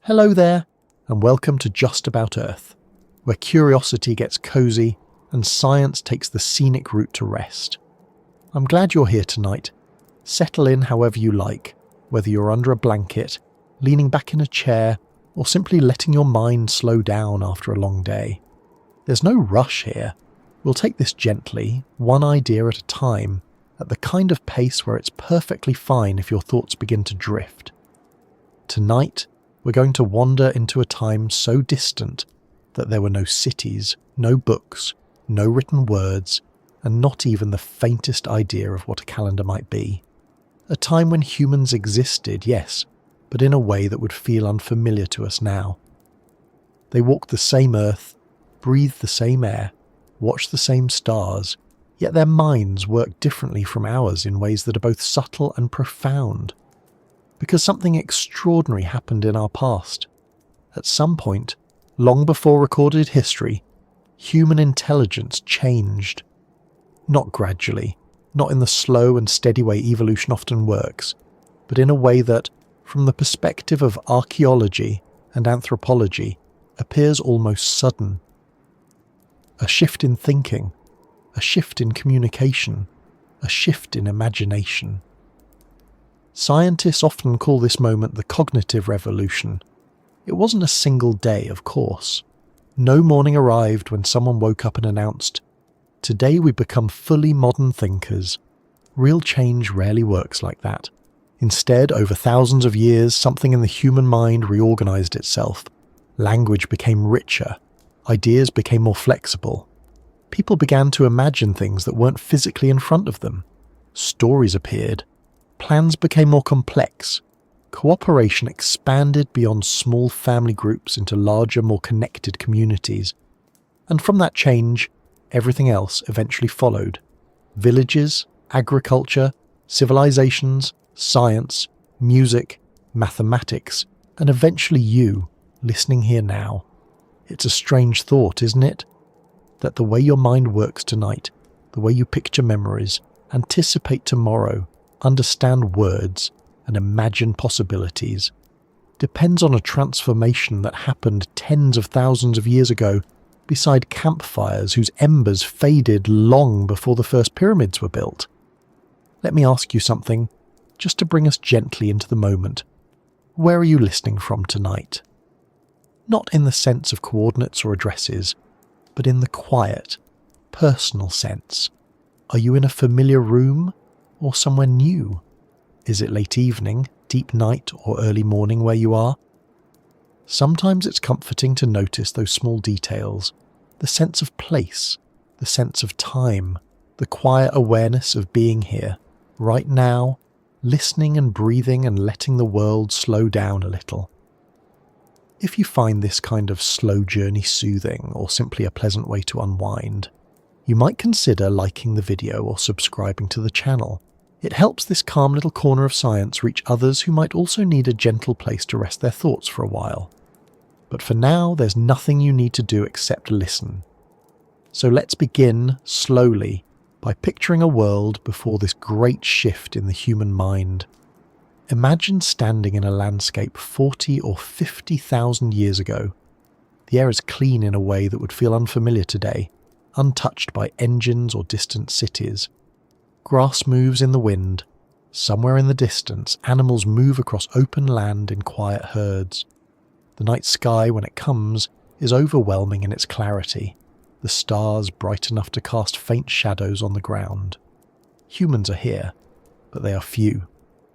Hello there, and welcome to Just About Earth, where curiosity gets cozy and science takes the scenic route to rest. I'm glad you're here tonight. Settle in however you like, whether you're under a blanket, leaning back in a chair, or simply letting your mind slow down after a long day. There's no rush here. We'll take this gently, one idea at a time, at the kind of pace where it's perfectly fine if your thoughts begin to drift. Tonight, we're going to wander into a time so distant that there were no cities, no books, no written words, and not even the faintest idea of what a calendar might be. A time when humans existed, yes, but in a way that would feel unfamiliar to us now. They walked the same earth, breathed the same air, watched the same stars, yet their minds worked differently from ours in ways that are both subtle and profound. Because something extraordinary happened in our past. At some point, long before recorded history, human intelligence changed. Not gradually, not in the slow and steady way evolution often works, but in a way that, from the perspective of archaeology and anthropology, appears almost sudden. A shift in thinking, a shift in communication, a shift in imagination. Scientists often call this moment the cognitive revolution. It wasn't a single day, of course. No morning arrived when someone woke up and announced, "Today we become fully modern thinkers." Real change rarely works like that. Instead, over thousands of years, something in the human mind reorganized itself. Language became richer. Ideas became more flexible. People began to imagine things that weren't physically in front of them. Stories appeared. Plans became more complex. Cooperation expanded beyond small family groups into larger, more connected communities. And from that change, everything else eventually followed. Villages, agriculture, civilizations, science, music, mathematics, and eventually you, listening here now. It's a strange thought, isn't it? That the way your mind works tonight, the way you picture memories, anticipate tomorrow, understand words, and imagine possibilities, depends on a transformation that happened tens of thousands of years ago beside campfires whose embers faded long before the first pyramids were built. Let me ask you something, just to bring us gently into the moment. Where are you listening from tonight? Not in the sense of coordinates or addresses, but in the quiet, personal sense. Are you in a familiar room or somewhere new? Is it late evening, deep night, or early morning where you are? Sometimes it's comforting to notice those small details, the sense of place, the sense of time, the quiet awareness of being here, right now, listening and breathing and letting the world slow down a little. If you find this kind of slow journey soothing or simply a pleasant way to unwind, you might consider liking the video or subscribing to the channel. It helps this calm little corner of science reach others who might also need a gentle place to rest their thoughts for a while. But for now, there's nothing you need to do except listen. So let's begin, slowly, by picturing a world before this great shift in the human mind. Imagine standing in a landscape 40 or 50,000 years ago. The air is clean in a way that would feel unfamiliar today, untouched by engines or distant cities. Grass moves in the wind. Somewhere in the distance, animals move across open land in quiet herds. The night sky, when it comes, is overwhelming in its clarity, the stars bright enough to cast faint shadows on the ground. Humans are here, but they are few.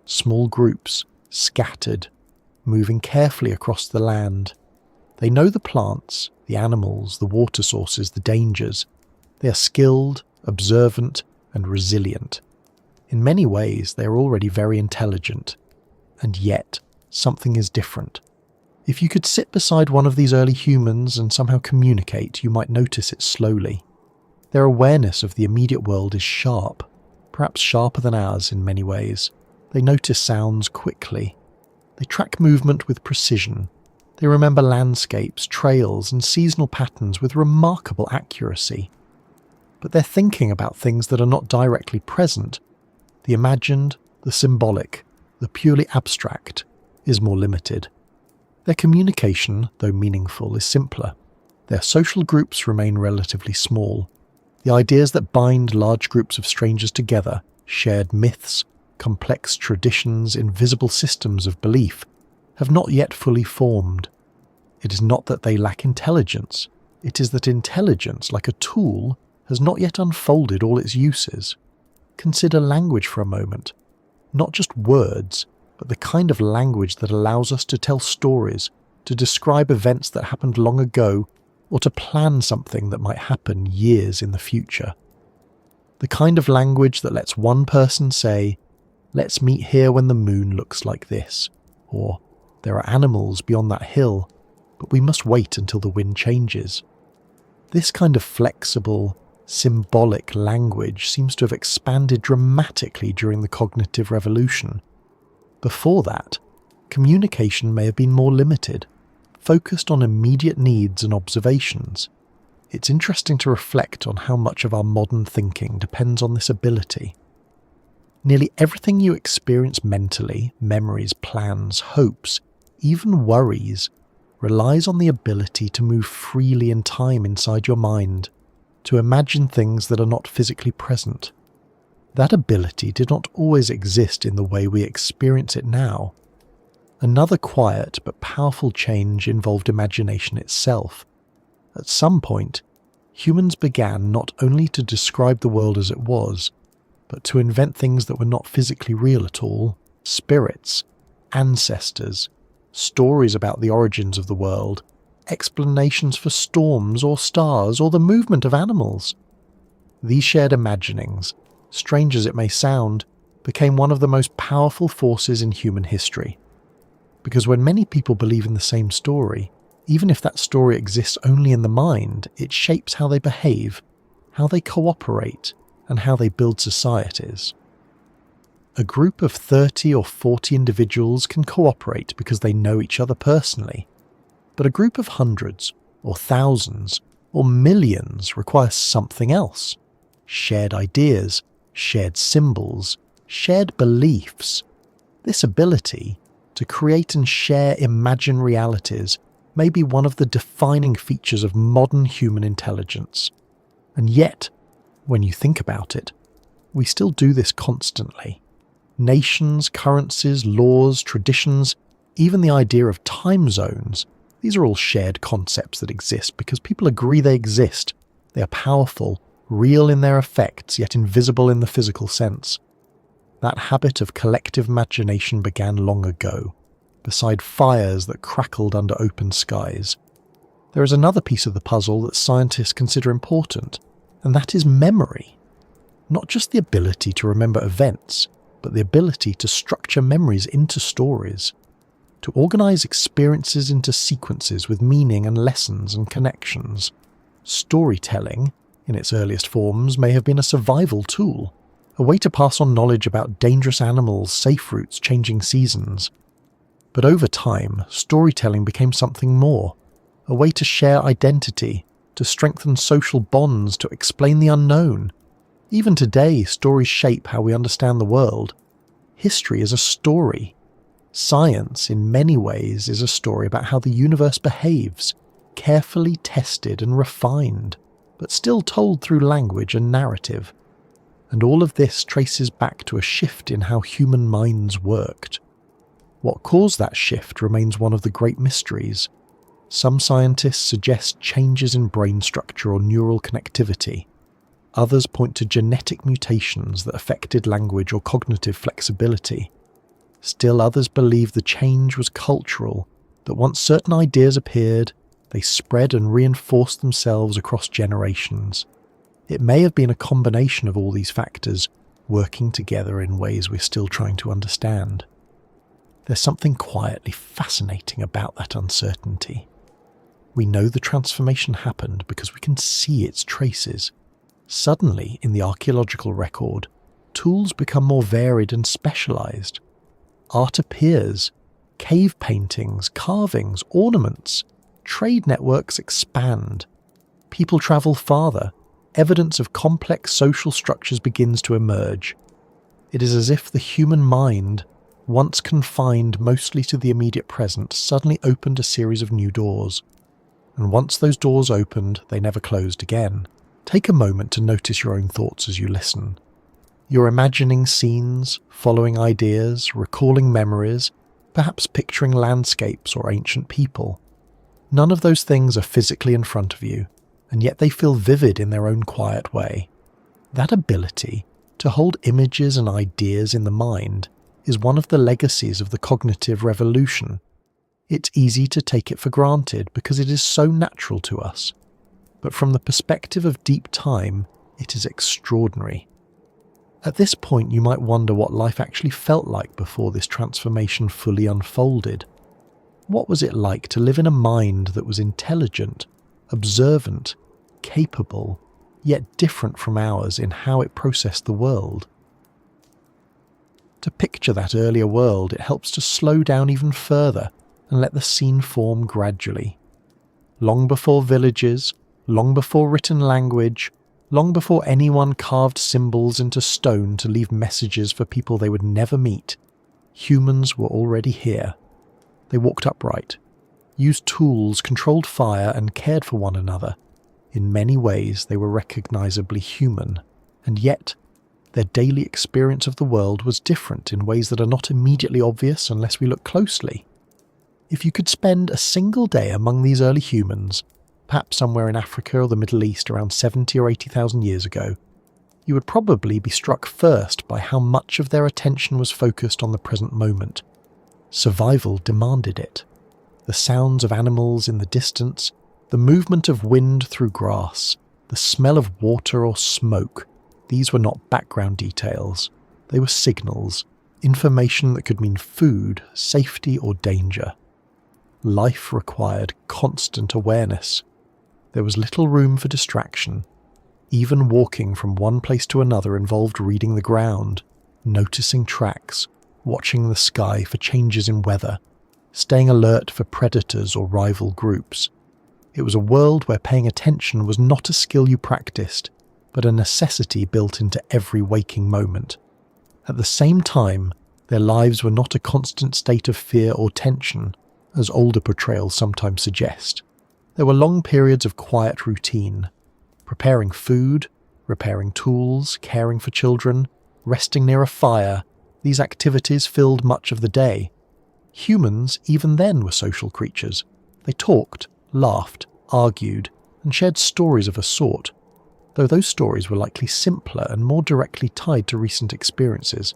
Small groups, scattered, moving carefully across the land. They know the plants, the animals, the water sources, the dangers. They are skilled, observant, and resilient. In many ways, they are already very intelligent. And yet, something is different. If you could sit beside one of these early humans and somehow communicate, you might notice it slowly. Their awareness of the immediate world is sharp, perhaps sharper than ours in many ways. They notice sounds quickly. They track movement with precision. They remember landscapes, trails, and seasonal patterns with remarkable accuracy. But they're thinking about things that are not directly present. The imagined, the symbolic, the purely abstract is more limited. Their communication, though meaningful, is simpler. Their social groups remain relatively small. The ideas that bind large groups of strangers together, shared myths, complex traditions, invisible systems of belief, have not yet fully formed. It is not that they lack intelligence. It is that intelligence, like a tool, has not yet unfolded all its uses. Consider language for a moment. Not just words, but the kind of language that allows us to tell stories, to describe events that happened long ago, or to plan something that might happen years in the future. The kind of language that lets one person say, "Let's meet here when the moon looks like this," or "There are animals beyond that hill, but we must wait until the wind changes." This kind of flexible, symbolic language seems to have expanded dramatically during the cognitive revolution. Before that, communication may have been more limited, focused on immediate needs and observations. It's interesting to reflect on how much of our modern thinking depends on this ability. Nearly everything you experience mentally, memories, plans, hopes, even worries, relies on the ability to move freely in time inside your mind, to imagine things that are not physically present. That ability did not always exist in the way we experience it now. Another quiet but powerful change involved imagination itself. At some point, humans began not only to describe the world as it was, but to invent things that were not physically real at all: spirits, ancestors, stories about the origins of the world, explanations for storms or stars or the movement of animals. These shared imaginings, strange as it may sound, became one of the most powerful forces in human history. Because when many people believe in the same story, even if that story exists only in the mind, it shapes how they behave, how they cooperate, and how they build societies. A group of 30 or 40 individuals can cooperate because they know each other personally, but a group of hundreds, or thousands, or millions requires something else: shared ideas, shared symbols, shared beliefs. This ability to create and share imagined realities may be one of the defining features of modern human intelligence. And yet, when you think about it, we still do this constantly. Nations, currencies, laws, traditions, even the idea of time zones, these are all shared concepts that exist because people agree they exist. They are powerful, real in their effects, yet invisible in the physical sense. That habit of collective imagination began long ago, beside fires that crackled under open skies. There is another piece of the puzzle that scientists consider important, and that is memory. Not just the ability to remember events, but the ability to structure memories into stories, to organize experiences into sequences with meaning and lessons and connections. Storytelling, in its earliest forms, may have been a survival tool, a way to pass on knowledge about dangerous animals, safe routes, changing seasons. But over time, storytelling became something more, a way to share identity, to strengthen social bonds, to explain the unknown. Even today, stories shape how we understand the world. History is a story. Science, in many ways, is a story about how the universe behaves, carefully tested and refined, but still told through language and narrative. And all of this traces back to a shift in how human minds worked. What caused that shift remains one of the great mysteries. Some scientists suggest changes in brain structure or neural connectivity. Others point to genetic mutations that affected language or cognitive flexibility. Still others believe the change was cultural, that once certain ideas appeared, they spread and reinforced themselves across generations. It may have been a combination of all these factors, working together in ways we're still trying to understand. There's something quietly fascinating about that uncertainty. We know the transformation happened because we can see its traces. Suddenly, in the archaeological record, tools become more varied and specialized. Art appears, cave paintings, carvings, ornaments, trade networks expand. People travel farther, evidence of complex social structures begins to emerge. It is as if the human mind, once confined mostly to the immediate present, suddenly opened a series of new doors. And once those doors opened, they never closed again. Take a moment to notice your own thoughts as you listen. You're imagining scenes, following ideas, recalling memories, perhaps picturing landscapes or ancient people. None of those things are physically in front of you, and yet they feel vivid in their own quiet way. That ability to hold images and ideas in the mind is one of the legacies of the cognitive revolution. It's easy to take it for granted because it is so natural to us. But from the perspective of deep time, it is extraordinary. At this point, you might wonder what life actually felt like before this transformation fully unfolded. What was it like to live in a mind that was intelligent, observant, capable, yet different from ours in how it processed the world? To picture that earlier world, it helps to slow down even further and let the scene form gradually. Long before villages, long before written language, long before anyone carved symbols into stone to leave messages for people they would never meet, humans were already here. They walked upright, used tools, controlled fire, and cared for one another. In many ways, they were recognizably human, and yet their daily experience of the world was different in ways that are not immediately obvious unless we look closely. If you could spend a single day among these early humans, perhaps somewhere in Africa or the Middle East around 70 or 80,000 years ago, you would probably be struck first by how much of their attention was focused on the present moment. Survival demanded it. The sounds of animals in the distance, the movement of wind through grass, the smell of water or smoke, these were not background details. They were signals, information that could mean food, safety, or danger. Life required constant awareness. There was little room for distraction. Even walking from one place to another involved reading the ground, noticing tracks, watching the sky for changes in weather, staying alert for predators or rival groups. It was a world where paying attention was not a skill you practiced, but a necessity built into every waking moment. At the same time, their lives were not a constant state of fear or tension, as older portrayals sometimes suggest. There were long periods of quiet routine, preparing food, repairing tools, caring for children, resting near a fire. These activities filled much of the day. Humans, even then, were social creatures. They talked, laughed, argued, and shared stories of a sort, though those stories were likely simpler and more directly tied to recent experiences.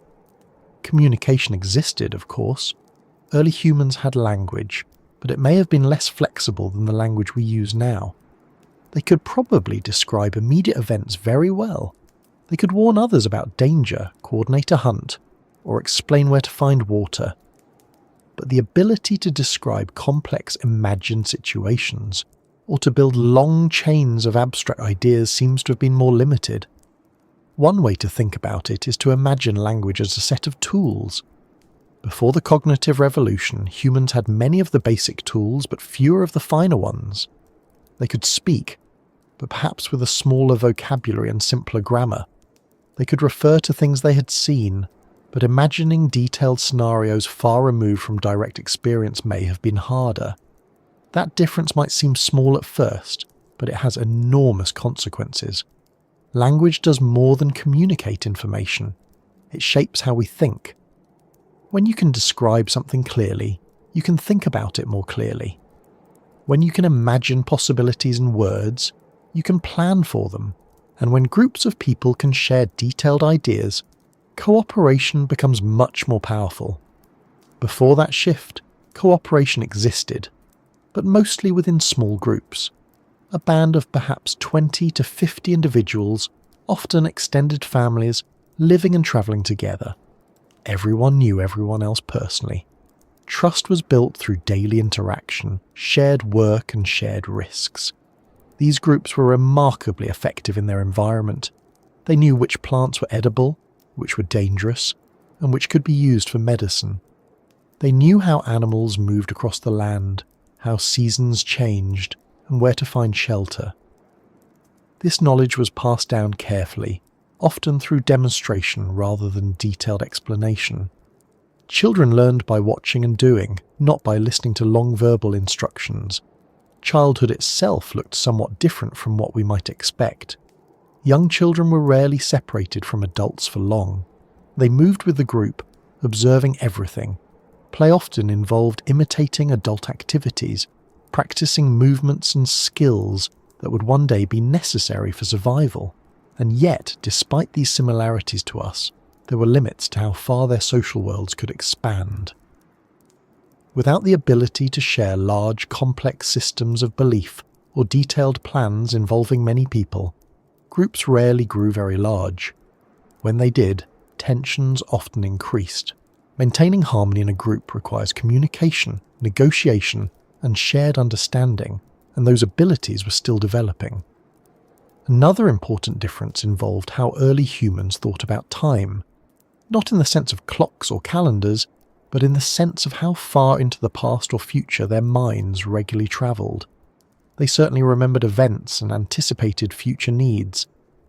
Communication existed, of course. Early humans had language, but it may have been less flexible than the language we use now. They could probably describe immediate events very well. They could warn others about danger, coordinate a hunt, or explain where to find water. But the ability to describe complex imagined situations, or to build long chains of abstract ideas, seems to have been more limited. One way to think about it is to imagine language as a set of tools. Before the cognitive revolution, humans had many of the basic tools but fewer of the finer ones. They could speak, but perhaps with a smaller vocabulary and simpler grammar. They could refer to things they had seen, but imagining detailed scenarios far removed from direct experience may have been harder. That difference might seem small at first, but it has enormous consequences. Language does more than communicate information. It shapes how we think. When you can describe something clearly, you can think about it more clearly. When you can imagine possibilities in words, you can plan for them. And when groups of people can share detailed ideas, cooperation becomes much more powerful. Before that shift, cooperation existed, but mostly within small groups. A band of perhaps 20 to 50 individuals, often extended families, living and travelling together. Everyone knew everyone else personally. Trust was built through daily interaction, shared work and shared risks. These groups were remarkably effective in their environment. They knew which plants were edible, which were dangerous, and which could be used for medicine. They knew how animals moved across the land, how seasons changed, and where to find shelter. This knowledge was passed down carefully, often through demonstration rather than detailed explanation. Children learned by watching and doing, not by listening to long verbal instructions. Childhood itself looked somewhat different from what we might expect. Young children were rarely separated from adults for long. They moved with the group, observing everything. Play often involved imitating adult activities, practicing movements and skills that would one day be necessary for survival. And yet, despite these similarities to us, there were limits to how far their social worlds could expand. Without the ability to share large, complex systems of belief or detailed plans involving many people, groups rarely grew very large. When they did, tensions often increased. Maintaining harmony in a group requires communication, negotiation, and shared understanding, and those abilities were still developing. Another important difference involved how early humans thought about time, not in the sense of clocks or calendars, but in the sense of how far into the past or future their minds regularly travelled. They certainly remembered events and anticipated future needs.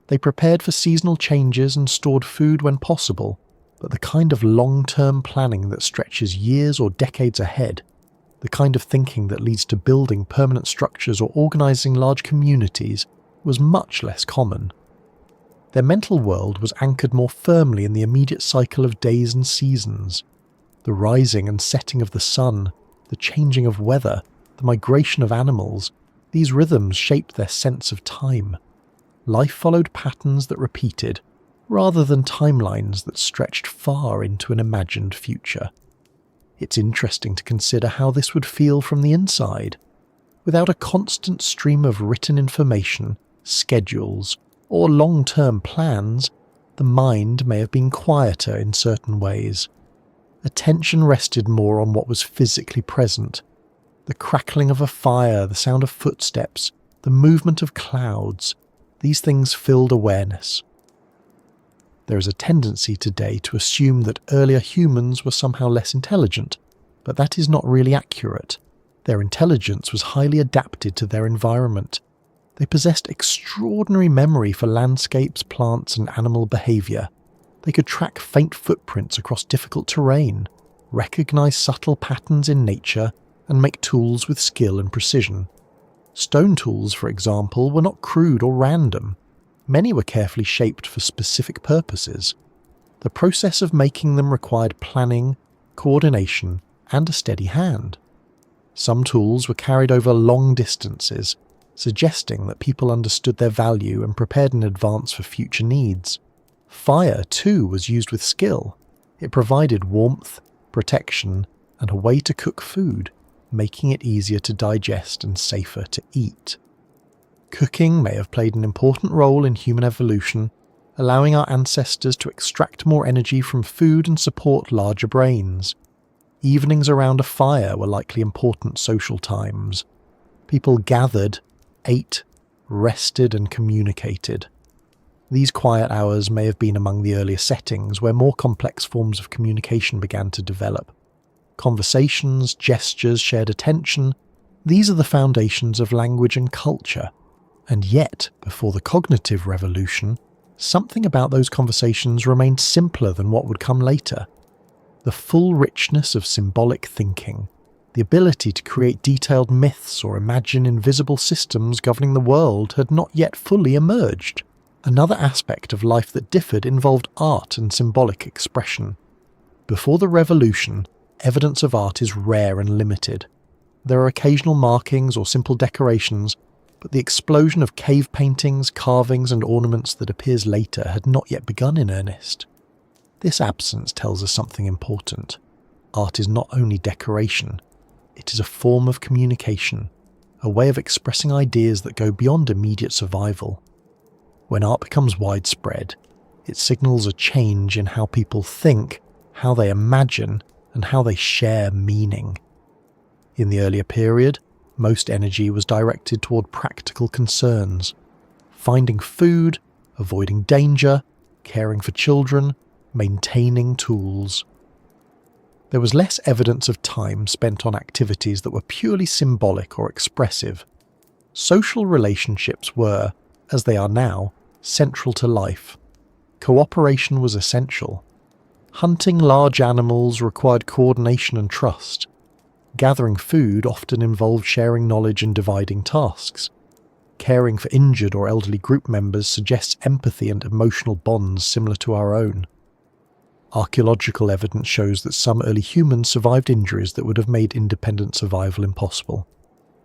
They prepared for seasonal changes and stored food when possible, but the kind of long-term planning that stretches years or decades ahead, the kind of thinking that leads to building permanent structures or organising large communities, was much less common. Their mental world was anchored more firmly in the immediate cycle of days and seasons. The rising and setting of the sun, the changing of weather, the migration of animals, these rhythms shaped their sense of time. Life followed patterns that repeated, rather than timelines that stretched far into an imagined future. It's interesting to consider how this would feel from the inside. Without a constant stream of written information, schedules, or long-term plans, the mind may have been quieter in certain ways. Attention rested more on what was physically present. The crackling of a fire, the sound of footsteps, the movement of clouds, these things filled awareness. There is a tendency today to assume that earlier humans were somehow less intelligent, but that is not really accurate. Their intelligence was highly adapted to their environment. They possessed extraordinary memory for landscapes, plants, and animal behaviour. They could track faint footprints across difficult terrain, recognise subtle patterns in nature, and make tools with skill and precision. Stone tools, for example, were not crude or random. Many were carefully shaped for specific purposes. The process of making them required planning, coordination, and a steady hand. Some tools were carried over long distances, suggesting that people understood their value and prepared in advance for future needs. Fire, too, was used with skill. It provided warmth, protection, and a way to cook food, making it easier to digest and safer to eat. Cooking may have played an important role in human evolution, allowing our ancestors to extract more energy from food and support larger brains. Evenings around a fire were likely important social times. People gathered, ate, rested, and communicated. These quiet hours may have been among the earlier settings where more complex forms of communication began to develop. Conversations, gestures, shared attention, these are the foundations of language and culture. And yet, before the cognitive revolution, something about those conversations remained simpler than what would come later. The full richness of symbolic thinking, the ability to create detailed myths or imagine invisible systems governing the world had not yet fully emerged. Another aspect of life that differed involved art and symbolic expression. Before the revolution, evidence of art is rare and limited. There are occasional markings or simple decorations, but the explosion of cave paintings, carvings, and ornaments that appears later had not yet begun in earnest. This absence tells us something important. Art is not only decoration, it is a form of communication, a way of expressing ideas that go beyond immediate survival. When art becomes widespread, it signals a change in how people think, how they imagine, and how they share meaning. In the earlier period, most energy was directed toward practical concerns, finding food, avoiding danger, caring for children, maintaining tools. There was less evidence of time spent on activities that were purely symbolic or expressive. Social relationships were, as they are now, central to life. Cooperation was essential. Hunting large animals required coordination and trust. Gathering food often involved sharing knowledge and dividing tasks. Caring for injured or elderly group members suggests empathy and emotional bonds similar to our own. Archaeological evidence shows that some early humans survived injuries that would have made independent survival impossible.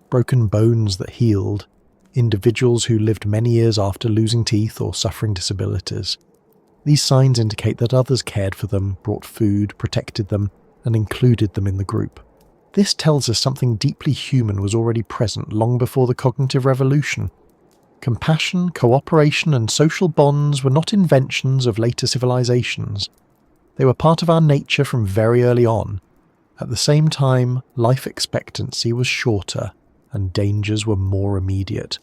Broken bones that healed, individuals who lived many years after losing teeth or suffering disabilities. These signs indicate that others cared for them, brought food, protected them, and included them in the group. This tells us something deeply human was already present long before the cognitive revolution. Compassion, cooperation, and social bonds were not inventions of later civilizations. They were part of our nature from very early on. At the same time, life expectancy was shorter, and dangers were more immediate.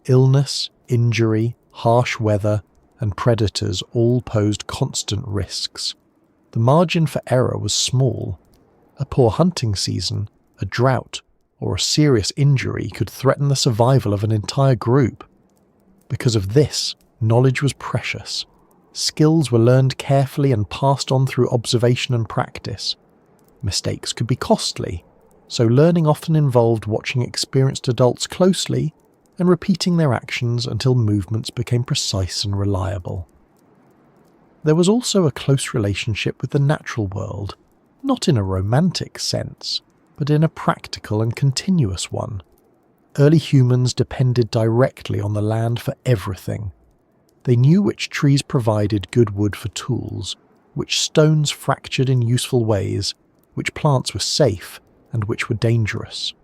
Illness, injury, harsh weather, and predators all posed constant risks. The margin for error was small. A poor hunting season, a drought, or a serious injury could threaten the survival of an entire group. Because of this, knowledge was precious. Skills were learned carefully and passed on through observation and practice. Mistakes could be costly, so learning often involved watching experienced adults closely and repeating their actions until movements became precise and reliable. There was also a close relationship with the natural world, not in a romantic sense, but in a practical and continuous one. Early humans depended directly on the land for everything. They knew which trees provided good wood for tools, which stones fractured in useful ways, which plants were safe, and which were dangerous.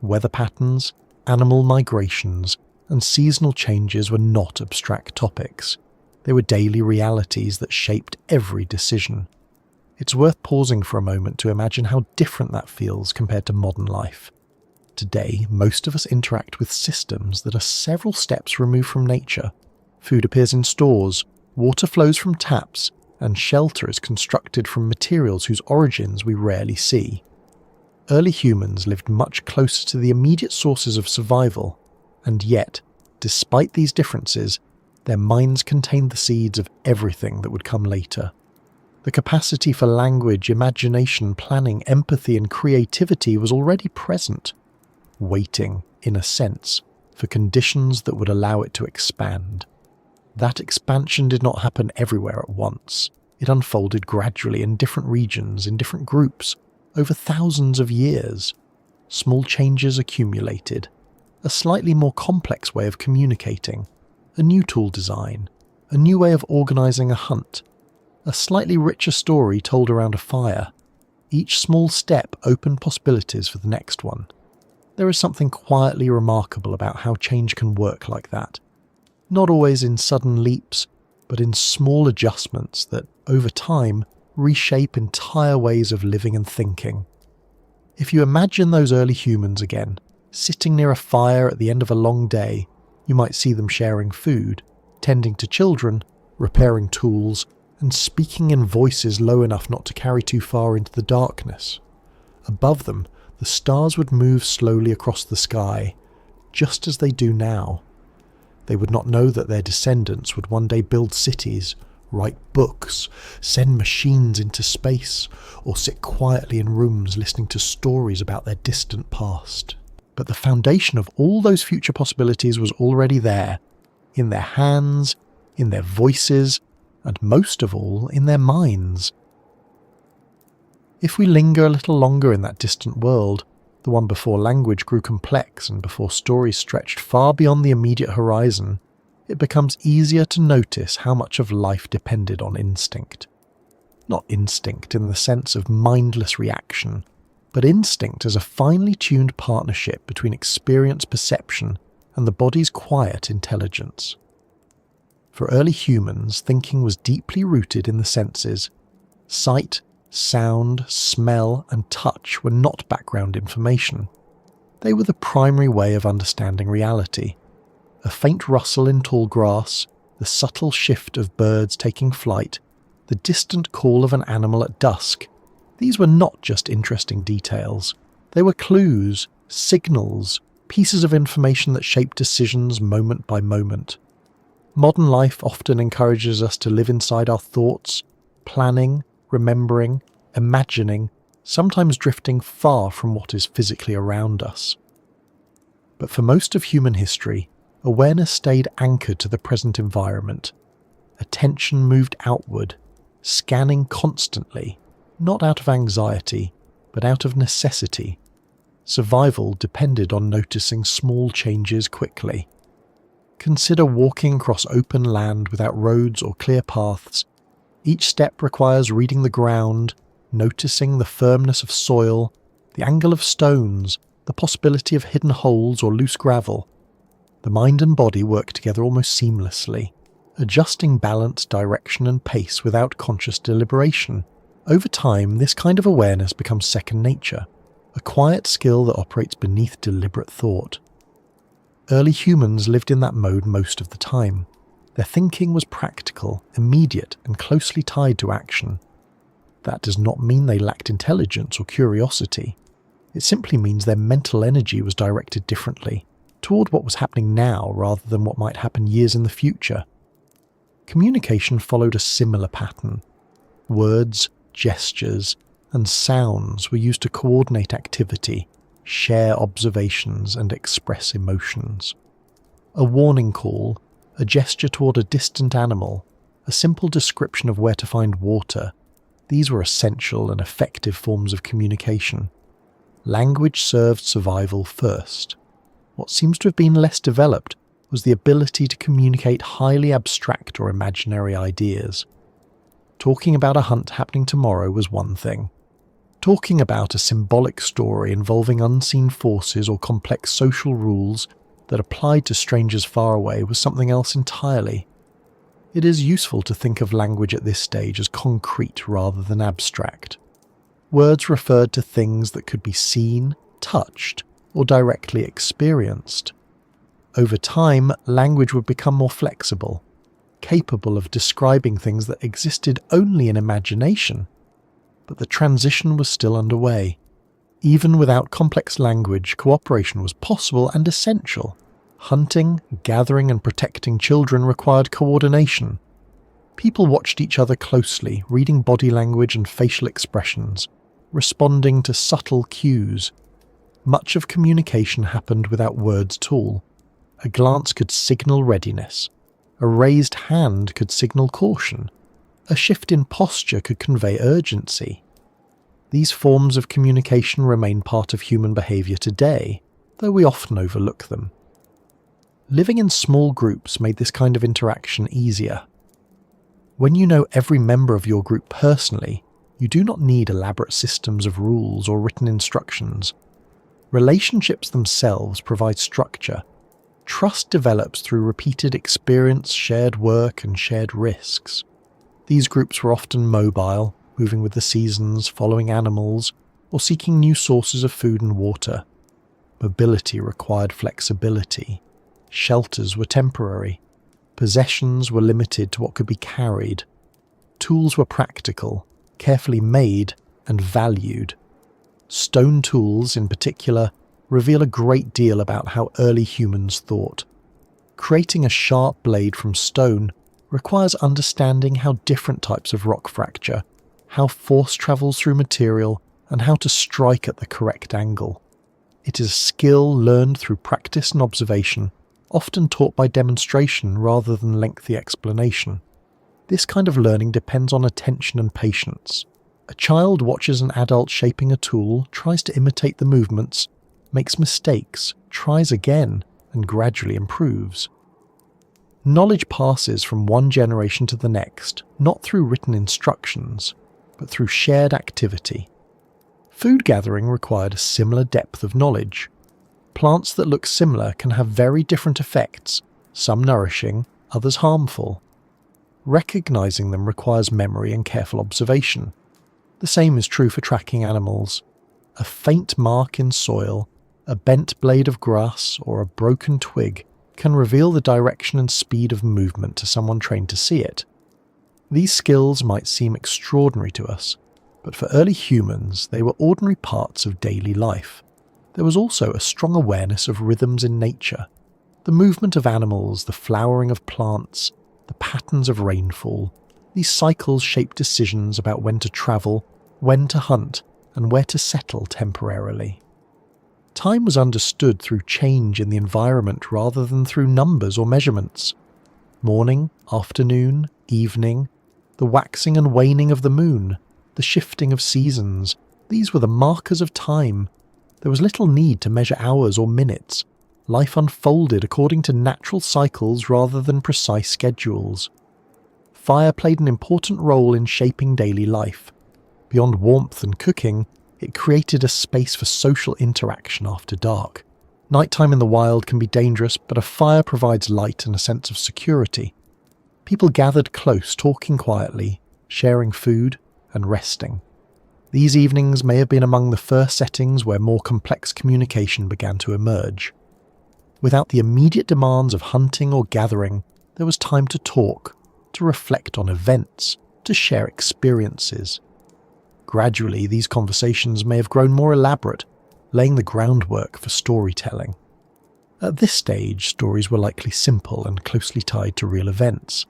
Weather patterns, animal migrations, and seasonal changes were not abstract topics. They were daily realities that shaped every decision. It's worth pausing for a moment to imagine how different that feels compared to modern life. Today, most of us interact with systems that are several steps removed from nature. Food appears in stores, water flows from taps, and shelter is constructed from materials whose origins we rarely see. Early humans lived much closer to the immediate sources of survival, and yet, despite these differences, their minds contained the seeds of everything that would come later. The capacity for language, imagination, planning, empathy, and creativity was already present, waiting, in a sense, for conditions that would allow it to expand. That expansion did not happen everywhere at once. It unfolded gradually in different regions, in different groups, over thousands of years. Small changes accumulated, a slightly more complex way of communicating, a new tool design, a new way of organizing a hunt, a slightly richer story told around a fire. Each small step opened possibilities for the next one. There is something quietly remarkable about how change can work like that. Not always in sudden leaps, but in small adjustments that, over time, reshape entire ways of living and thinking. If you imagine those early humans again, sitting near a fire at the end of a long day, you might see them sharing food, tending to children, repairing tools, and speaking in voices low enough not to carry too far into the darkness. Above them, the stars would move slowly across the sky, just as they do now. They would not know that their descendants would one day build cities, write books, send machines into space, or sit quietly in rooms listening to stories about their distant past. But the foundation of all those future possibilities was already there, in their hands, in their voices, and most of all, in their minds. If we linger a little longer in that distant world, the one before language grew complex and before stories stretched far beyond the immediate horizon, it becomes easier to notice how much of life depended on instinct. Not instinct in the sense of mindless reaction, but instinct as a finely tuned partnership between experienced perception and the body's quiet intelligence. For early humans, thinking was deeply rooted in the senses. Sight, sound, smell, and touch were not background information. They were the primary way of understanding reality. A faint rustle in tall grass, the subtle shift of birds taking flight, the distant call of an animal at dusk. These were not just interesting details. They were clues, signals, pieces of information that shaped decisions moment by moment. Modern life often encourages us to live inside our thoughts, planning, remembering, imagining, sometimes drifting far from what is physically around us. But for most of human history, awareness stayed anchored to the present environment. Attention moved outward, scanning constantly, not out of anxiety, but out of necessity. Survival depended on noticing small changes quickly. Consider walking across open land without roads or clear paths. Each step requires reading the ground, noticing the firmness of soil, the angle of stones, the possibility of hidden holes or loose gravel. The mind and body work together almost seamlessly, adjusting balance, direction and pace without conscious deliberation. Over time, this kind of awareness becomes second nature, a quiet skill that operates beneath deliberate thought. Early humans lived in that mode most of the time. Their thinking was practical, immediate, and closely tied to action. That does not mean they lacked intelligence or curiosity. It simply means their mental energy was directed differently, toward what was happening now rather than what might happen years in the future. Communication followed a similar pattern. Words, gestures, and sounds were used to coordinate activity, share observations, and express emotions. A warning call, a gesture toward a distant animal, a simple description of where to find water, these were essential and effective forms of communication. Language served survival first. What seems to have been less developed was the ability to communicate highly abstract or imaginary ideas. Talking about a hunt happening tomorrow was one thing. Talking about a symbolic story involving unseen forces or complex social rules that applied to strangers far away was something else entirely. It is useful to think of language at this stage as concrete rather than abstract. Words referred to things that could be seen, touched, or directly experienced. Over time, language would become more flexible, capable of describing things that existed only in imagination. But the transition was still underway. Even without complex language, cooperation was possible and essential. Hunting, gathering and protecting children required coordination. People watched each other closely, reading body language and facial expressions, responding to subtle cues. Much of communication happened without words at all. A glance could signal readiness. A raised hand could signal caution. A shift in posture could convey urgency. These forms of communication remain part of human behaviour today, though we often overlook them. Living in small groups made this kind of interaction easier. When you know every member of your group personally, you do not need elaborate systems of rules or written instructions. Relationships themselves provide structure. Trust develops through repeated experience, shared work, and shared risks. These groups were often mobile, moving with the seasons, following animals, or seeking new sources of food and water. Mobility required flexibility. Shelters were temporary. Possessions were limited to what could be carried. Tools were practical, carefully made, and valued. Stone tools, in particular, reveal a great deal about how early humans thought. Creating a sharp blade from stone requires understanding how different types of rock fracture, how force travels through material, and how to strike at the correct angle. It is a skill learned through practice and observation, often taught by demonstration rather than lengthy explanation. This kind of learning depends on attention and patience. A child watches an adult shaping a tool, tries to imitate the movements, makes mistakes, tries again, and gradually improves. Knowledge passes from one generation to the next, not through written instructions, but through shared activity. Food gathering required a similar depth of knowledge. Plants that look similar can have very different effects, some nourishing, others harmful. Recognizing them requires memory and careful observation. The same is true for tracking animals. A faint mark in soil, a bent blade of grass, or a broken twig can reveal the direction and speed of movement to someone trained to see it. These skills might seem extraordinary to us, but for early humans they were ordinary parts of daily life. There was also a strong awareness of rhythms in nature. The movement of animals, the flowering of plants, the patterns of rainfall. These cycles shape decisions about when to travel, when to hunt, and where to settle temporarily. Time was understood through change in the environment rather than through numbers or measurements. Morning, afternoon, evening, the waxing and waning of the moon, the shifting of seasons, these were the markers of time. There was little need to measure hours or minutes. Life unfolded according to natural cycles rather than precise schedules. Fire played an important role in shaping daily life. Beyond warmth and cooking, it created a space for social interaction after dark. Nighttime in the wild can be dangerous, but a fire provides light and a sense of security. People gathered close, talking quietly, sharing food, and resting. These evenings may have been among the first settings where more complex communication began to emerge. Without the immediate demands of hunting or gathering, there was time to talk, to reflect on events, to share experiences. Gradually, these conversations may have grown more elaborate, laying the groundwork for storytelling. At this stage, stories were likely simple and closely tied to real events.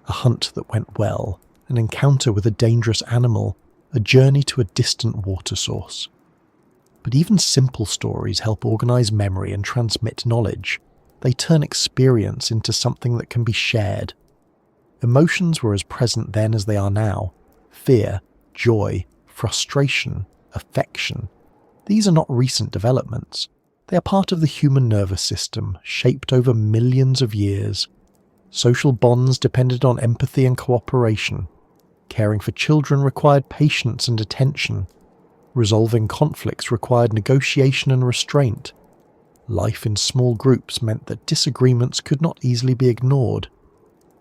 A hunt that went well, an encounter with a dangerous animal, a journey to a distant water source. But even simple stories help organize memory and transmit knowledge. They turn experience into something that can be shared. Emotions were as present then as they are now. Fear, joy, frustration, affection. These are not recent developments. They are part of the human nervous system, shaped over millions of years. Social bonds depended on empathy and cooperation. Caring for children required patience and attention. Resolving conflicts required negotiation and restraint. Life in small groups meant that disagreements could not easily be ignored.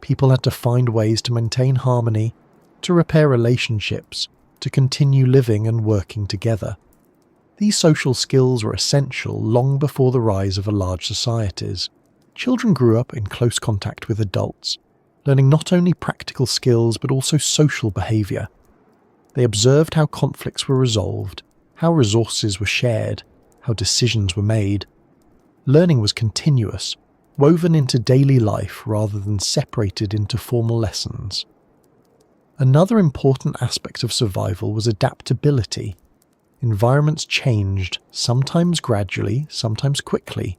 People had to find ways to maintain harmony, to repair relationships, to continue living and working together. These social skills were essential long before the rise of large societies. Children grew up in close contact with adults, learning not only practical skills but also social behaviour. They observed how conflicts were resolved, how resources were shared, how decisions were made. Learning was continuous, woven into daily life rather than separated into formal lessons. Another important aspect of survival was adaptability. Environments changed, sometimes gradually, sometimes quickly.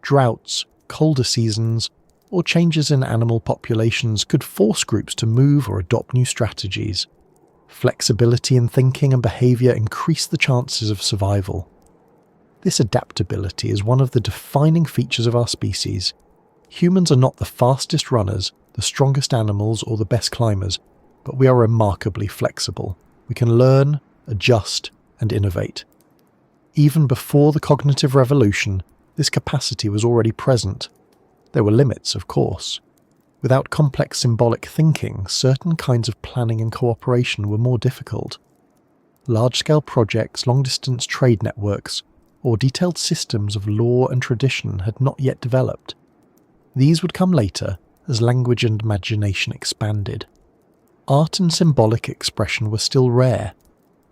Droughts, colder seasons, or changes in animal populations could force groups to move or adopt new strategies. Flexibility in thinking and behaviour increased the chances of survival. This adaptability is one of the defining features of our species. Humans are not the fastest runners, the strongest animals, or the best climbers, but we are remarkably flexible. We can learn, adjust, and innovate. Even before the cognitive revolution, this capacity was already present. There were limits, of course. Without complex symbolic thinking, certain kinds of planning and cooperation were more difficult. Large-scale projects, long-distance trade networks, or detailed systems of law and tradition had not yet developed. These would come later as language and imagination expanded. Art and symbolic expression were still rare.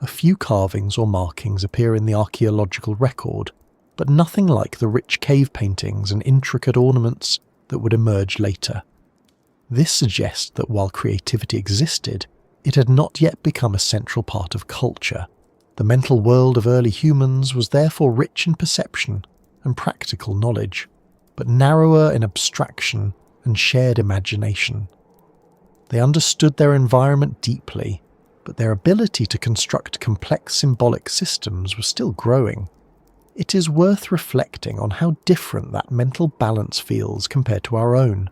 A few carvings or markings appear in the archaeological record, but nothing like the rich cave paintings and intricate ornaments that would emerge later. This suggests that while creativity existed, it had not yet become a central part of culture. The mental world of early humans was therefore rich in perception and practical knowledge, but narrower in abstraction and shared imagination. They understood their environment deeply, but their ability to construct complex symbolic systems was still growing. It is worth reflecting on how different that mental balance feels compared to our own.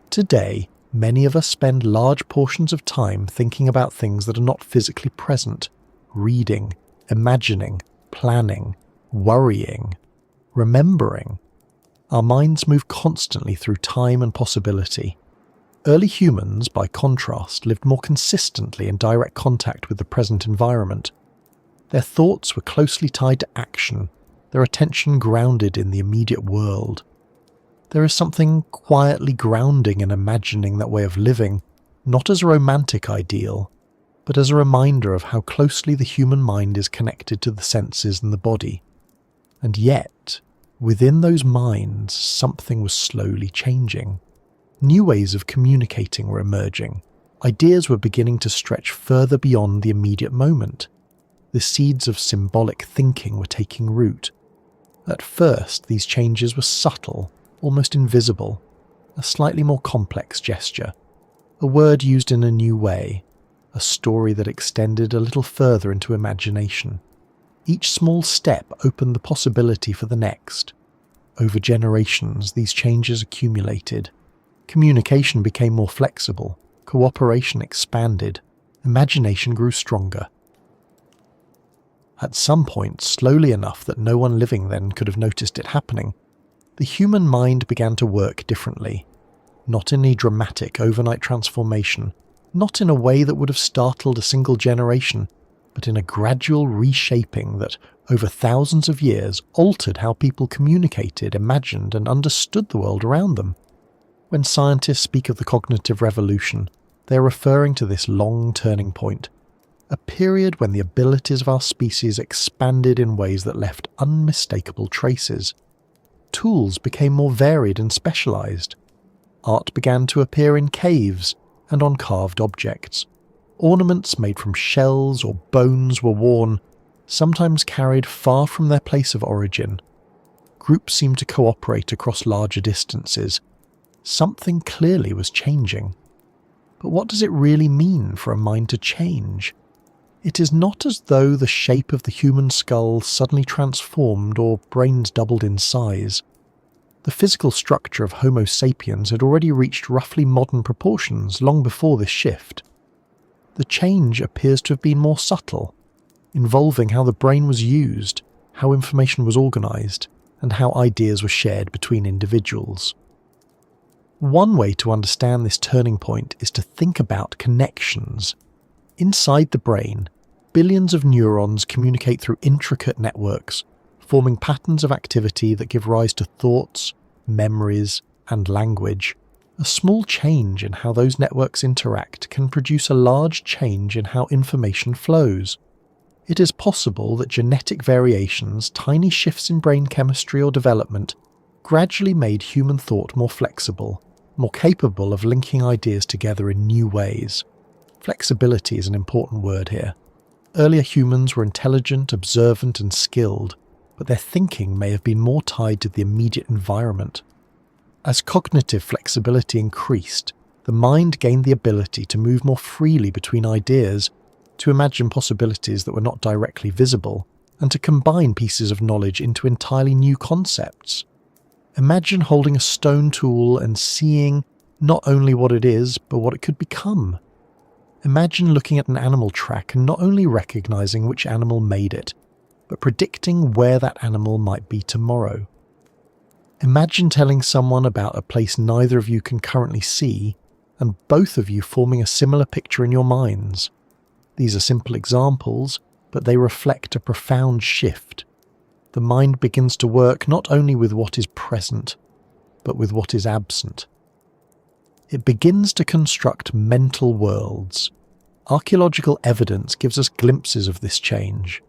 Today, many of us spend large portions of time thinking about things that are not physically present, reading, imagining, planning, worrying, remembering. Our minds move constantly through time and possibility. Early humans, by contrast, lived more consistently in direct contact with the present environment. Their thoughts were closely tied to action, their attention grounded in the immediate world. There is something quietly grounding in imagining that way of living, not as a romantic ideal, but as a reminder of how closely the human mind is connected to the senses and the body. And yet, within those minds, something was slowly changing. New ways of communicating were emerging. Ideas were beginning to stretch further beyond the immediate moment. The seeds of symbolic thinking were taking root. At first, these changes were subtle, almost invisible, a slightly more complex gesture, a word used in a new way, a story that extended a little further into imagination. Each small step opened the possibility for the next. Over generations, these changes accumulated. Communication became more flexible, cooperation expanded, imagination grew stronger. At some point, slowly enough that no one living then could have noticed it happening, the human mind began to work differently. Not in a dramatic overnight transformation, not in a way that would have startled a single generation, but in a gradual reshaping that, over thousands of years, altered how people communicated, imagined, and understood the world around them. When scientists speak of the cognitive revolution, they are referring to this long turning point, a period when the abilities of our species expanded in ways that left unmistakable traces. Tools became more varied and specialized. Art began to appear in caves and on carved objects. Ornaments made from shells or bones were worn, sometimes carried far from their place of origin. Groups seemed to cooperate across larger distances. Something clearly was changing. But what does it really mean for a mind to change? It is not as though the shape of the human skull suddenly transformed or brains doubled in size. The physical structure of Homo sapiens had already reached roughly modern proportions long before this shift. The change appears to have been more subtle, involving how the brain was used, how information was organized, and how ideas were shared between individuals. One way to understand this turning point is to think about connections. Inside the brain, billions of neurons communicate through intricate networks, forming patterns of activity that give rise to thoughts, memories, and language. A small change in how those networks interact can produce a large change in how information flows. It is possible that genetic variations, tiny shifts in brain chemistry or development, gradually made human thought more flexible, more capable of linking ideas together in new ways. Flexibility is an important word here. Earlier humans were intelligent, observant, and skilled, but their thinking may have been more tied to the immediate environment. As cognitive flexibility increased, the mind gained the ability to move more freely between ideas, to imagine possibilities that were not directly visible, and to combine pieces of knowledge into entirely new concepts. Imagine holding a stone tool and seeing not only what it is, but what it could become. Imagine looking at an animal track and not only recognizing which animal made it, but predicting where that animal might be tomorrow. Imagine telling someone about a place neither of you can currently see, and both of you forming a similar picture in your minds. These are simple examples, but they reflect a profound shift. The mind begins to work not only with what is present, but with what is absent. It begins to construct mental worlds. Archaeological evidence gives us glimpses of this change.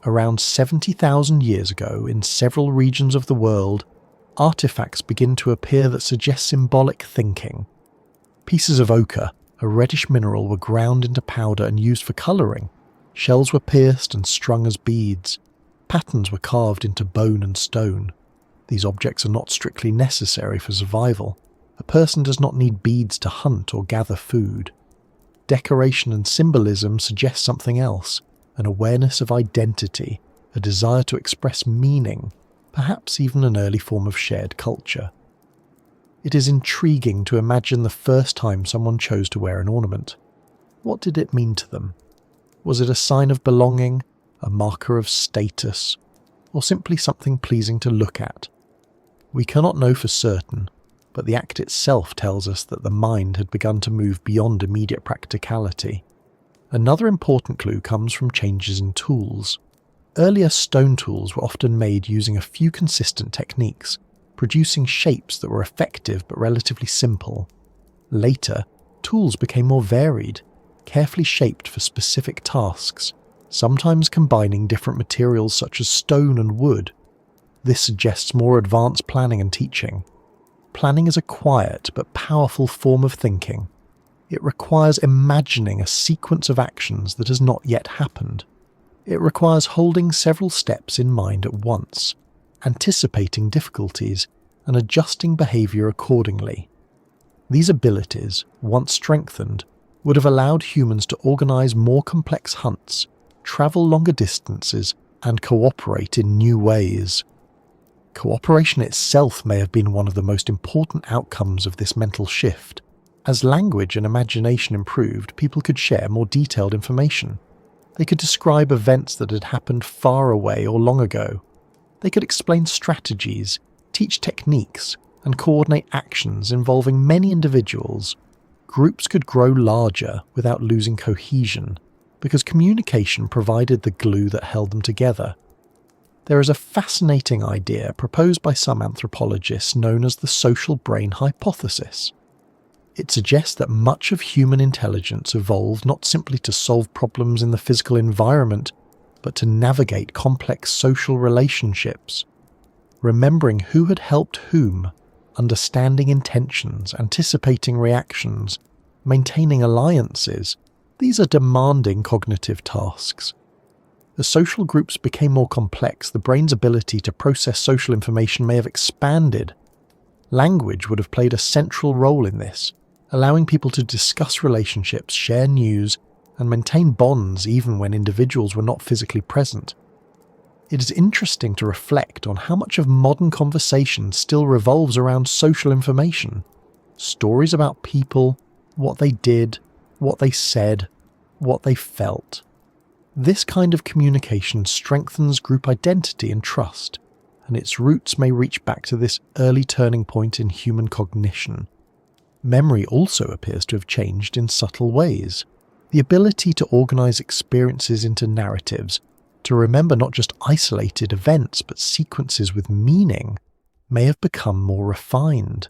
Around 70,000 years ago, in several regions of the world, artifacts begin to appear that suggest symbolic thinking. Pieces of ochre, a reddish mineral, were ground into powder and used for colouring. Shells were pierced and strung as beads. Patterns were carved into bone and stone. These objects are not strictly necessary for survival. A person does not need beads to hunt or gather food. Decoration and symbolism suggest something else, an awareness of identity, a desire to express meaning, perhaps even an early form of shared culture. It is intriguing to imagine the first time someone chose to wear an ornament. What did it mean to them? Was it a sign of belonging, a marker of status, or simply something pleasing to look at? We cannot know for certain, but the act itself tells us that the mind had begun to move beyond immediate practicality. Another important clue comes from changes in tools. Earlier stone tools were often made using a few consistent techniques, producing shapes that were effective but relatively simple. Later, tools became more varied, carefully shaped for specific tasks, sometimes combining different materials such as stone and wood. This suggests more advanced planning and teaching. Planning is a quiet but powerful form of thinking. It requires imagining a sequence of actions that has not yet happened. It requires holding several steps in mind at once, anticipating difficulties, and adjusting behaviour accordingly. These abilities, once strengthened, would have allowed humans to organise more complex hunts, travel longer distances, and cooperate in new ways. Cooperation itself may have been one of the most important outcomes of this mental shift. As language and imagination improved, people could share more detailed information. They could describe events that had happened far away or long ago. They could explain strategies, teach techniques, and coordinate actions involving many individuals. Groups could grow larger without losing cohesion, because communication provided the glue that held them together. There is a fascinating idea proposed by some anthropologists known as the social brain hypothesis. It suggests that much of human intelligence evolved not simply to solve problems in the physical environment, but to navigate complex social relationships. Remembering who had helped whom, understanding intentions, anticipating reactions, maintaining alliances, these are demanding cognitive tasks. As social groups became more complex, the brain's ability to process social information may have expanded. Language would have played a central role in this, allowing people to discuss relationships, share news, and maintain bonds even when individuals were not physically present. It is interesting to reflect on how much of modern conversation still revolves around social information. Stories about people, what they did, what they said, what they felt. This kind of communication strengthens group identity and trust, and its roots may reach back to this early turning point in human cognition. Memory also appears to have changed in subtle ways. The ability to organise experiences into narratives, to remember not just isolated events but sequences with meaning, may have become more refined.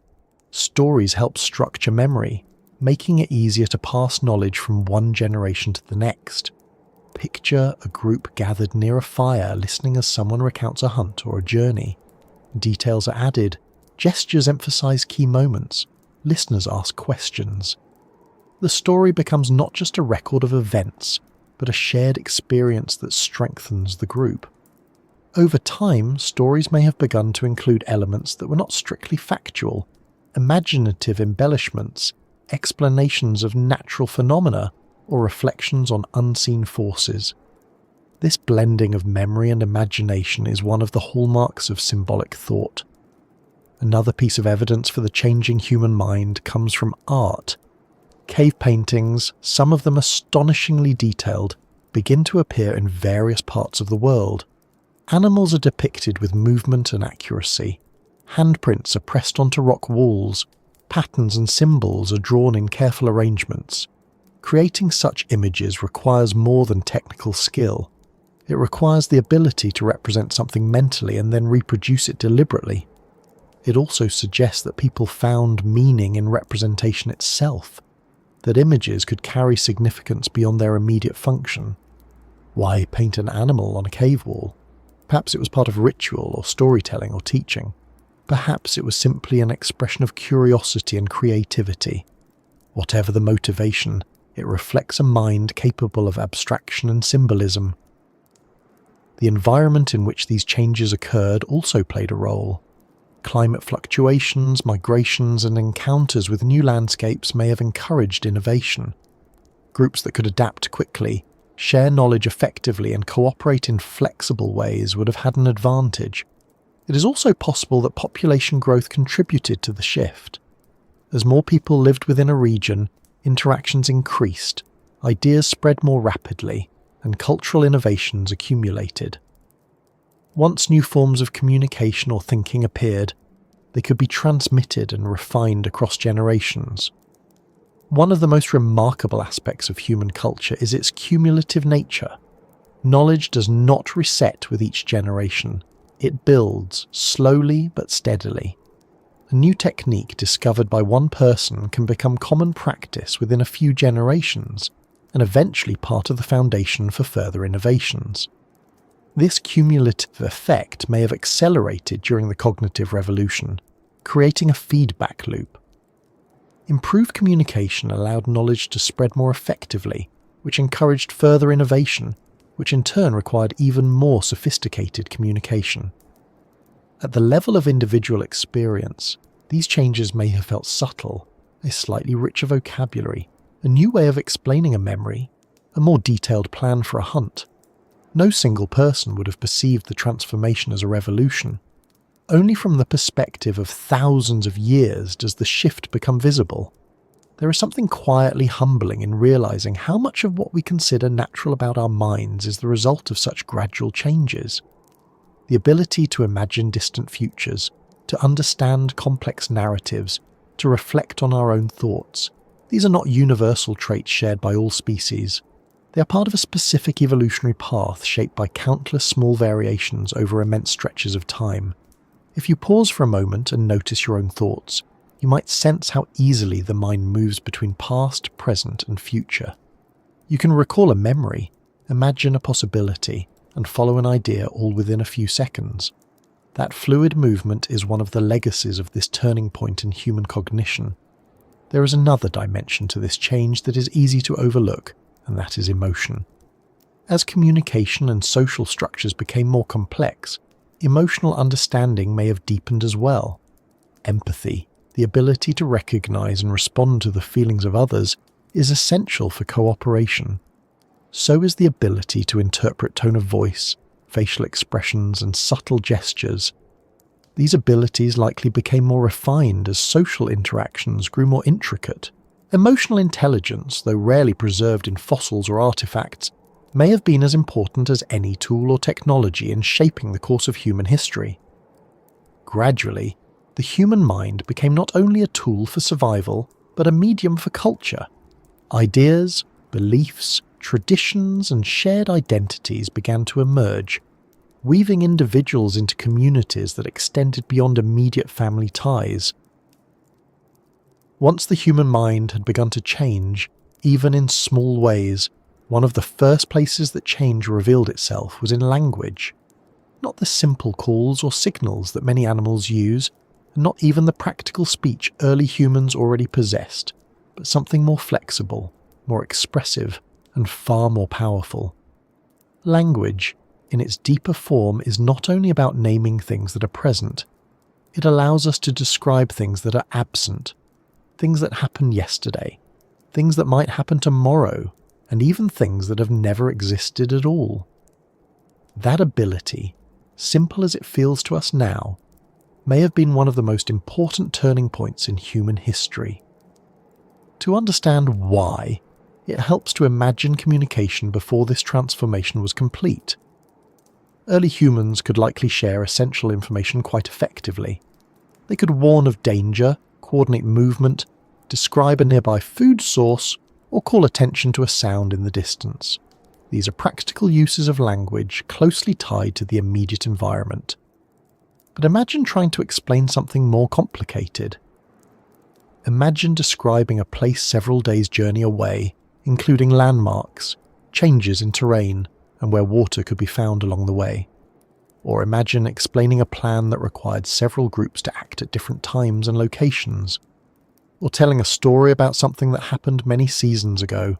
Stories help structure memory, making it easier to pass knowledge from one generation to the next. Picture a group gathered near a fire listening as someone recounts a hunt or a journey. Details are added, gestures emphasise key moments, listeners ask questions. The story becomes not just a record of events, but a shared experience that strengthens the group. Over time, stories may have begun to include elements that were not strictly factual, imaginative embellishments, explanations of natural phenomena, or reflections on unseen forces. This blending of memory and imagination is one of the hallmarks of symbolic thought. Another piece of evidence for the changing human mind comes from art. Cave paintings, some of them astonishingly detailed, begin to appear in various parts of the world. Animals are depicted with movement and accuracy. Handprints are pressed onto rock walls. Patterns and symbols are drawn in careful arrangements. Creating such images requires more than technical skill. It requires the ability to represent something mentally and then reproduce it deliberately. It also suggests that people found meaning in representation itself, that images could carry significance beyond their immediate function. Why paint an animal on a cave wall? Perhaps it was part of ritual or storytelling or teaching. Perhaps it was simply an expression of curiosity and creativity. Whatever the motivation, it reflects a mind capable of abstraction and symbolism. The environment in which these changes occurred also played a role. Climate fluctuations, migrations, and encounters with new landscapes may have encouraged innovation. Groups that could adapt quickly, share knowledge effectively, and cooperate in flexible ways would have had an advantage. It is also possible that population growth contributed to the shift. As more people lived within a region, interactions increased, ideas spread more rapidly, and cultural innovations accumulated. Once new forms of communication or thinking appeared, they could be transmitted and refined across generations. One of the most remarkable aspects of human culture is its cumulative nature. Knowledge does not reset with each generation. It builds, slowly but steadily. A new technique discovered by one person can become common practice within a few generations, and eventually part of the foundation for further innovations. This cumulative effect may have accelerated during the cognitive revolution, creating a feedback loop. Improved communication allowed knowledge to spread more effectively, which encouraged further innovation, which in turn required even more sophisticated communication. At the level of individual experience, these changes may have felt subtle, a slightly richer vocabulary, a new way of explaining a memory, a more detailed plan for a hunt. No single person would have perceived the transformation as a revolution. Only from the perspective of thousands of years does the shift become visible. There is something quietly humbling in realizing how much of what we consider natural about our minds is the result of such gradual changes. The ability to imagine distant futures, to understand complex narratives, to reflect on our own thoughts. These are not universal traits shared by all species. They are part of a specific evolutionary path shaped by countless small variations over immense stretches of time. If you pause for a moment and notice your own thoughts, you might sense how easily the mind moves between past, present, and future. You can recall a memory, imagine a possibility, and follow an idea all within a few seconds. That fluid movement is one of the legacies of this turning point in human cognition. There is another dimension to this change that is easy to overlook, and that is emotion. As communication and social structures became more complex, emotional understanding may have deepened as well. Empathy, the ability to recognize and respond to the feelings of others, is essential for cooperation. So is the ability to interpret tone of voice, facial expressions, and subtle gestures. These abilities likely became more refined as social interactions grew more intricate. Emotional intelligence, though rarely preserved in fossils or artifacts, may have been as important as any tool or technology in shaping the course of human history. Gradually, the human mind became not only a tool for survival, but a medium for culture. Ideas, beliefs, traditions, and shared identities began to emerge, weaving individuals into communities that extended beyond immediate family ties. Once the human mind had begun to change, even in small ways, one of the first places that change revealed itself was in language. Not the simple calls or signals that many animals use, and not even the practical speech early humans already possessed, but something more flexible, more expressive, and far more powerful. Language, in its deeper form, is not only about naming things that are present. It allows us to describe things that are absent, things that happened yesterday, things that might happen tomorrow, and even things that have never existed at all. That ability, simple as it feels to us now, may have been one of the most important turning points in human history. To understand why, it helps to imagine communication before this transformation was complete. Early humans could likely share essential information quite effectively. They could warn of danger, coordinate movement, describe a nearby food source, or call attention to a sound in the distance. These are practical uses of language closely tied to the immediate environment. But imagine trying to explain something more complicated. Imagine describing a place several days' journey away, including landmarks, changes in terrain, and where water could be found along the way. Or imagine explaining a plan that required several groups to act at different times and locations. Or telling a story about something that happened many seasons ago,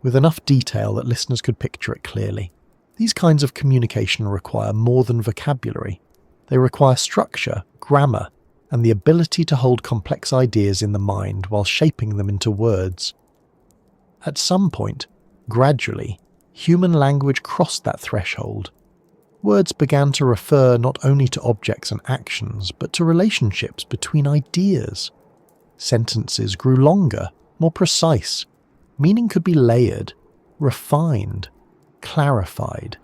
with enough detail that listeners could picture it clearly. These kinds of communication require more than vocabulary. They require structure, grammar, and the ability to hold complex ideas in the mind while shaping them into words. At some point, gradually, human language crossed that threshold. Words began to refer not only to objects and actions, but to relationships between ideas. Sentences grew longer, more precise. Meaning could be layered, refined, clarified.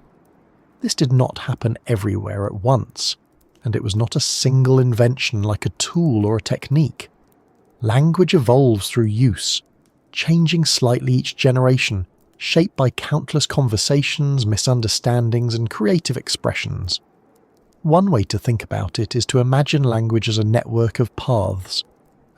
This did not happen everywhere at once, and it was not a single invention like a tool or a technique. Language evolves through use, changing slightly each generation, shaped by countless conversations, misunderstandings, and creative expressions. One way to think about it is to imagine language as a network of paths.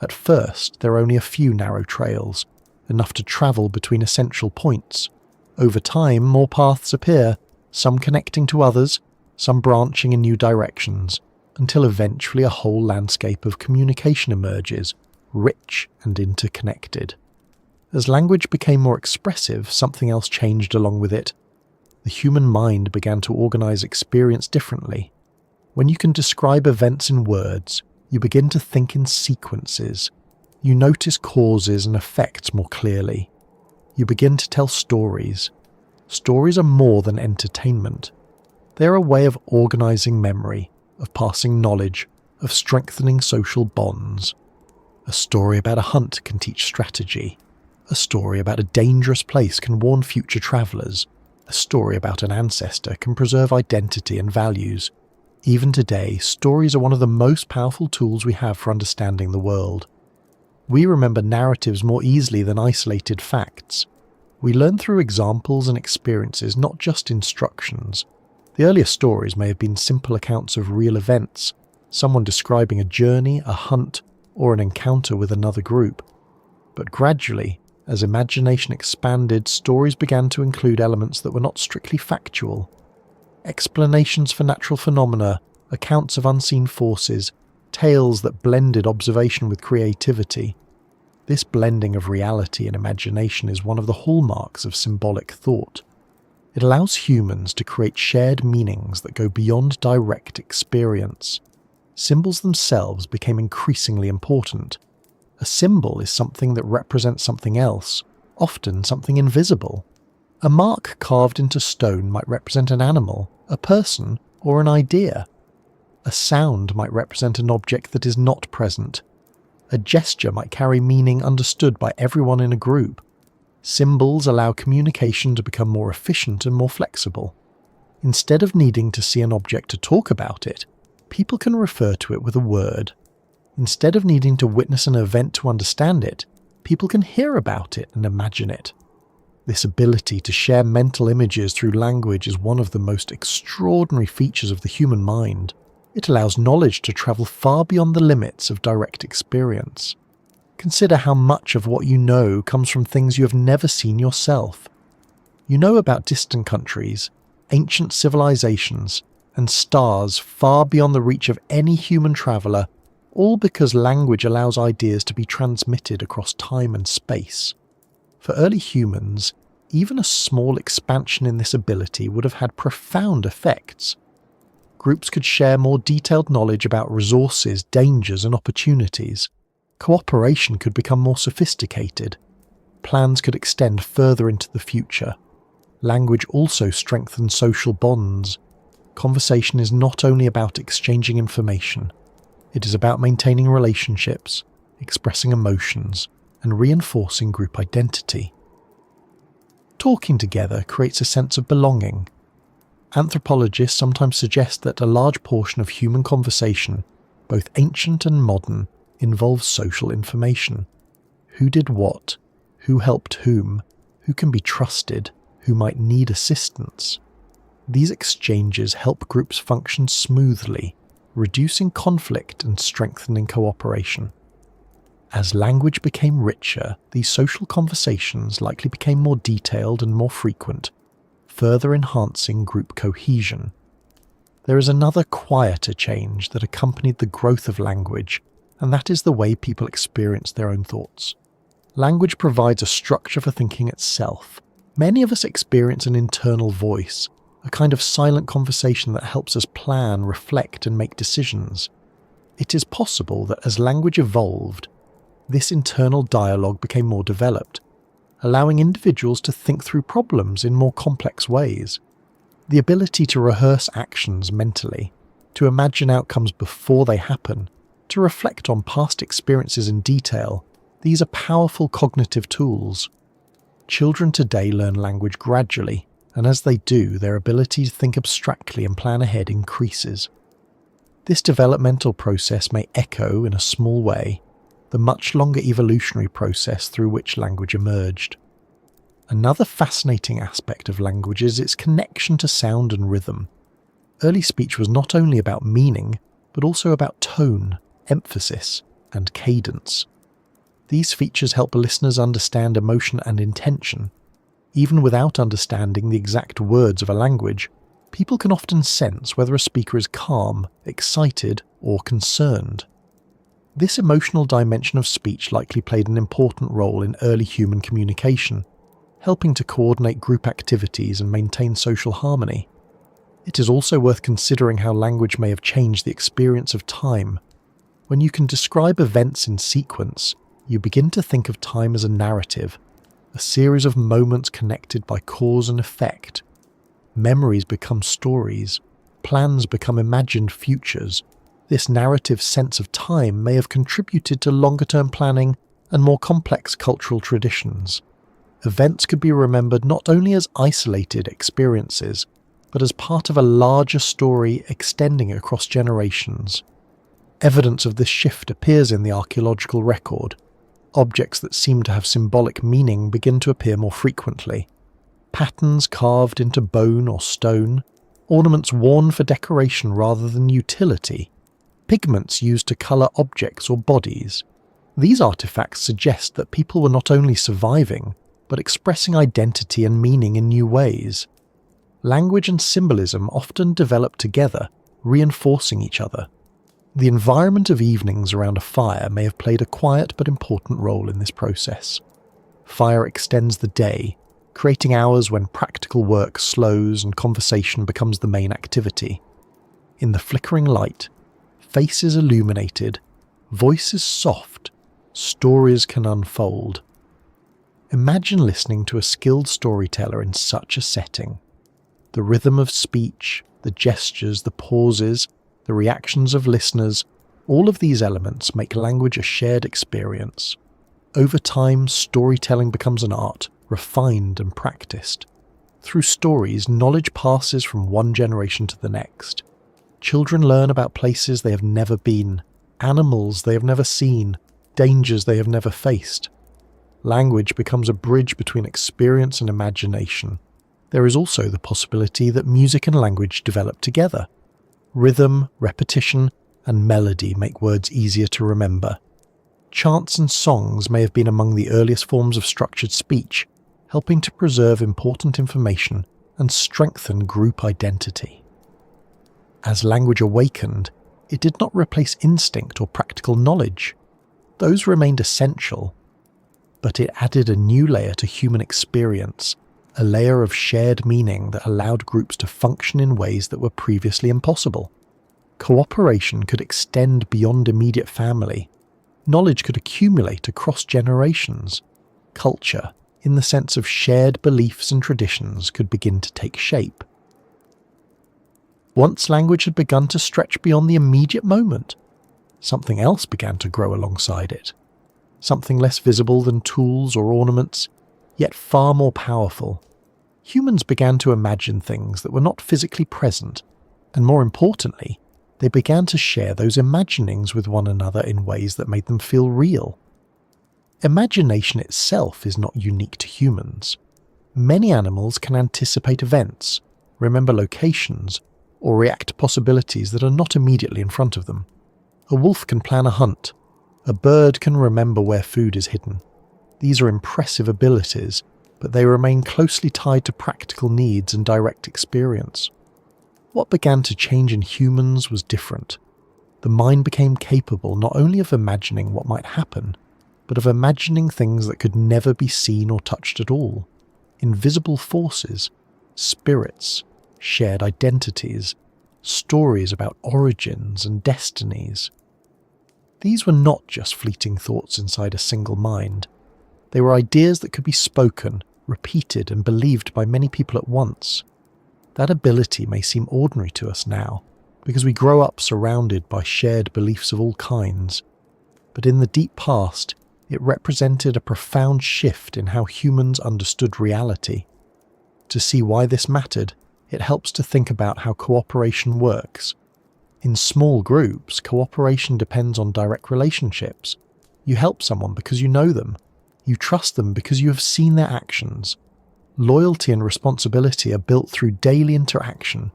At first, there are only a few narrow trails, enough to travel between essential points. Over time, more paths appear, some connecting to others, some branching in new directions, until eventually a whole landscape of communication emerges, rich and interconnected. As language became more expressive, something else changed along with it. The human mind began to organize experience differently. When you can describe events in words, you begin to think in sequences. You notice causes and effects more clearly. You begin to tell stories. Stories are more than entertainment. They're a way of organizing memory, of passing knowledge, of strengthening social bonds. A story about a hunt can teach strategy. A story about a dangerous place can warn future travelers. A story about an ancestor can preserve identity and values. Even today, stories are one of the most powerful tools we have for understanding the world. We remember narratives more easily than isolated facts. We learn through examples and experiences, not just instructions. The earlier stories may have been simple accounts of real events, someone describing a journey, a hunt, or an encounter with another group. But gradually, as imagination expanded, stories began to include elements that were not strictly factual. Explanations for natural phenomena, accounts of unseen forces, tales that blended observation with creativity. This blending of reality and imagination is one of the hallmarks of symbolic thought. It allows humans to create shared meanings that go beyond direct experience. Symbols themselves became increasingly important. A symbol is something that represents something else, often something invisible. A mark carved into stone might represent an animal, a person, or an idea. A sound might represent an object that is not present. A gesture might carry meaning understood by everyone in a group. Symbols allow communication to become more efficient and more flexible. Instead of needing to see an object to talk about it, people can refer to it with a word. Instead of needing to witness an event to understand it, people can hear about it and imagine it. This ability to share mental images through language is one of the most extraordinary features of the human mind. It allows knowledge to travel far beyond the limits of direct experience. Consider how much of what you know comes from things you have never seen yourself. You know about distant countries, ancient civilizations, and stars far beyond the reach of any human traveller, all because language allows ideas to be transmitted across time and space. For early humans, even a small expansion in this ability would have had profound effects. Groups could share more detailed knowledge about resources, dangers, and opportunities. Cooperation could become more sophisticated. Plans could extend further into the future. Language also strengthens social bonds. Conversation is not only about exchanging information. It is about maintaining relationships, expressing emotions, and reinforcing group identity. Talking together creates a sense of belonging. Anthropologists sometimes suggest that a large portion of human conversation, both ancient and modern, involves social information. Who did what? Who helped whom? Who can be trusted? Who might need assistance? These exchanges help groups function smoothly, reducing conflict and strengthening cooperation. As language became richer, these social conversations likely became more detailed and more frequent, further enhancing group cohesion. There is another quieter change that accompanied the growth of language, and that is the way people experience their own thoughts. Language provides a structure for thinking itself. Many of us experience an internal voice, a kind of silent conversation that helps us plan, reflect, and make decisions. It is possible that as language evolved, this internal dialogue became more developed, allowing individuals to think through problems in more complex ways. The ability to rehearse actions mentally, to imagine outcomes before they happen, to reflect on past experiences in detail, these are powerful cognitive tools. Children today learn language gradually, and as they do, their ability to think abstractly and plan ahead increases. This developmental process may echo, in a small way, the much longer evolutionary process through which language emerged. Another fascinating aspect of language is its connection to sound and rhythm. Early speech was not only about meaning, but also about tone, emphasis, and cadence. These features help listeners understand emotion and intention. Even without understanding the exact words of a language, people can often sense whether a speaker is calm, excited, or concerned. This emotional dimension of speech likely played an important role in early human communication, helping to coordinate group activities and maintain social harmony. It is also worth considering how language may have changed the experience of time. When you can describe events in sequence, you begin to think of time as a narrative, a series of moments connected by cause and effect. Memories become stories, plans become imagined futures. This narrative sense of time may have contributed to longer-term planning and more complex cultural traditions. Events could be remembered not only as isolated experiences, but as part of a larger story extending across generations. Evidence of this shift appears in the archaeological record. Objects that seem to have symbolic meaning begin to appear more frequently. Patterns carved into bone or stone, ornaments worn for decoration rather than utility, pigments used to colour objects or bodies. These artifacts suggest that people were not only surviving, but expressing identity and meaning in new ways. Language and symbolism often develop together, reinforcing each other. The environment of evenings around a fire may have played a quiet but important role in this process. Fire extends the day, creating hours when practical work slows and conversation becomes the main activity. In the flickering light, faces illuminated, voices soft, stories can unfold. Imagine listening to a skilled storyteller in such a setting. The rhythm of speech, the gestures, the pauses, the reactions of listeners, all of these elements make language a shared experience. Over time, storytelling becomes an art, refined and practiced. Through stories, knowledge passes from one generation to the next. Children learn about places they have never been, animals they have never seen, dangers they have never faced. Language becomes a bridge between experience and imagination. There is also the possibility that music and language develop together. Rhythm, repetition, and melody make words easier to remember. Chants and songs may have been among the earliest forms of structured speech, helping to preserve important information and strengthen group identity. As language awakened, it did not replace instinct or practical knowledge. Those remained essential, but it added a new layer to human experience, a layer of shared meaning that allowed groups to function in ways that were previously impossible. Cooperation could extend beyond immediate family. Knowledge could accumulate across generations. Culture, in the sense of shared beliefs and traditions, could begin to take shape. Once language had begun to stretch beyond the immediate moment, something else began to grow alongside it. Something less visible than tools or ornaments, yet far more powerful. Humans began to imagine things that were not physically present, and more importantly, they began to share those imaginings with one another in ways that made them feel real. Imagination itself is not unique to humans. Many animals can anticipate events, remember locations, or react to possibilities that are not immediately in front of them. A wolf can plan a hunt. A bird can remember where food is hidden. These are impressive abilities, but they remain closely tied to practical needs and direct experience. What began to change in humans was different. The mind became capable not only of imagining what might happen, but of imagining things that could never be seen or touched at all. Invisible forces, spirits, shared identities, stories about origins and destinies. These were not just fleeting thoughts inside a single mind. They were ideas that could be spoken, repeated, and believed by many people at once. That ability may seem ordinary to us now, because we grow up surrounded by shared beliefs of all kinds. But in the deep past, it represented a profound shift in how humans understood reality. To see why this mattered, it helps to think about how cooperation works. In small groups, cooperation depends on direct relationships. You help someone because you know them. You trust them because you have seen their actions. Loyalty and responsibility are built through daily interaction.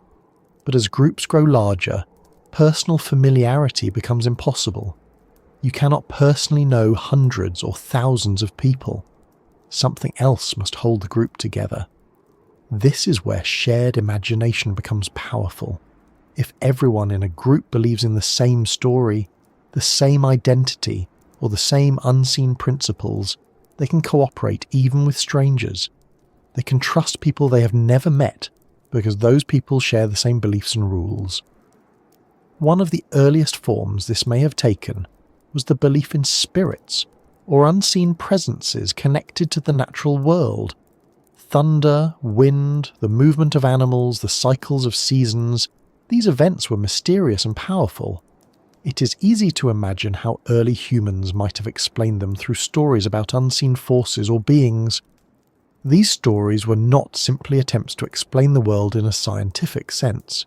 But as groups grow larger, personal familiarity becomes impossible. You cannot personally know hundreds or thousands of people. Something else must hold the group together. This is where shared imagination becomes powerful. If everyone in a group believes in the same story, the same identity, or the same unseen principles, they can cooperate even with strangers. They can trust people they have never met because those people share the same beliefs and rules. One of the earliest forms this may have taken was the belief in spirits, or unseen presences connected to the natural world. Thunder, wind, the movement of animals, the cycles of seasons, these events were mysterious and powerful. It is easy to imagine how early humans might have explained them through stories about unseen forces or beings. These stories were not simply attempts to explain the world in a scientific sense.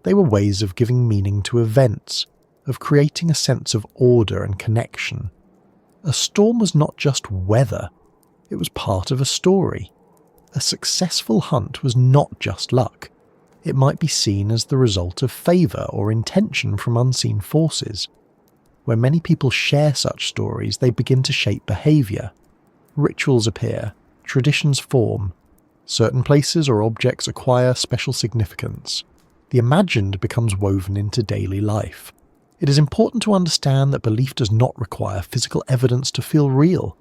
They were ways of giving meaning to events, of creating a sense of order and connection. A storm was not just weather, it was part of a story. A successful hunt was not just luck. It might be seen as the result of favour or intention from unseen forces. When many people share such stories, they begin to shape behaviour. Rituals appear, traditions form. Certain places or objects acquire special significance. The imagined becomes woven into daily life. It is important to understand that belief does not require physical evidence to feel real.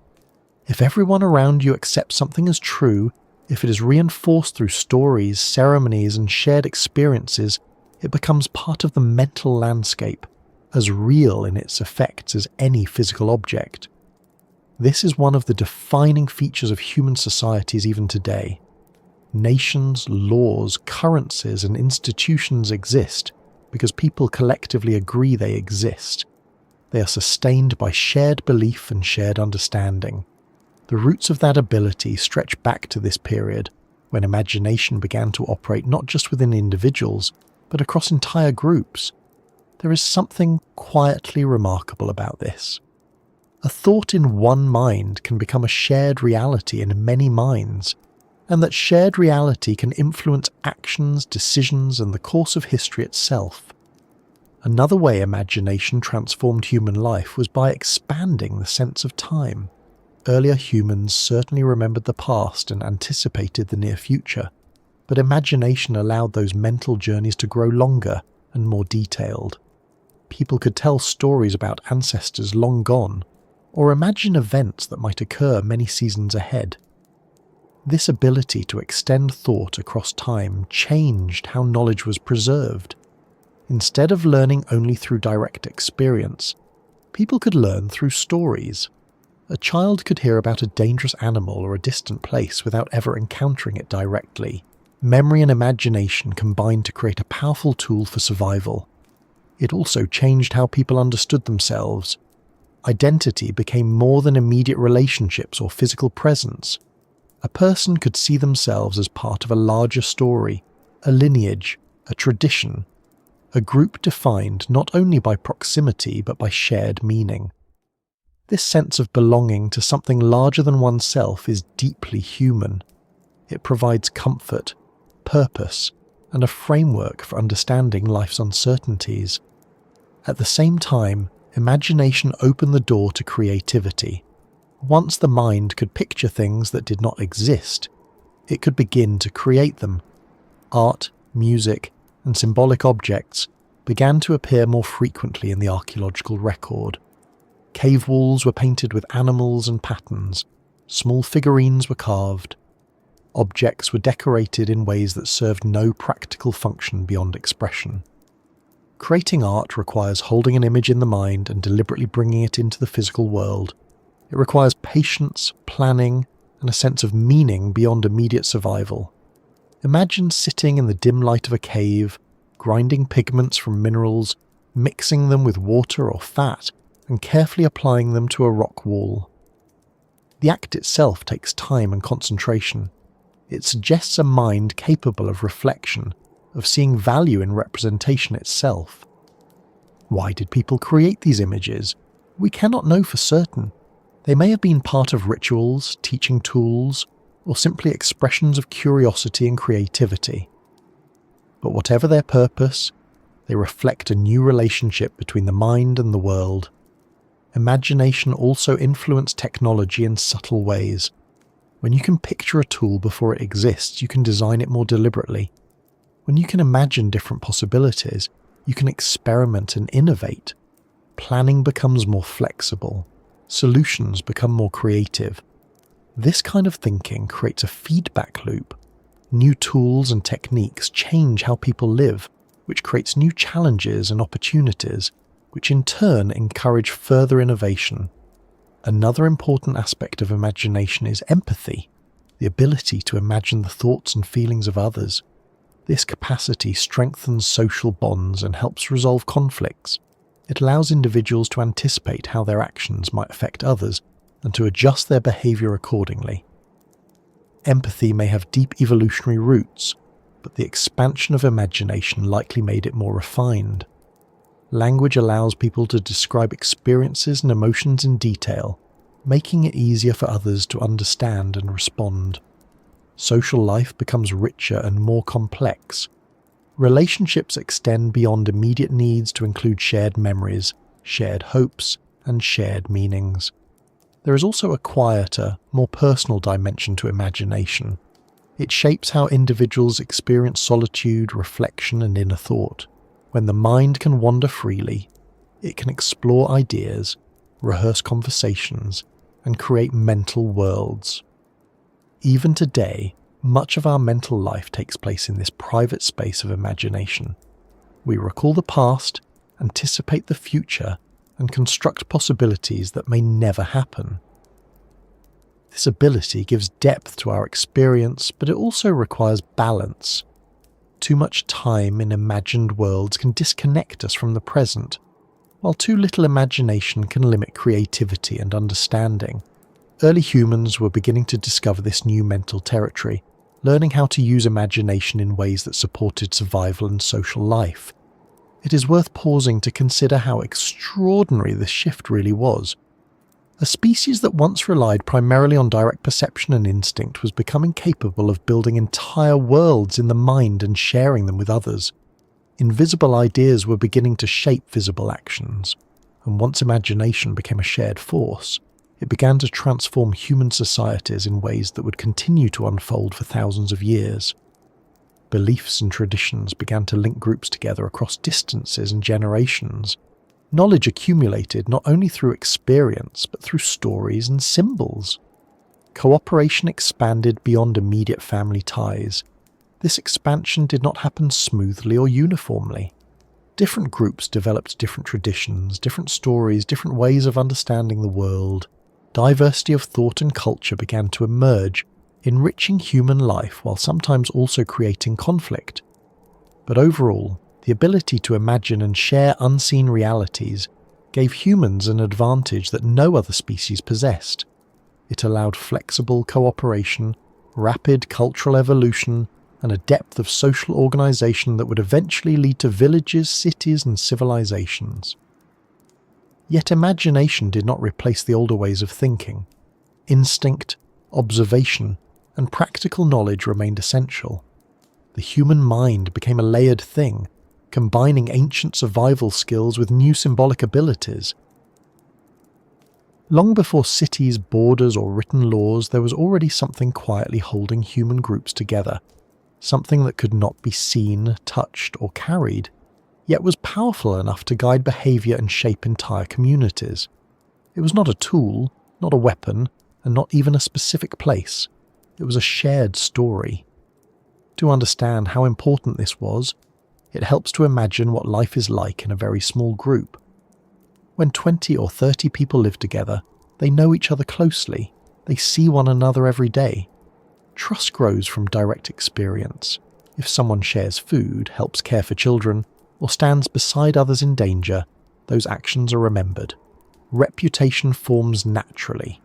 If everyone around you accepts something as true, if it is reinforced through stories, ceremonies, and shared experiences, it becomes part of the mental landscape, as real in its effects as any physical object. This is one of the defining features of human societies even today. Nations, laws, currencies, and institutions exist because people collectively agree they exist. They are sustained by shared belief and shared understanding. The roots of that ability stretch back to this period, when imagination began to operate not just within individuals, but across entire groups. There is something quietly remarkable about this. A thought in one mind can become a shared reality in many minds, and that shared reality can influence actions, decisions, and the course of history itself. Another way imagination transformed human life was by expanding the sense of time. Earlier humans certainly remembered the past and anticipated the near future, but imagination allowed those mental journeys to grow longer and more detailed. People could tell stories about ancestors long gone, or imagine events that might occur many seasons ahead. This ability to extend thought across time changed how knowledge was preserved. Instead of learning only through direct experience, people could learn through stories. A child could hear about a dangerous animal or a distant place without ever encountering it directly. Memory and imagination combined to create a powerful tool for survival. It also changed how people understood themselves. Identity became more than immediate relationships or physical presence. A person could see themselves as part of a larger story, a lineage, a tradition, a group defined not only by proximity but by shared meaning. This sense of belonging to something larger than oneself is deeply human. It provides comfort, purpose, and a framework for understanding life's uncertainties. At the same time, imagination opened the door to creativity. Once the mind could picture things that did not exist, it could begin to create them. Art, music, and symbolic objects began to appear more frequently in the archaeological record. Cave walls were painted with animals and patterns, small figurines were carved. Objects were decorated in ways that served no practical function beyond expression. Creating art requires holding an image in the mind and deliberately bringing it into the physical world. It requires patience, planning, and a sense of meaning beyond immediate survival. Imagine sitting in the dim light of a cave, grinding pigments from minerals, mixing them with water or fat, and carefully applying them to a rock wall. The act itself takes time and concentration. It suggests a mind capable of reflection, of seeing value in representation itself. Why did people create these images? We cannot know for certain. They may have been part of rituals, teaching tools, or simply expressions of curiosity and creativity. But whatever their purpose, they reflect a new relationship between the mind and the world. Imagination also influenced technology in subtle ways. When you can picture a tool before it exists, you can design it more deliberately. When you can imagine different possibilities, you can experiment and innovate. planning becomes more flexible, solutions become more creative. This kind of thinking creates a feedback loop. New tools and techniques change how people live, which creates new challenges and opportunities, which in turn encourage further innovation. Another important aspect of imagination is empathy, the ability to imagine the thoughts and feelings of others. This capacity strengthens social bonds and helps resolve conflicts. It allows individuals to anticipate how their actions might affect others and to adjust their behavior accordingly. Empathy may have deep evolutionary roots, but the expansion of imagination likely made it more refined. Language allows people to describe experiences and emotions in detail, making it easier for others to understand and respond. Social life becomes richer and more complex. Relationships extend beyond immediate needs to include shared memories, shared hopes, and shared meanings. There is also a quieter, more personal dimension to imagination. It shapes how individuals experience solitude, reflection, and inner thought. When the mind can wander freely, it can explore ideas, rehearse conversations, and create mental worlds. Even today, much of our mental life takes place in this private space of imagination. We recall the past, anticipate the future, and construct possibilities that may never happen. This ability gives depth to our experience, but it also requires balance. Too much time in imagined worlds can disconnect us from the present, while too little imagination can limit creativity and understanding. Early humans were beginning to discover this new mental territory, learning how to use imagination in ways that supported survival and social life. It is worth pausing to consider how extraordinary this shift really was. A species that once relied primarily on direct perception and instinct was becoming capable of building entire worlds in the mind and sharing them with others. Invisible ideas were beginning to shape visible actions, and once imagination became a shared force, it began to transform human societies in ways that would continue to unfold for thousands of years. Beliefs and traditions began to link groups together across distances and generations. Knowledge accumulated not only through experience, but through stories and symbols. Cooperation expanded beyond immediate family ties. This expansion did not happen smoothly or uniformly. Different groups developed different traditions, different stories, different ways of understanding the world. Diversity of thought and culture began to emerge, enriching human life while sometimes also creating conflict. But overall, the ability to imagine and share unseen realities gave humans an advantage that no other species possessed. It allowed flexible cooperation, rapid cultural evolution, and a depth of social organization that would eventually lead to villages, cities, and civilizations. Yet imagination did not replace the older ways of thinking. Instinct, observation, and practical knowledge remained essential. The human mind became a layered thing, combining ancient survival skills with new symbolic abilities. Long before cities, borders, or written laws, there was already something quietly holding human groups together, something that could not be seen, touched, or carried, yet was powerful enough to guide behavior and shape entire communities. It was not a tool, not a weapon, and not even a specific place. It was a shared story. To understand how important this was, it helps to imagine what life is like in a very small group. When 20 or 30 people live together, they know each other closely, they see one another every day. Trust grows from direct experience. If someone shares food, helps care for children, or stands beside others in danger, those actions are remembered. Reputation forms naturally.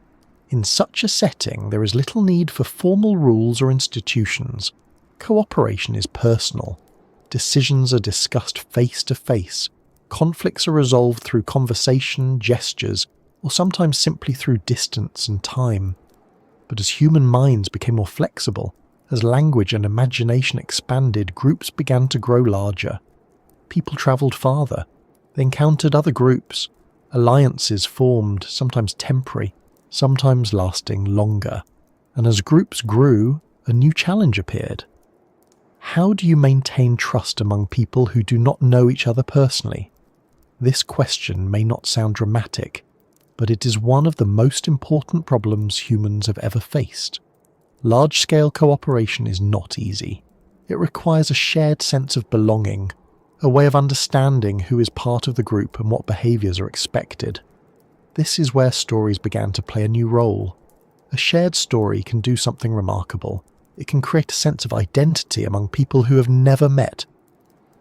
In such a setting, there is little need for formal rules or institutions. Cooperation is personal. Decisions are discussed face to face. Conflicts are resolved through conversation, gestures, or sometimes simply through distance and time. But as human minds became more flexible, as language and imagination expanded, groups began to grow larger. People travelled farther. They encountered other groups. Alliances formed, sometimes temporary, sometimes lasting longer. And as groups grew, a new challenge appeared. How do you maintain trust among people who do not know each other personally? This question may not sound dramatic, but it is one of the most important problems humans have ever faced. Large-scale cooperation is not easy. It requires a shared sense of belonging, a way of understanding who is part of the group and what behaviours are expected. This is where stories began to play a new role. A shared story can do something remarkable. It can create a sense of identity among people who have never met.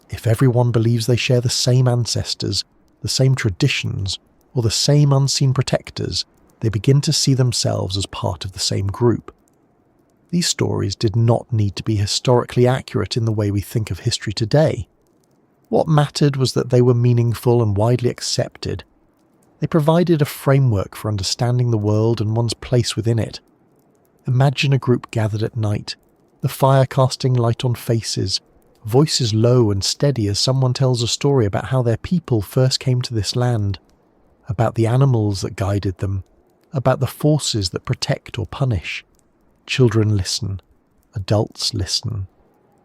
If everyone believes they share the same ancestors, the same traditions, or the same unseen protectors, they begin to see themselves as part of the same group. These stories did not need to be historically accurate in the way we think of history today. What mattered was that they were meaningful and widely accepted. They provided a framework for understanding the world and one's place within it. Imagine a group gathered at night, the fire casting light on faces, voices low and steady as someone tells a story about how their people first came to this land, about the animals that guided them, about the forces that protect or punish. Children listen. Adults listen.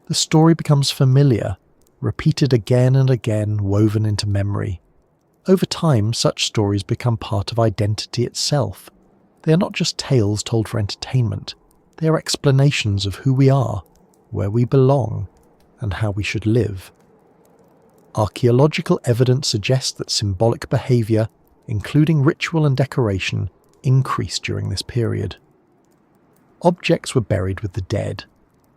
The story becomes familiar, repeated again and again, woven into memory. Over time, such stories become part of identity itself. They are not just tales told for entertainment. They are explanations of who we are, where we belong, and how we should live. Archaeological evidence suggests that symbolic behaviour, including ritual and decoration, increased during this period. Objects were buried with the dead,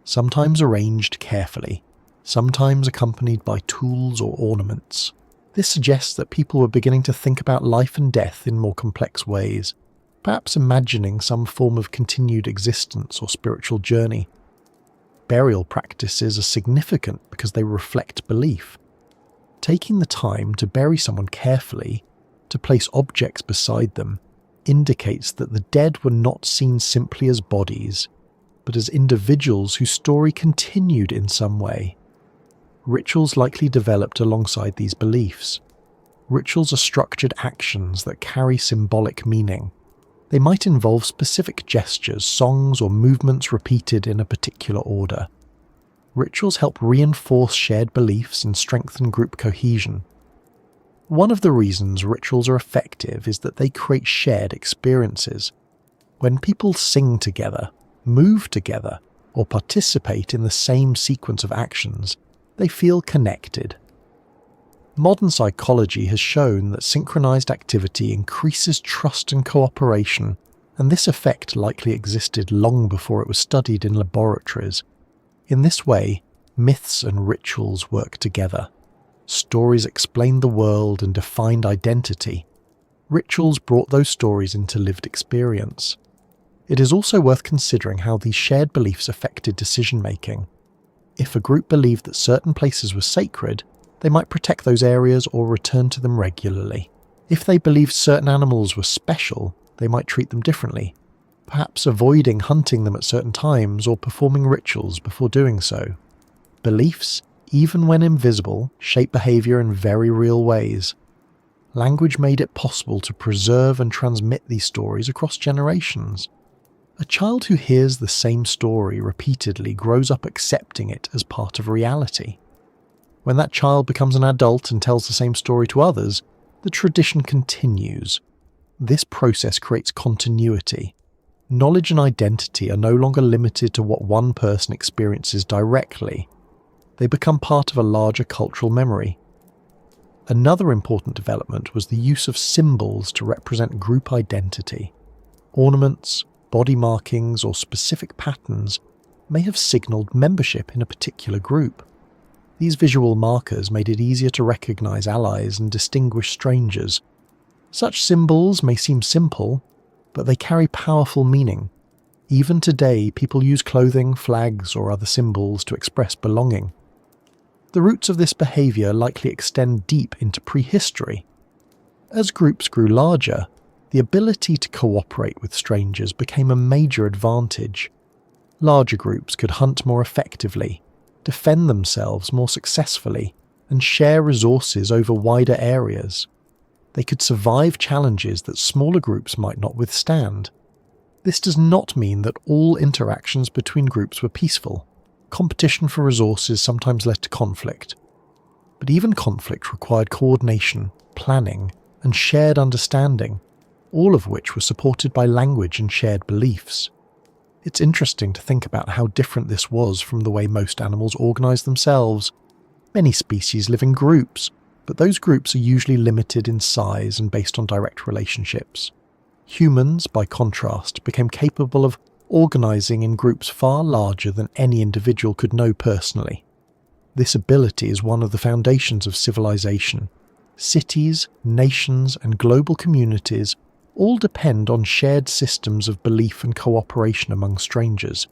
sometimes arranged carefully, sometimes accompanied by tools or ornaments. This suggests that people were beginning to think about life and death in more complex ways, perhaps imagining some form of continued existence or spiritual journey. Burial practices are significant because they reflect belief. Taking the time to bury someone carefully, to place objects beside them, indicates that the dead were not seen simply as bodies, but as individuals whose story continued in some way. Rituals likely developed alongside these beliefs. Rituals are structured actions that carry symbolic meaning. They might involve specific gestures, songs, or movements repeated in a particular order. Rituals help reinforce shared beliefs and strengthen group cohesion. One of the reasons rituals are effective is that they create shared experiences. When people sing together, move together, or participate in the same sequence of actions, they feel connected. Modern psychology has shown that synchronized activity increases trust and cooperation, and this effect likely existed long before it was studied in laboratories. In this way, myths and rituals work together. Stories explained the world and defined identity. Rituals brought those stories into lived experience. It is also worth considering how these shared beliefs affected decision-making. If a group believed that certain places were sacred, they might protect those areas or return to them regularly. If they believed certain animals were special, they might treat them differently, perhaps avoiding hunting them at certain times or performing rituals before doing so. Beliefs, even when invisible, shape behaviour in very real ways. Language made it possible to preserve and transmit these stories across generations. A child who hears the same story repeatedly grows up accepting it as part of reality. When that child becomes an adult and tells the same story to others, the tradition continues. This process creates continuity. Knowledge and identity are no longer limited to what one person experiences directly. They become part of a larger cultural memory. Another important development was the use of symbols to represent group identity. Ornaments, body markings, or specific patterns may have signalled membership in a particular group. These visual markers made it easier to recognise allies and distinguish strangers. Such symbols may seem simple, but they carry powerful meaning. Even today, people use clothing, flags, or other symbols to express belonging. The roots of this behaviour likely extend deep into prehistory. As groups grew larger, the ability to cooperate with strangers became a major advantage. Larger groups could hunt more effectively, defend themselves more successfully, and share resources over wider areas. They could survive challenges that smaller groups might not withstand. This does not mean that all interactions between groups were peaceful. Competition for resources sometimes led to conflict. But even conflict required coordination, planning, and shared understanding, all of which were supported by language and shared beliefs. It's interesting to think about how different this was from the way most animals organise themselves. Many species live in groups, but those groups are usually limited in size and based on direct relationships. Humans, by contrast, became capable of organising in groups far larger than any individual could know personally. This ability is one of the foundations of civilization. Cities, nations, and global communities all depend on shared systems of belief and cooperation among strangers.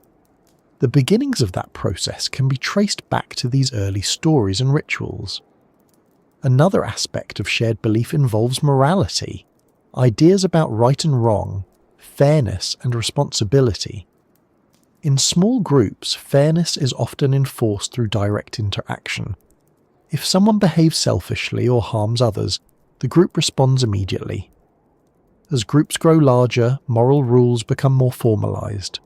The beginnings of that process can be traced back to these early stories and rituals. Another aspect of shared belief involves morality, ideas about right and wrong, fairness and responsibility. In small groups, fairness is often enforced through direct interaction. If someone behaves selfishly or harms others, the group responds immediately. As groups grow larger, moral rules become more formalized.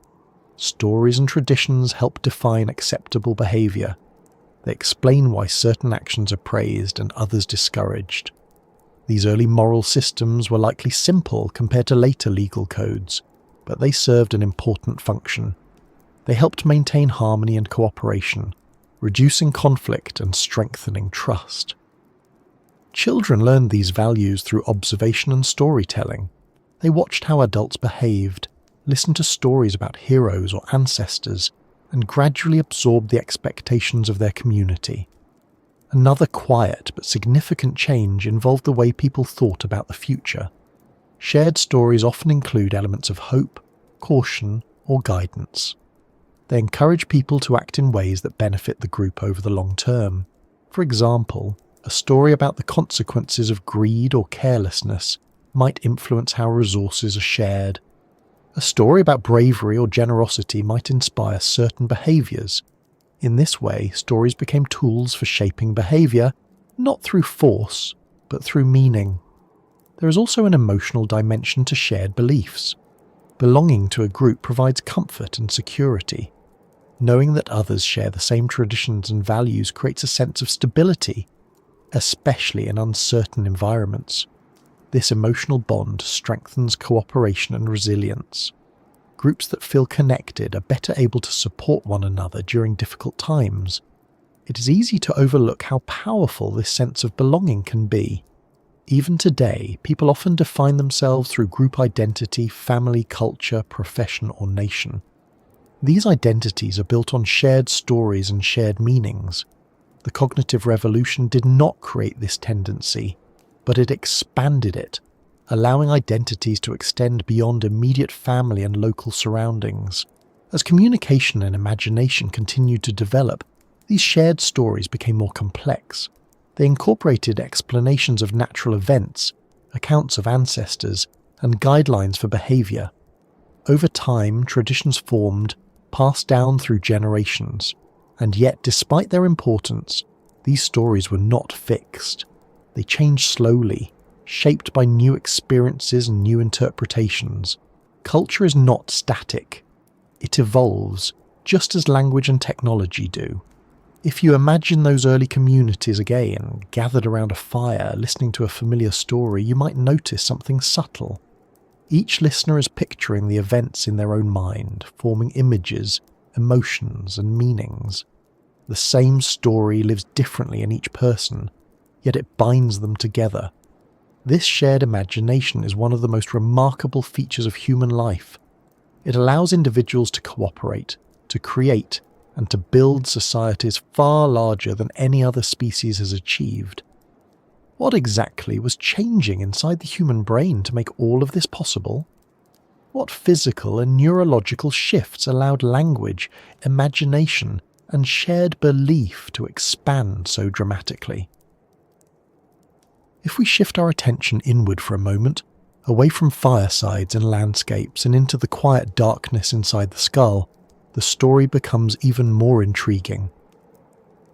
Stories and traditions help define acceptable behavior. They explain why certain actions are praised and others discouraged. These early moral systems were likely simple compared to later legal codes, but they served an important function. They helped maintain harmony and cooperation, reducing conflict and strengthening trust. Children learned these values through observation and storytelling. They watched how adults behaved, listened to stories about heroes or ancestors, and gradually absorbed the expectations of their community. Another quiet but significant change involved the way people thought about the future. Shared stories often include elements of hope, caution, or guidance. They encourage people to act in ways that benefit the group over the long term. For example, a story about the consequences of greed or carelessness might influence how resources are shared. A story about bravery or generosity might inspire certain behaviours. In this way, stories became tools for shaping behaviour, not through force, but through meaning. There is also an emotional dimension to shared beliefs. Belonging to a group provides comfort and security. Knowing that others share the same traditions and values creates a sense of stability, especially in uncertain environments. This emotional bond strengthens cooperation and resilience. Groups that feel connected are better able to support one another during difficult times. It is easy to overlook how powerful this sense of belonging can be. Even today, people often define themselves through group identity, family, culture, profession, or nation. These identities are built on shared stories and shared meanings. The cognitive revolution did not create this tendency, but it expanded it, allowing identities to extend beyond immediate family and local surroundings. As communication and imagination continued to develop, these shared stories became more complex. They incorporated explanations of natural events, accounts of ancestors, and guidelines for behavior. Over time, traditions formed, passed down through generations, and yet, despite their importance, these stories were not fixed. They changed slowly, shaped by new experiences and new interpretations. Culture is not static. It evolves, just as language and technology do. If you imagine those early communities again, gathered around a fire, listening to a familiar story, you might notice something subtle. Each listener is picturing the events in their own mind, forming images, emotions, and meanings. The same story lives differently in each person, yet it binds them together. This shared imagination is one of the most remarkable features of human life. It allows individuals to cooperate, to create, and to build societies far larger than any other species has achieved. What exactly was changing inside the human brain to make all of this possible? What physical and neurological shifts allowed language, imagination, and shared belief to expand so dramatically? If we shift our attention inward for a moment, away from firesides and landscapes and into the quiet darkness inside the skull, the story becomes even more intriguing.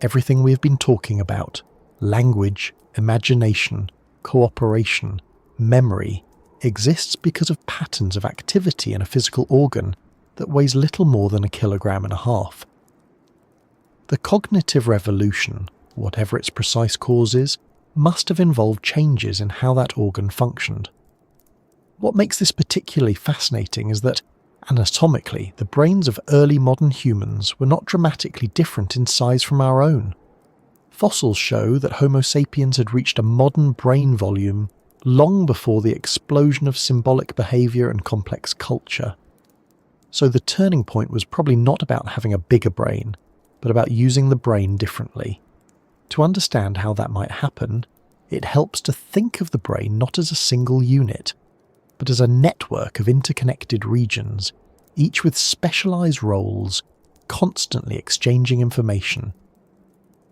Everything we have been talking about, language, imagination, cooperation, memory, exists because of patterns of activity in a physical organ that weighs little more than 1.5 kilograms. The cognitive revolution, whatever its precise causes, must have involved changes in how that organ functioned. What makes this particularly fascinating is that, anatomically, the brains of early modern humans were not dramatically different in size from our own. Fossils show that Homo sapiens had reached a modern brain volume long before the explosion of symbolic behaviour and complex culture. So the turning point was probably not about having a bigger brain, but about using the brain differently. To understand how that might happen, it helps to think of the brain not as a single unit, but as a network of interconnected regions, each with specialised roles, constantly exchanging information.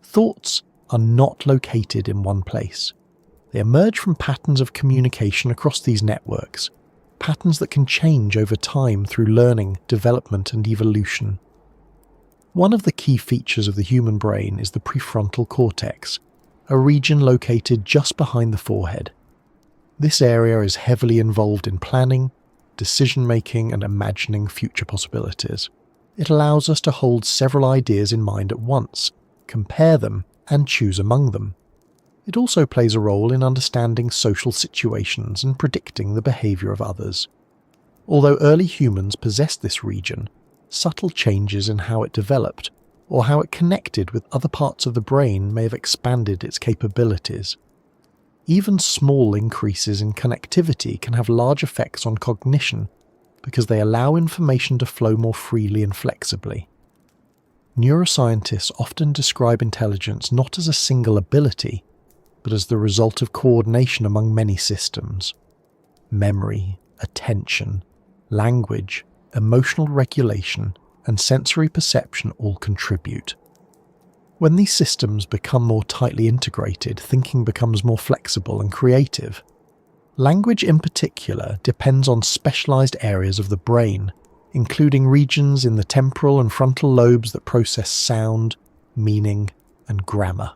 Thoughts are not located in one place. They emerge from patterns of communication across these networks, patterns that can change over time through learning, development, and evolution. One of the key features of the human brain is the prefrontal cortex, a region located just behind the forehead. This area is heavily involved in planning, decision-making, and imagining future possibilities. It allows us to hold several ideas in mind at once, compare them, and choose among them. It also plays a role in understanding social situations and predicting the behaviour of others. Although early humans possessed this region, subtle changes in how it developed, or how it connected with other parts of the brain may have expanded its capabilities. Even small increases in connectivity can have large effects on cognition because they allow information to flow more freely and flexibly. Neuroscientists often describe intelligence not as a single ability, but as the result of coordination among many systems. Memory, attention, language, emotional regulation, and sensory perception all contribute. When these systems become more tightly integrated, thinking becomes more flexible and creative. Language in particular depends on specialized areas of the brain, including regions in the temporal and frontal lobes that process sound, meaning, and grammar.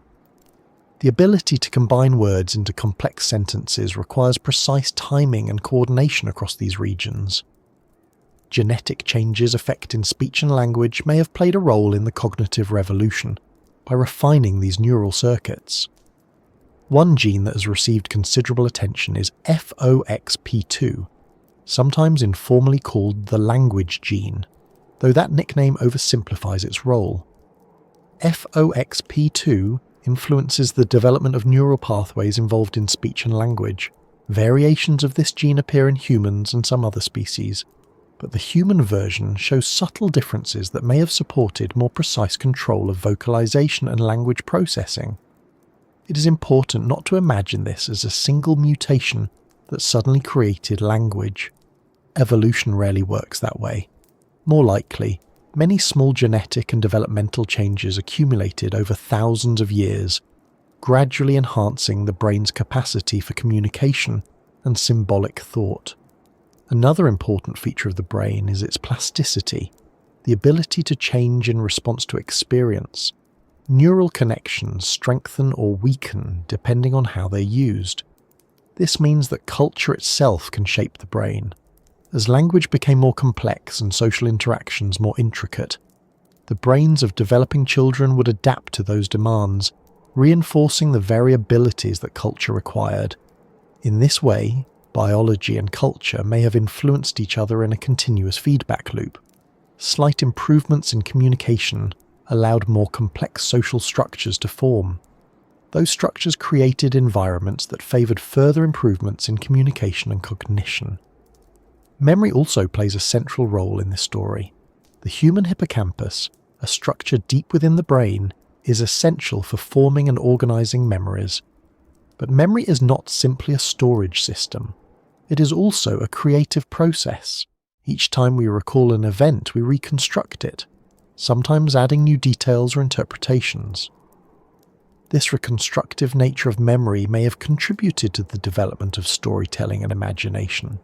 The ability to combine words into complex sentences requires precise timing and coordination across these regions. Genetic changes affecting speech and language may have played a role in the cognitive revolution by refining these neural circuits. One gene that has received considerable attention is FOXP2, sometimes informally called the language gene, though that nickname oversimplifies its role. FOXP2 influences the development of neural pathways involved in speech and language. Variations of this gene appear in humans and some other species, but the human version shows subtle differences that may have supported more precise control of vocalization and language processing. It is important not to imagine this as a single mutation that suddenly created language. Evolution rarely works that way. More likely, many small genetic and developmental changes accumulated over thousands of years, gradually enhancing the brain's capacity for communication and symbolic thought. Another important feature of the brain is its plasticity, the ability to change in response to experience. Neural connections strengthen or weaken depending on how they're used. This means that culture itself can shape the brain. As language became more complex and social interactions more intricate, the brains of developing children would adapt to those demands, reinforcing the variabilities that culture required. In this way, biology and culture may have influenced each other in a continuous feedback loop. Slight improvements in communication allowed more complex social structures to form. Those structures created environments that favoured further improvements in communication and cognition. Memory also plays a central role in this story. The human hippocampus, a structure deep within the brain, is essential for forming and organising memories. But memory is not simply a storage system. It is also a creative process. Each time we recall an event, we reconstruct it, sometimes adding new details or interpretations. This reconstructive nature of memory may have contributed to the development of storytelling and imagination.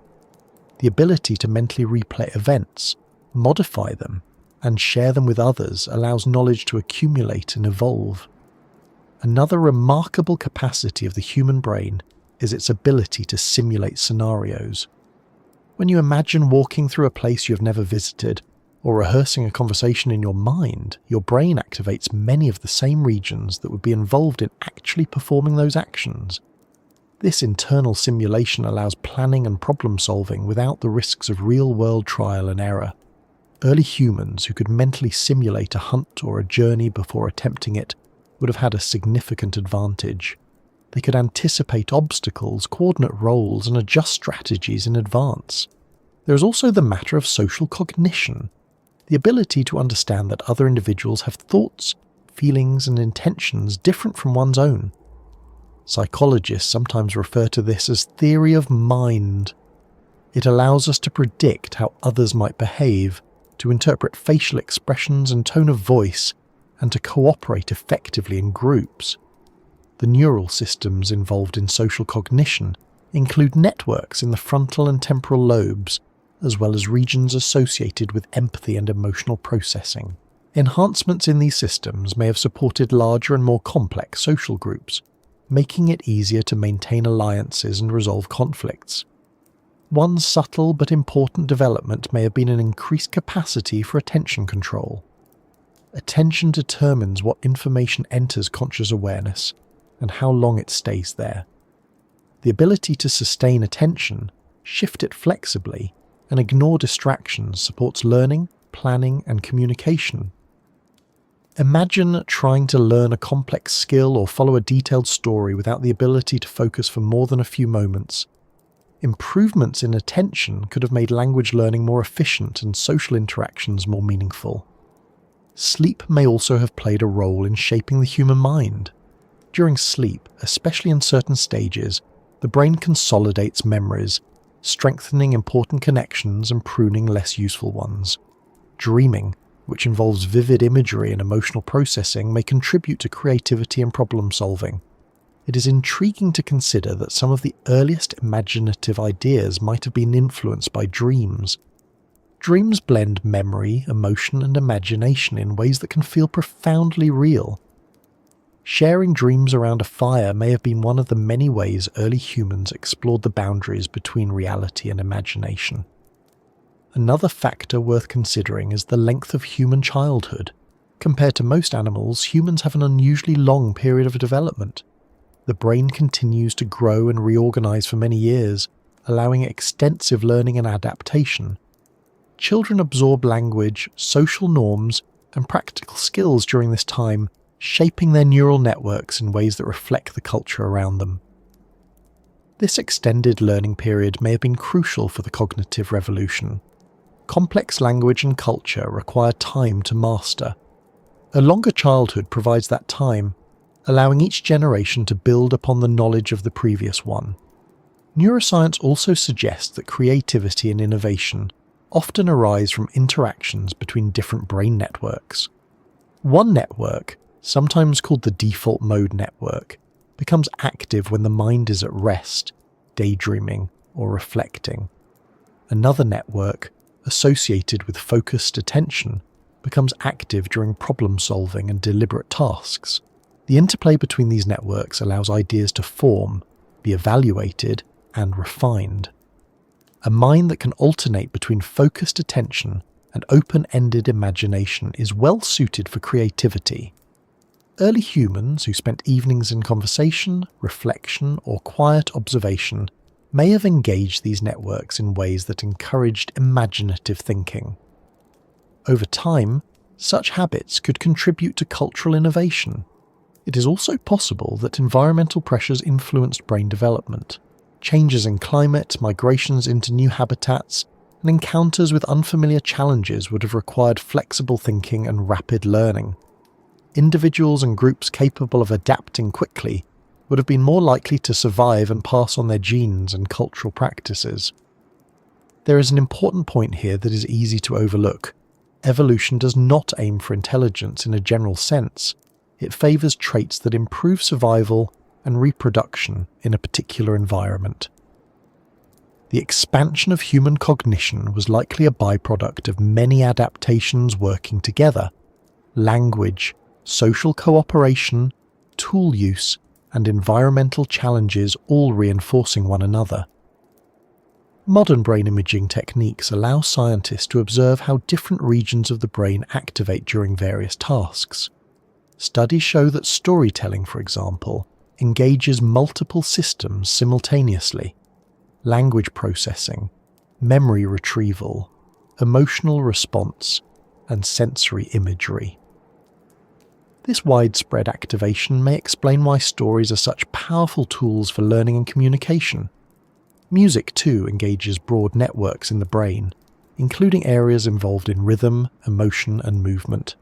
The ability to mentally replay events, modify them, and share them with others allows knowledge to accumulate and evolve. Another remarkable capacity of the human brain is its ability to simulate scenarios. When you imagine walking through a place you have never visited, or rehearsing a conversation in your mind, your brain activates many of the same regions that would be involved in actually performing those actions. This internal simulation allows planning and problem solving without the risks of real-world trial and error. Early humans who could mentally simulate a hunt or a journey before attempting it would have had a significant advantage. They could anticipate obstacles, coordinate roles, and adjust strategies in advance. There is also the matter of social cognition, the ability to understand that other individuals have thoughts, feelings, and intentions different from one's own. Psychologists sometimes refer to this as theory of mind. It allows us to predict how others might behave, to interpret facial expressions and tone of voice, and to cooperate effectively in groups. The neural systems involved in social cognition include networks in the frontal and temporal lobes, as well as regions associated with empathy and emotional processing. Enhancements in these systems may have supported larger and more complex social groups, making it easier to maintain alliances and resolve conflicts. One subtle but important development may have been an increased capacity for attention control. Attention determines what information enters conscious awareness and how long it stays there. The ability to sustain attention, shift it flexibly, and ignore distractions supports learning, planning, and communication. Imagine trying to learn a complex skill or follow a detailed story without the ability to focus for more than a few moments. Improvements in attention could have made language learning more efficient and social interactions more meaningful. Sleep may also have played a role in shaping the human mind. During sleep, especially in certain stages, the brain consolidates memories, strengthening important connections and pruning less useful ones. Dreaming, which involves vivid imagery and emotional processing, may contribute to creativity and problem solving. It is intriguing to consider that some of the earliest imaginative ideas might have been influenced by dreams. Dreams blend memory, emotion, and imagination in ways that can feel profoundly real. Sharing dreams around a fire may have been one of the many ways early humans explored the boundaries between reality and imagination. Another factor worth considering is the length of human childhood. Compared to most animals, humans have an unusually long period of development. The brain continues to grow and reorganize for many years, allowing extensive learning and adaptation. Children absorb language, social norms, and practical skills during this time, shaping their neural networks in ways that reflect the culture around them. This extended learning period may have been crucial for the cognitive revolution. Complex language and culture require time to master. A longer childhood provides that time, allowing each generation to build upon the knowledge of the previous one. Neuroscience also suggests that creativity and innovation often arise from interactions between different brain networks. One network, sometimes called the default mode network, becomes active when the mind is at rest, daydreaming, or reflecting. Another network, associated with focused attention, becomes active during problem solving and deliberate tasks. The interplay between these networks allows ideas to form, be evaluated, and refined. A mind that can alternate between focused attention and open-ended imagination is well suited for creativity. Early humans who spent evenings in conversation, reflection, or quiet observation may have engaged these networks in ways that encouraged imaginative thinking. Over time, such habits could contribute to cultural innovation. It is also possible that environmental pressures influenced brain development. Changes in climate, migrations into new habitats, and encounters with unfamiliar challenges would have required flexible thinking and rapid learning. Individuals and groups capable of adapting quickly would have been more likely to survive and pass on their genes and cultural practices. There is an important point here that is easy to overlook. Evolution does not aim for intelligence in a general sense. It favours traits that improve survival and reproduction in a particular environment. The expansion of human cognition was likely a byproduct of many adaptations working together: language, social cooperation, tool use, and environmental challenges all reinforcing one another. Modern brain imaging techniques allow scientists to observe how different regions of the brain activate during various tasks. Studies show that storytelling, for example, engages multiple systems simultaneously: language processing, memory retrieval, emotional response, and sensory imagery. This widespread activation may explain why stories are such powerful tools for learning and communication. Music, too, engages broad networks in the brain, including areas involved in rhythm, emotion, and movement.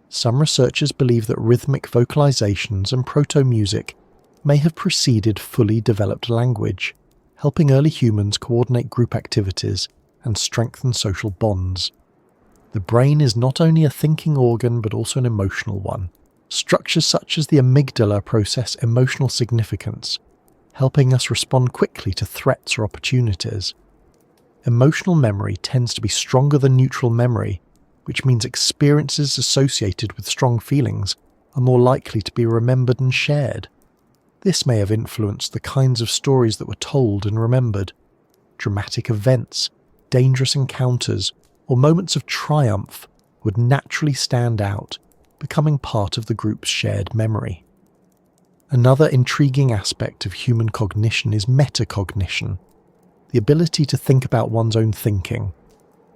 Some researchers believe that rhythmic vocalizations and proto-music may have preceded fully developed language, helping early humans coordinate group activities and strengthen social bonds. The brain is not only a thinking organ but also an emotional one. Structures such as the amygdala process emotional significance, helping us respond quickly to threats or opportunities. Emotional memory tends to be stronger than neutral memory, which means experiences associated with strong feelings are more likely to be remembered and shared. This may have influenced the kinds of stories that were told and remembered. Dramatic events, dangerous encounters, or moments of triumph would naturally stand out, becoming part of the group's shared memory. Another intriguing aspect of human cognition is metacognition, the ability to think about one's own thinking.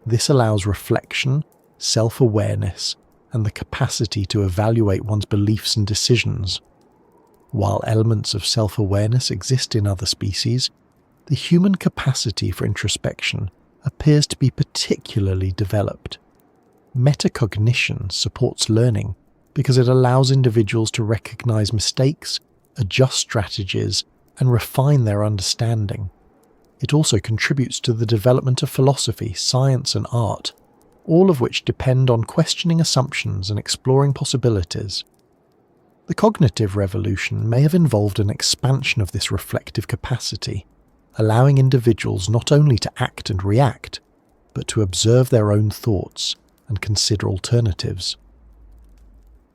This allows reflection, self-awareness, and the capacity to evaluate one's beliefs and decisions. While elements of self-awareness exist in other species, the human capacity for introspection appears to be particularly developed. Metacognition supports learning because it allows individuals to recognize mistakes, adjust strategies, and refine their understanding. It also contributes to the development of philosophy, science, and art, all of which depend on questioning assumptions and exploring possibilities. The cognitive revolution may have involved an expansion of this reflective capacity, allowing individuals not only to act and react, but to observe their own thoughts and consider alternatives.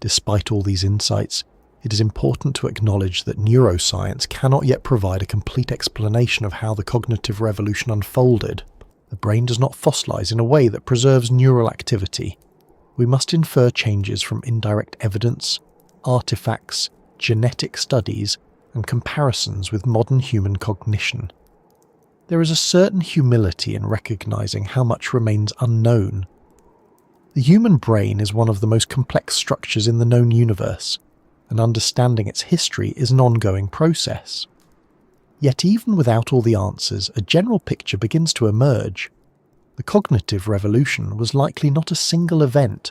Despite all these insights, it is important to acknowledge that neuroscience cannot yet provide a complete explanation of how the cognitive revolution unfolded. The brain does not fossilize in a way that preserves neural activity. We must infer changes from indirect evidence, artifacts, genetic studies, and comparisons with modern human cognition. There is a certain humility in recognizing how much remains unknown. The human brain is one of the most complex structures in the known universe, and understanding its history is an ongoing process. Yet even without all the answers, a general picture begins to emerge. The cognitive revolution was likely not a single event,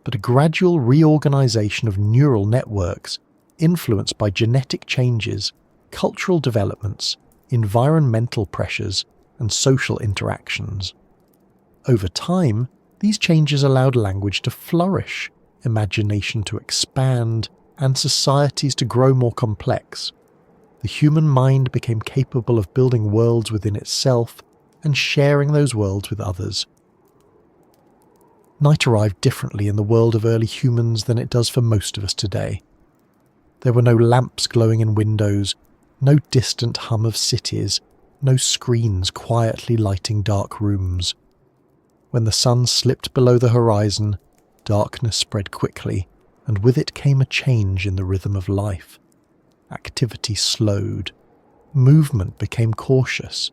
but a gradual reorganization of neural networks influenced by genetic changes, cultural developments, environmental pressures, and social interactions. Over time, these changes allowed language to flourish, imagination to expand, and societies to grow more complex. The human mind became capable of building worlds within itself and sharing those worlds with others. Night arrived differently in the world of early humans than it does for most of us today. There were no lamps glowing in windows, no distant hum of cities, no screens quietly lighting dark rooms. When the sun slipped below the horizon, darkness spread quickly, and with it came a change in the rhythm of life. Activity slowed. Movement became cautious.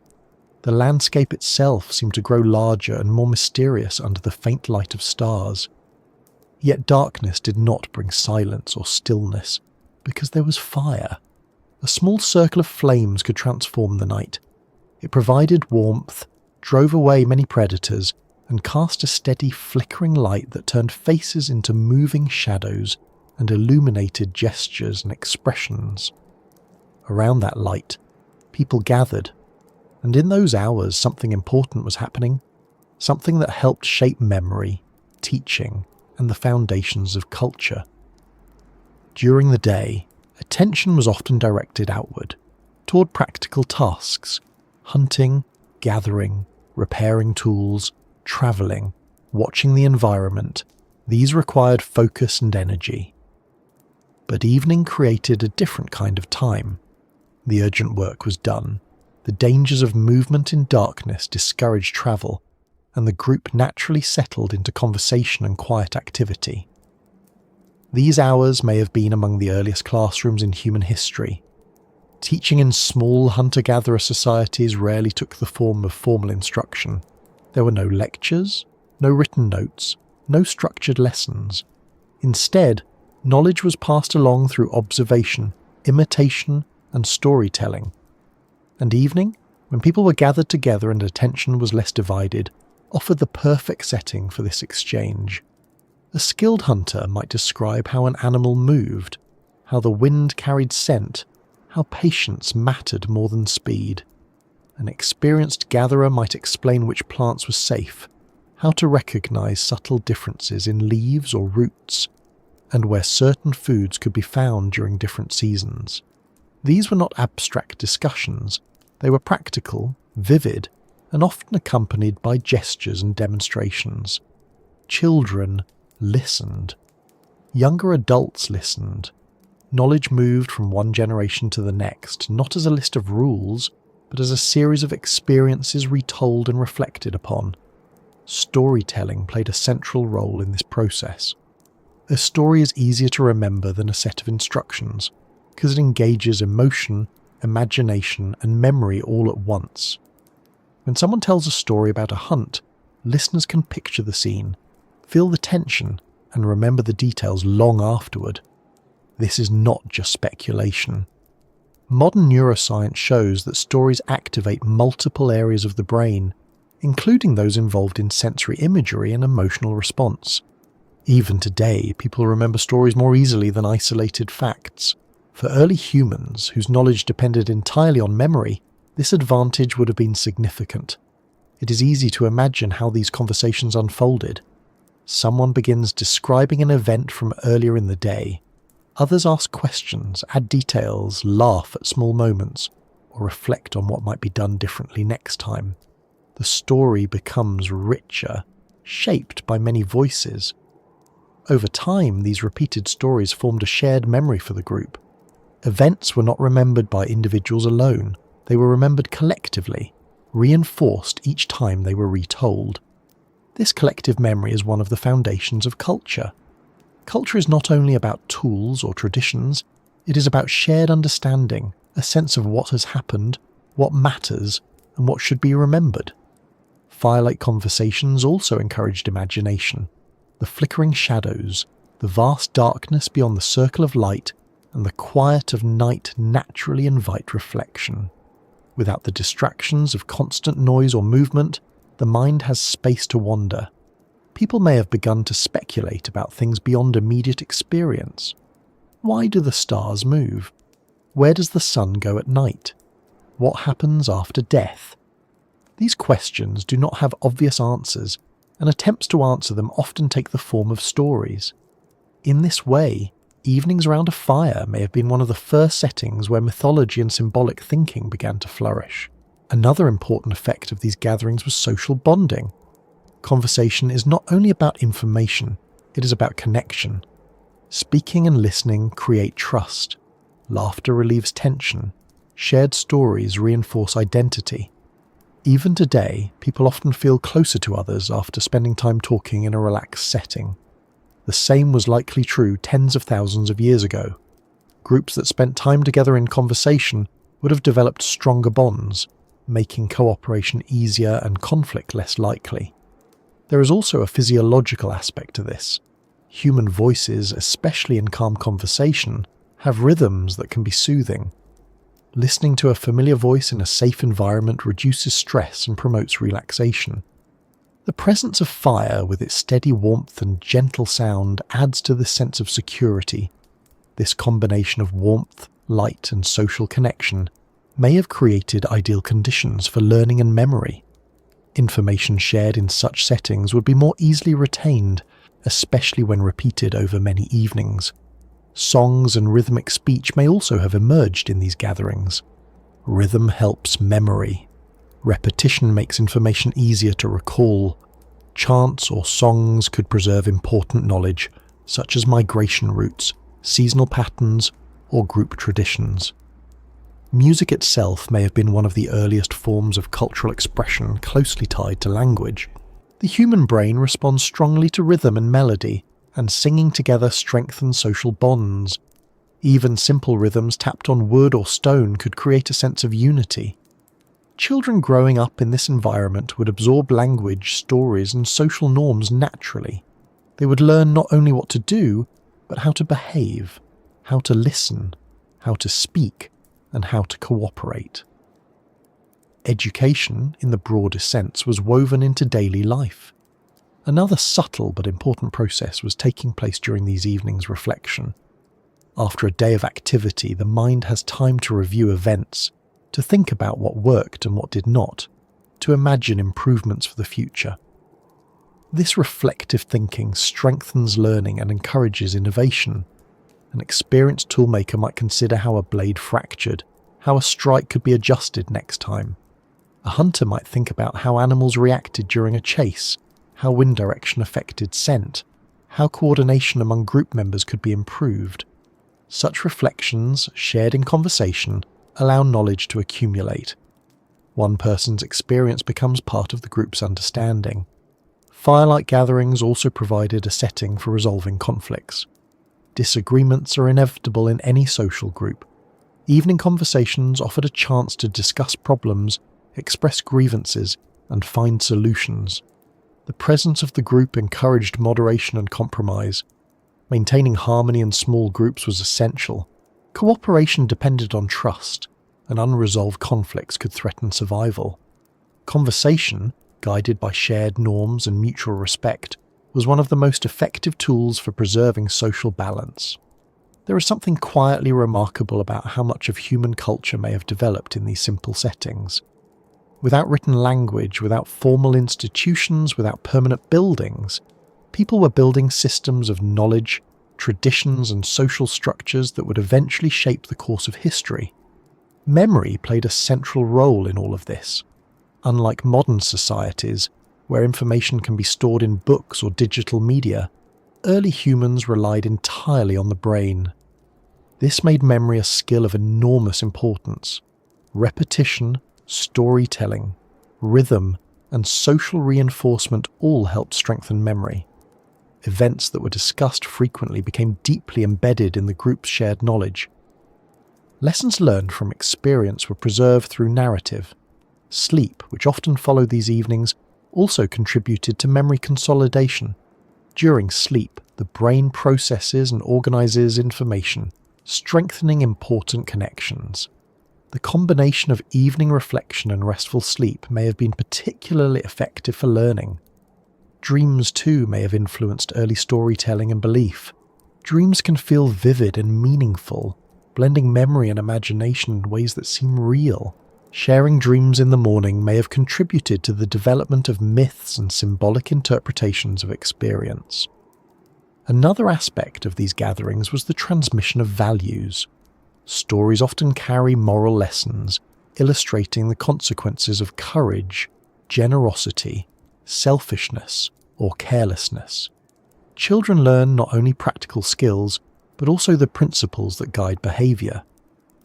The landscape itself seemed to grow larger and more mysterious under the faint light of stars. Yet darkness did not bring silence or stillness, because there was fire. A small circle of flames could transform the night. It provided warmth, drove away many predators, and cast a steady flickering light that turned faces into moving shadows and illuminated gestures and expressions. Around that light, people gathered, and in those hours something important was happening, something that helped shape memory, teaching, and the foundations of culture. During the day, attention was often directed outward, toward practical tasks: hunting, gathering, repairing tools, travelling, watching the environment. These required focus and energy. But evening created a different kind of time. The urgent work was done. the dangers of movement in darkness discouraged travel, and the group naturally settled into conversation and quiet activity. These hours may have been among the earliest classrooms in human history. Teaching in small hunter-gatherer societies rarely took the form of formal instruction. There were no lectures, no written notes, no structured lessons. Instead, knowledge was passed along through observation, imitation, and storytelling. And evening, when people were gathered together and attention was less divided, offered the perfect setting for this exchange. A skilled hunter might describe how an animal moved, how the wind carried scent, how patience mattered more than speed. An experienced gatherer might explain which plants were safe, how to recognize subtle differences in leaves or roots, and where certain foods could be found during different seasons. These were not abstract discussions. They were practical, vivid, and often accompanied by gestures and demonstrations. Children listened. Younger adults listened. Knowledge moved from one generation to the next, not as a list of rules, but as a series of experiences retold and reflected upon. Storytelling played a central role in this process. A story is easier to remember than a set of instructions, because it engages emotion, imagination, and memory all at once. When someone tells a story about a hunt, listeners can picture the scene, feel the tension, and remember the details long afterward. This is not just speculation. Modern neuroscience shows that stories activate multiple areas of the brain, including those involved in sensory imagery and emotional response. Even today, people remember stories more easily than isolated facts. For early humans, whose knowledge depended entirely on memory, this advantage would have been significant. It is easy to imagine how these conversations unfolded. Someone begins describing an event from earlier in the day. Others ask questions, add details, laugh at small moments, or reflect on what might be done differently next time. The story becomes richer, shaped by many voices. Over time, these repeated stories formed a shared memory for the group. Events were not remembered by individuals alone, they were remembered collectively, reinforced each time they were retold. This collective memory is one of the foundations of culture. Culture is not only about tools or traditions, it is about shared understanding, a sense of what has happened, what matters, and what should be remembered. Firelight Conversations also encouraged imagination. The flickering shadows, the vast darkness beyond the circle of light, and the quiet of night naturally invite reflection. Without the distractions of constant noise or movement, the mind has space to wander. People may have begun to speculate about things beyond immediate experience. Why do the stars move? Where does the sun go at night? What happens after death? These questions do not have obvious answers, and attempts to answer them often take the form of stories. In this way, evenings around a fire may have been one of the first settings where mythology and symbolic thinking began to flourish. Another important effect of these gatherings was social bonding. Conversation is not only about information, it is about connection. Speaking and listening create trust. Laughter relieves tension. Shared stories reinforce identity. Even today, people often feel closer to others after spending time talking in a relaxed setting. The same was likely true tens of thousands of years ago. Groups that spent time together in conversation would have developed stronger bonds, making cooperation easier and conflict less likely. There is also a physiological aspect to this. Human voices, especially in calm conversation, have rhythms that can be soothing. Listening to a familiar voice in a safe environment reduces stress and promotes relaxation. The presence of fire with its steady warmth and gentle sound adds to this sense of security. This combination of warmth, light, and social connection may have created ideal conditions for learning and memory. Information shared in such settings would be more easily retained, especially when repeated over many evenings. Songs and rhythmic speech may also have emerged in these gatherings. Rhythm helps memory. Repetition makes information easier to recall. Chants or songs could preserve important knowledge, such as migration routes, seasonal patterns, or group traditions. Music itself may have been one of the earliest forms of cultural expression closely tied to language. The human brain responds strongly to rhythm and melody, and singing together strengthens social bonds. Even simple rhythms tapped on wood or stone could create a sense of unity. Children growing up in this environment would absorb language, stories, and social norms naturally. They would learn not only what to do, but how to behave, how to listen, how to speak, and how to cooperate. Education, in the broadest sense, was woven into daily life. Another subtle but important process was taking place during these evenings' reflection. After a day of activity, the mind has time to review events, to think about what worked and what did not, to imagine improvements for the future. This reflective thinking strengthens learning and encourages innovation. An experienced toolmaker might consider how a blade fractured, how a strike could be adjusted next time. A hunter might think about how animals reacted during a chase, how wind direction affected scent, how coordination among group members could be improved. Such reflections, shared in conversation, allow knowledge to accumulate. One person's experience becomes part of the group's understanding. Firelight gatherings also provided a setting for resolving conflicts. Disagreements are inevitable in any social group. Evening conversations offered a chance to discuss problems, express grievances, and find solutions. The presence of the group encouraged moderation and compromise. Maintaining harmony in small groups was essential. Cooperation depended on trust, and unresolved conflicts could threaten survival. Conversation, guided by shared norms and mutual respect, was one of the most effective tools for preserving social balance. There is something quietly remarkable about how much of human culture may have developed in these simple settings. Without written language, without formal institutions, without permanent buildings, people were building systems of knowledge, traditions, and social structures that would eventually shape the course of history. Memory played a central role in all of this. Unlike modern societies, where information can be stored in books or digital media, early humans relied entirely on the brain. This made memory a skill of enormous importance. Repetition, storytelling, rhythm, and social reinforcement all helped strengthen memory. Events that were discussed frequently became deeply embedded in the group's shared knowledge. Lessons learned from experience were preserved through narrative. Sleep, which often followed these evenings, also contributed to memory consolidation. During sleep, the brain processes and organizes information, strengthening important connections. The combination of evening reflection and restful sleep may have been particularly effective for learning. Dreams, too, may have influenced early storytelling and belief. Dreams can feel vivid and meaningful, blending memory and imagination in ways that seem real. Sharing dreams in the morning may have contributed to the development of myths and symbolic interpretations of experience. Another aspect of these gatherings was the transmission of values. Stories often carry moral lessons, illustrating the consequences of courage, generosity, selfishness, or carelessness. Children learn not only practical skills, but also the principles that guide behavior.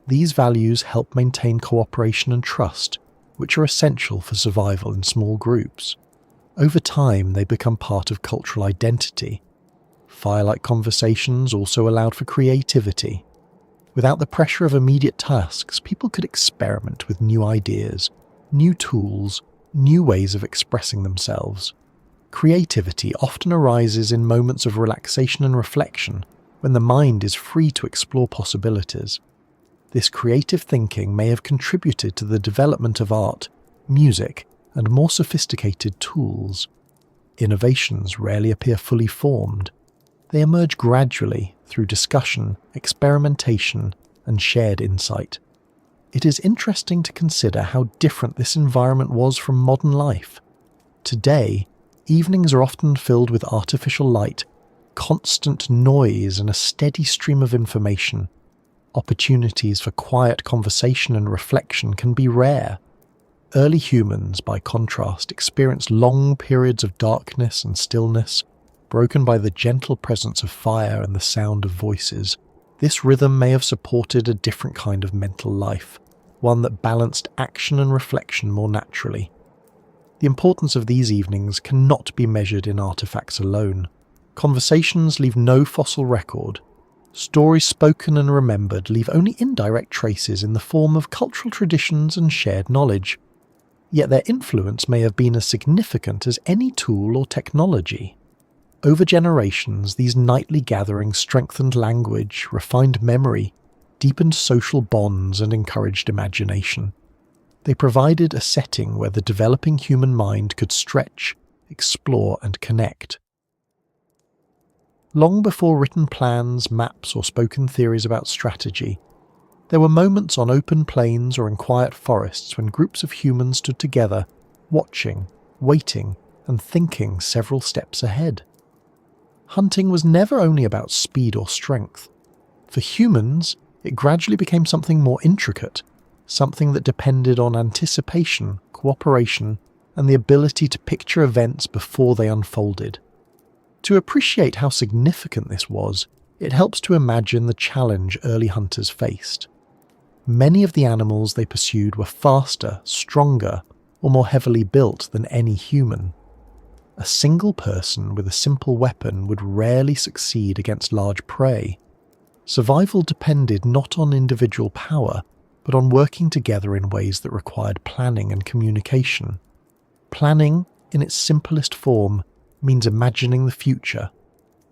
These values help maintain cooperation and trust, which are essential for survival in small groups. Over time, they become part of cultural identity. Firelight conversations also allowed for creativity. Without the pressure of immediate tasks, people could experiment with new ideas, new tools, new ways of expressing themselves. Creativity often arises in moments of relaxation and reflection, when the mind is free to explore possibilities. This creative thinking may have contributed to the development of art, music, and more sophisticated tools. Innovations rarely appear fully formed. They emerge gradually through discussion, experimentation, and shared insight. It is interesting to consider how different this environment was from modern life. Today, evenings are often filled with artificial light, constant noise, and a steady stream of information. Opportunities for quiet conversation and reflection can be rare. Early humans, by contrast, experienced long periods of darkness and stillness, broken by the gentle presence of fire and the sound of voices. This rhythm may have supported a different kind of mental life, one that balanced action and reflection more naturally. The importance of these evenings cannot be measured in artifacts alone. Conversations leave no fossil record. Stories spoken and remembered leave only indirect traces in the form of cultural traditions and shared knowledge. Yet their influence may have been as significant as any tool or technology. Over generations, these nightly gatherings strengthened language, refined memory, deepened social bonds, and encouraged imagination. They provided a setting where the developing human mind could stretch, explore, and connect. Long before written plans, maps, or spoken theories about strategy, there were moments on open plains or in quiet forests when groups of humans stood together, watching, waiting, and thinking several steps ahead. Hunting was never only about speed or strength. For humans, it gradually became something more intricate, something that depended on anticipation, cooperation, and the ability to picture events before they unfolded. To appreciate how significant this was, it helps to imagine the challenge early hunters faced. Many of the animals they pursued were faster, stronger, or more heavily built than any human. A single person with a simple weapon would rarely succeed against large prey. Survival depended not on individual power, but on working together in ways that required planning and communication. Planning, in its simplest form, means imagining the future.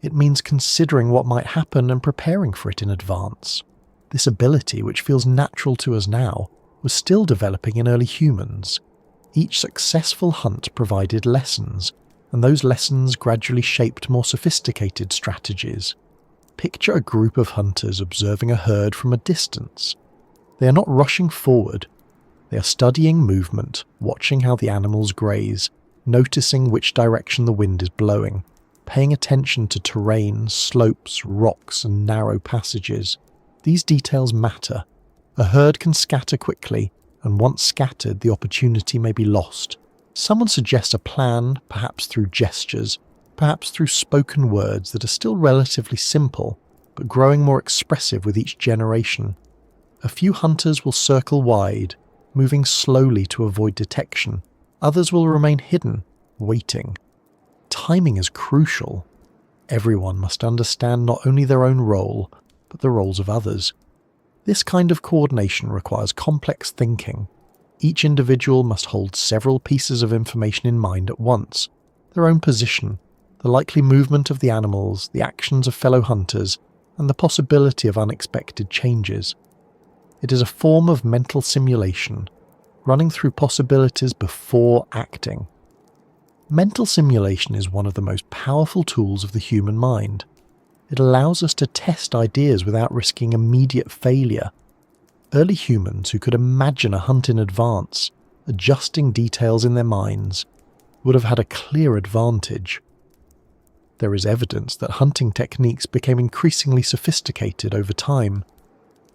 It means considering what might happen and preparing for it in advance. This ability, which feels natural to us now, was still developing in early humans. Each successful hunt provided lessons, and those lessons gradually shaped more sophisticated strategies. Picture a group of hunters observing a herd from a distance. They are not rushing forward. They are studying movement, watching how the animals graze, noticing which direction the wind is blowing, paying attention to terrain, slopes, rocks, and narrow passages. These details matter. A herd can scatter quickly, and once scattered, the opportunity may be lost. Someone suggests a plan, perhaps through gestures, perhaps through spoken words that are still relatively simple, but growing more expressive with each generation. A few hunters will circle wide, moving slowly to avoid detection. Others will remain hidden, waiting. Timing is crucial. Everyone must understand not only their own role, but the roles of others. This kind of coordination requires complex thinking. Each individual must hold several pieces of information in mind at once: their own position, the likely movement of the animals, the actions of fellow hunters, and the possibility of unexpected changes. It is a form of mental simulation, running through possibilities before acting. Mental simulation is one of the most powerful tools of the human mind. It allows us to test ideas without risking immediate failure. Early humans who could imagine a hunt in advance, adjusting details in their minds, would have had a clear advantage. There is evidence that hunting techniques became increasingly sophisticated over time.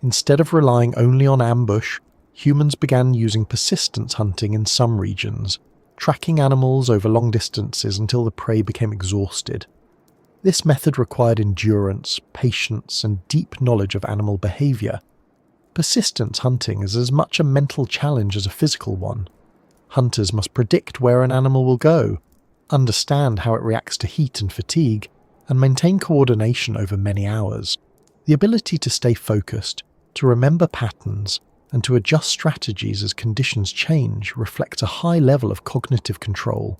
Instead of relying only on ambush, humans began using persistence hunting in some regions, tracking animals over long distances until the prey became exhausted. This method required endurance, patience, and deep knowledge of animal behavior. Persistence hunting is as much a mental challenge as a physical one. Hunters must predict where an animal will go, understand how it reacts to heat and fatigue, and maintain coordination over many hours. The ability to stay focused, to remember patterns, and to adjust strategies as conditions change reflects a high level of cognitive control.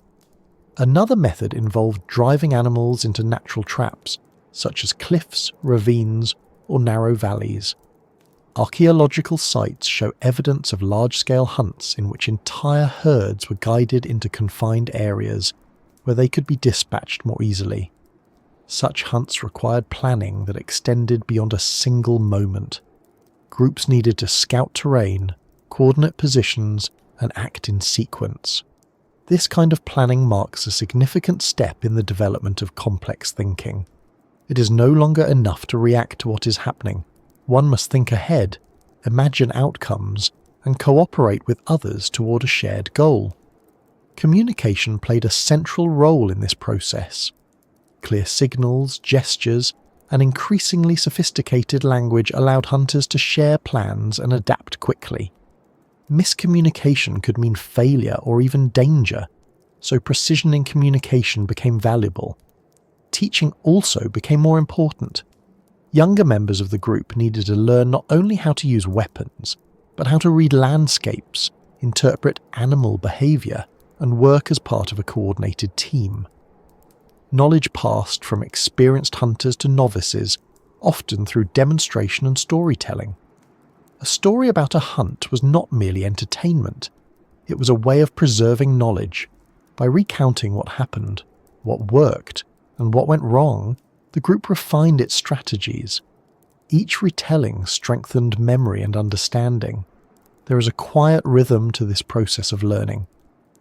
Another method involved driving animals into natural traps, such as cliffs, ravines, or narrow valleys. Archaeological sites show evidence of large-scale hunts in which entire herds were guided into confined areas where they could be dispatched more easily. Such hunts required planning that extended beyond a single moment. Groups needed to scout terrain, coordinate positions, and act in sequence. This kind of planning marks a significant step in the development of complex thinking. It is no longer enough to react to what is happening. One must think ahead, imagine outcomes, and cooperate with others toward a shared goal. Communication played a central role in this process. Clear signals, gestures, and increasingly sophisticated language allowed hunters to share plans and adapt quickly. Miscommunication could mean failure or even danger, so precision in communication became valuable. Teaching also became more important. Younger members of the group needed to learn not only how to use weapons, but how to read landscapes, interpret animal behaviour, and work as part of a coordinated team. Knowledge passed from experienced hunters to novices, often through demonstration and storytelling. A story about a hunt was not merely entertainment. It was a way of preserving knowledge. By recounting what happened, what worked, and what went wrong, the group refined its strategies. Each retelling strengthened memory and understanding. There is a quiet rhythm to this process of learning.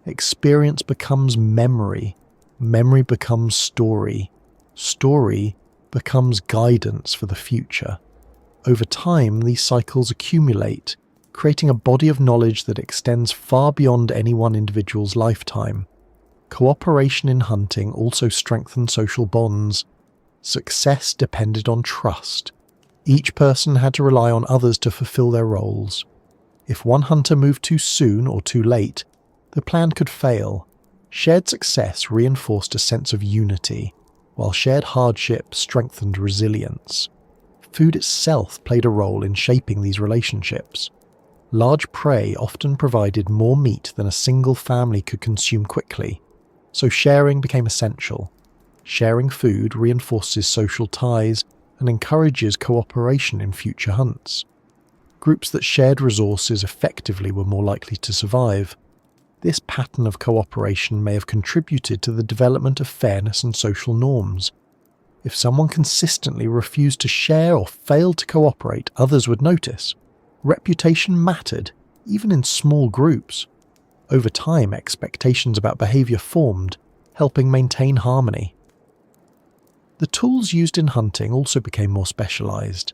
Experience becomes memory. Memory becomes story. Story becomes guidance for the future. Over time, these cycles accumulate, creating a body of knowledge that extends far beyond any one individual's lifetime. Cooperation in hunting also strengthened social bonds. Success depended on trust. Each person had to rely on others to fulfill their roles. If one hunter moved too soon or too late, the plan could fail. Shared success reinforced a sense of unity, while shared hardship strengthened resilience. Food itself played a role in shaping these relationships. Large prey often provided more meat than a single family could consume quickly, so sharing became essential. Sharing food reinforces social ties and encourages cooperation in future hunts. Groups that shared resources effectively were more likely to survive. This pattern of cooperation may have contributed to the development of fairness and social norms. If someone consistently refused to share or failed to cooperate, others would notice. Reputation mattered, even in small groups. Over time, expectations about behaviour formed, helping maintain harmony. The tools used in hunting also became more specialised.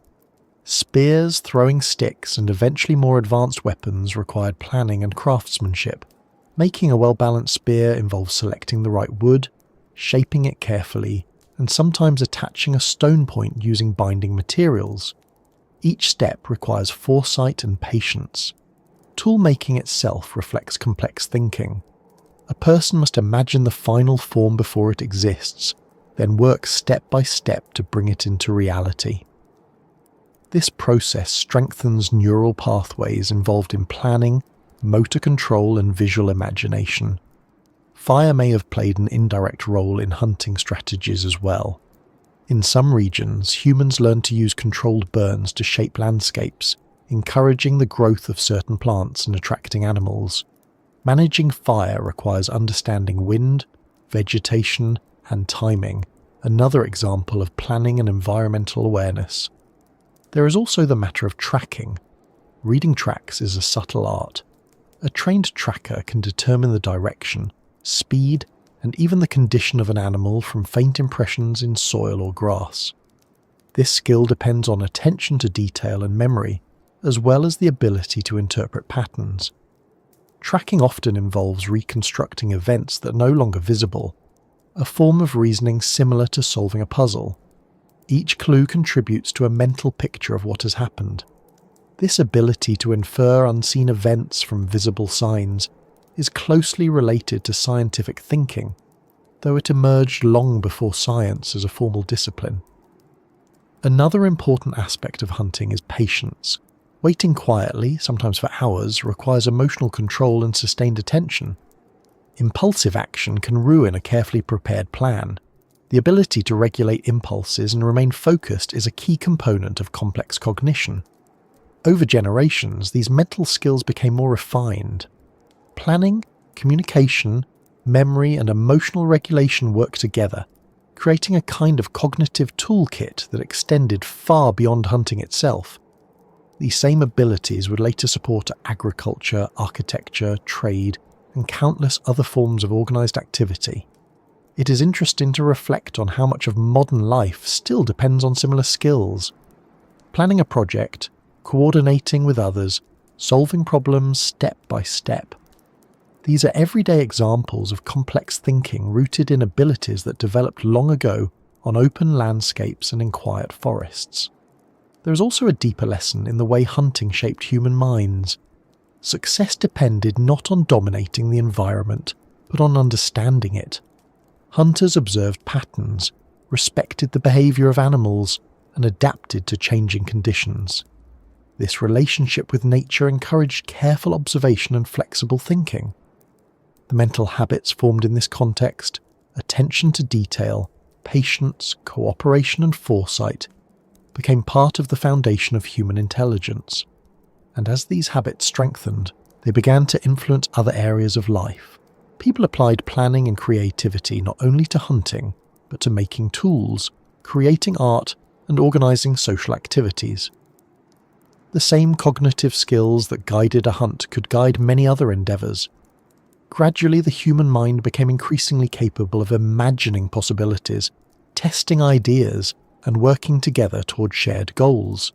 Spears, throwing sticks, and eventually more advanced weapons required planning and craftsmanship. Making a well-balanced spear involves selecting the right wood, shaping it carefully, and sometimes attaching a stone point using binding materials. Each step requires foresight and patience. Tool-making itself reflects complex thinking. A person must imagine the final form before it exists, then work step by step to bring it into reality. This process strengthens neural pathways involved in planning, motor control, and visual imagination. Fire may have played an indirect role in hunting strategies as well. In some regions, humans learned to use controlled burns to shape landscapes, encouraging the growth of certain plants and attracting animals. Managing fire requires understanding wind, vegetation, and timing, another example of planning and environmental awareness. There is also the matter of tracking. Reading tracks is a subtle art. A trained tracker can determine the direction, speed, and even the condition of an animal from faint impressions in soil or grass. This skill depends on attention to detail and memory, as well as the ability to interpret patterns. Tracking often involves reconstructing events that are no longer visible, a form of reasoning similar to solving a puzzle. Each clue contributes to a mental picture of what has happened. This ability to infer unseen events from visible signs is closely related to scientific thinking, though it emerged long before science as a formal discipline. Another important aspect of hunting is patience. Waiting quietly, sometimes for hours, requires emotional control and sustained attention. Impulsive action can ruin a carefully prepared plan. The ability to regulate impulses and remain focused is a key component of complex cognition. Over generations, these mental skills became more refined. Planning, communication, memory, and emotional regulation worked together, creating a kind of cognitive toolkit that extended far beyond hunting itself. These same abilities would later support agriculture, architecture, trade, and countless other forms of organised activity. It is interesting to reflect on how much of modern life still depends on similar skills. Planning a project, coordinating with others, solving problems step by step. These are everyday examples of complex thinking rooted in abilities that developed long ago on open landscapes and in quiet forests. There is also a deeper lesson in the way hunting shaped human minds. success depended not on dominating the environment, but on understanding it. Hunters observed patterns, respected the behaviour of animals, and adapted to changing conditions. This relationship with nature encouraged careful observation and flexible thinking. The mental habits formed in this context, attention to detail, patience, cooperation and foresight, became part of the foundation of human intelligence. And as these habits strengthened, they began to influence other areas of life. People applied planning and creativity not only to hunting, but to making tools, creating art, and organising social activities. The same cognitive skills that guided a hunt could guide many other endeavours. Gradually, the human mind became increasingly capable of imagining possibilities, testing ideas, and working together toward shared goals.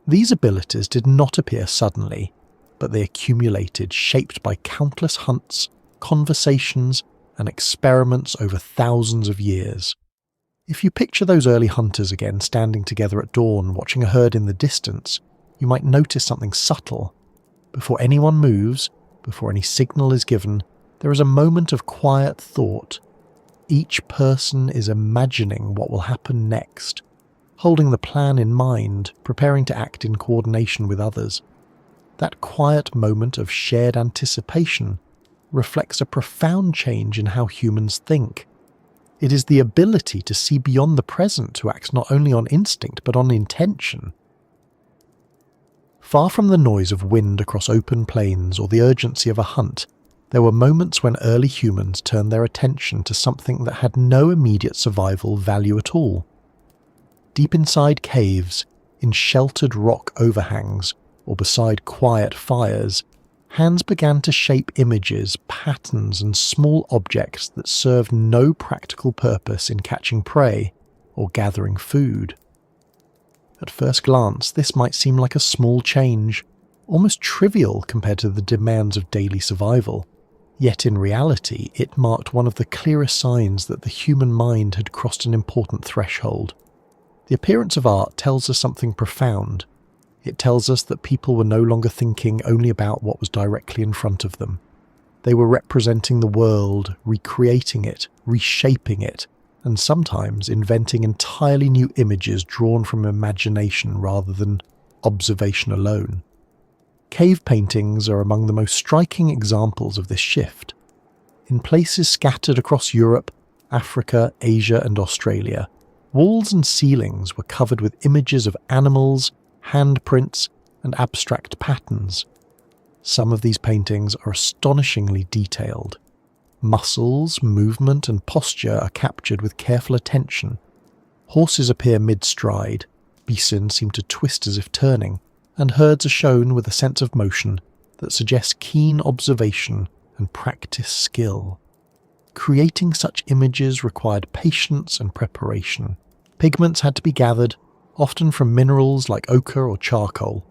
These abilities did not appear suddenly, but they accumulated, shaped by countless hunts, conversations, and experiments over thousands of years. If you picture those early hunters again standing together at dawn watching a herd in the distance, you might notice something subtle. Before anyone moves, before any signal is given, there is a moment of quiet thought. Each person is imagining what will happen next, holding the plan in mind, preparing to act in coordination with others. That quiet moment of shared anticipation reflects a profound change in how humans think. It is the ability to see beyond the present to act not only on instinct but on intention. Far from the noise of wind across open plains or the urgency of a hunt, there were moments when early humans turned their attention to something that had no immediate survival value at all. Deep inside caves, in sheltered rock overhangs, or beside quiet fires, hands began to shape images, patterns, and small objects that served no practical purpose in catching prey or gathering food. At first glance, this might seem like a small change, almost trivial compared to the demands of daily survival. Yet in reality, it marked one of the clearest signs that the human mind had crossed an important threshold. The appearance of art tells us something profound. It tells us that people were no longer thinking only about what was directly in front of them. They were representing the world, recreating it, reshaping it, and sometimes inventing entirely new images drawn from imagination rather than observation alone. Cave paintings are among the most striking examples of this shift. In places scattered across Europe, Africa, Asia, and Australia, walls and ceilings were covered with images of animals, handprints, and abstract patterns. Some of these paintings are astonishingly detailed. Muscles, movement, and posture are captured with careful attention. Horses appear mid-stride, bison seem to twist as if turning, and herds are shown with a sense of motion that suggests keen observation and practiced skill. Creating such images required patience and preparation. Pigments had to be gathered, often from minerals like ochre or charcoal.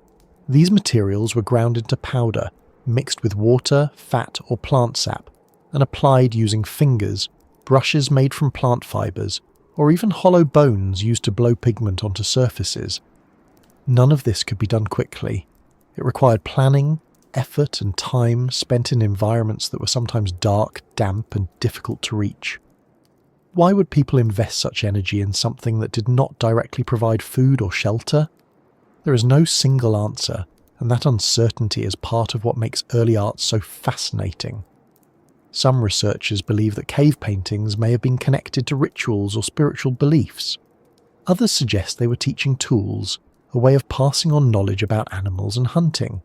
These materials were ground into powder, mixed with water, fat, or plant sap, and applied using fingers, brushes made from plant fibres, or even hollow bones used to blow pigment onto surfaces. None of this could be done quickly. It required planning, effort, and time spent in environments that were sometimes dark, damp, and difficult to reach. Why would people invest such energy in something that did not directly provide food or shelter? There is no single answer, and that uncertainty is part of what makes early art so fascinating. Some researchers believe that cave paintings may have been connected to rituals or spiritual beliefs. Others suggest they were teaching tools, a way of passing on knowledge about animals and hunting.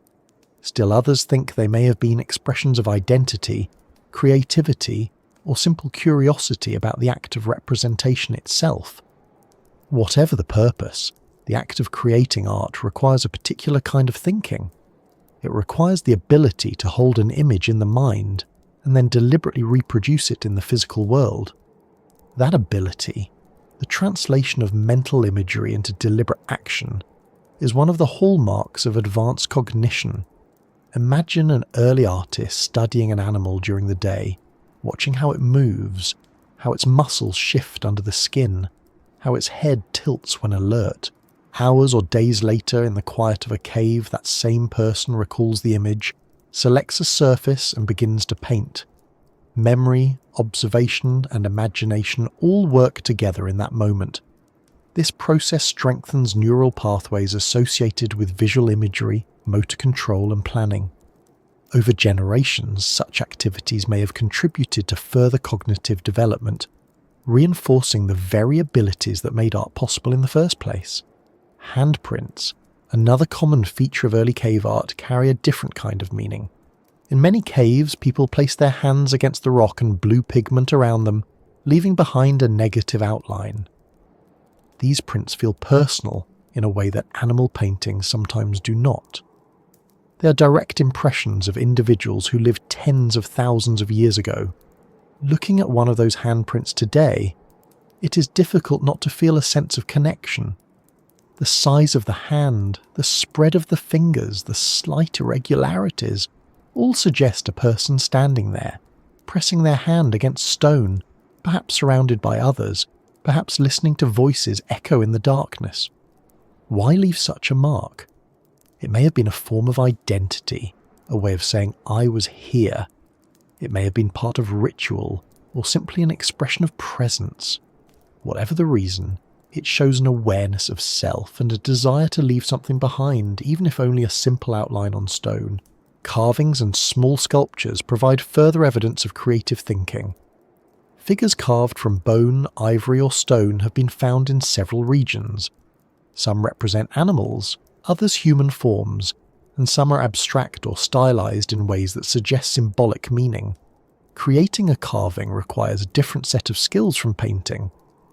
Still others think they may have been expressions of identity, creativity, or simple curiosity about the act of representation itself. Whatever the purpose, the act of creating art requires a particular kind of thinking. It requires the ability to hold an image in the mind and then deliberately reproduce it in the physical world. That ability, the translation of mental imagery into deliberate action, is one of the hallmarks of advanced cognition. Imagine an early artist studying an animal during the day, watching how it moves, how its muscles shift under the skin, how its head tilts when alert. Hours or days later, in the quiet of a cave, that same person recalls the image, selects a surface and begins to paint. Memory, observation, and imagination all work together in that moment. This process strengthens neural pathways associated with visual imagery, motor control, and planning. Over generations, such activities may have contributed to further cognitive development, reinforcing the very abilities that made art possible in the first place. Handprints, another common feature of early cave art, carry a different kind of meaning. In many caves, people place their hands against the rock and blue pigment around them, leaving behind a negative outline. These prints feel personal in a way that animal paintings sometimes do not. They are direct impressions of individuals who lived tens of thousands of years ago. Looking at one of those handprints today, it is difficult not to feel a sense of connection. The size of the hand, the spread of the fingers, the slight irregularities all suggest a person standing there, pressing their hand against stone, perhaps surrounded by others, perhaps listening to voices echo in the darkness. Why leave such a mark? It may have been a form of identity, a way of saying I was here. It may have been part of ritual, or simply an expression of presence. Whatever the reason, it shows an awareness of self and a desire to leave something behind, even if only a simple outline on stone. Carvings and small sculptures provide further evidence of creative thinking. Figures carved from bone, ivory, or stone have been found in several regions. Some represent animals, others human forms, and some are abstract or stylized in ways that suggest symbolic meaning. Creating a carving requires a different set of skills from painting.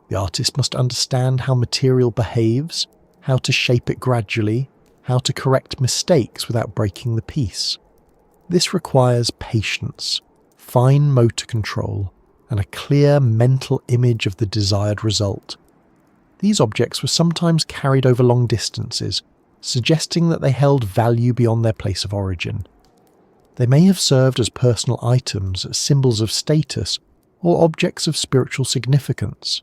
The artist must understand how material behaves, how to shape it gradually, how to correct mistakes without breaking the piece. This requires patience, fine motor control, and a clear mental image of the desired result. These objects were sometimes carried over long distances, suggesting that they held value beyond their place of origin. They may have served as personal items, symbols of status, or objects of spiritual significance.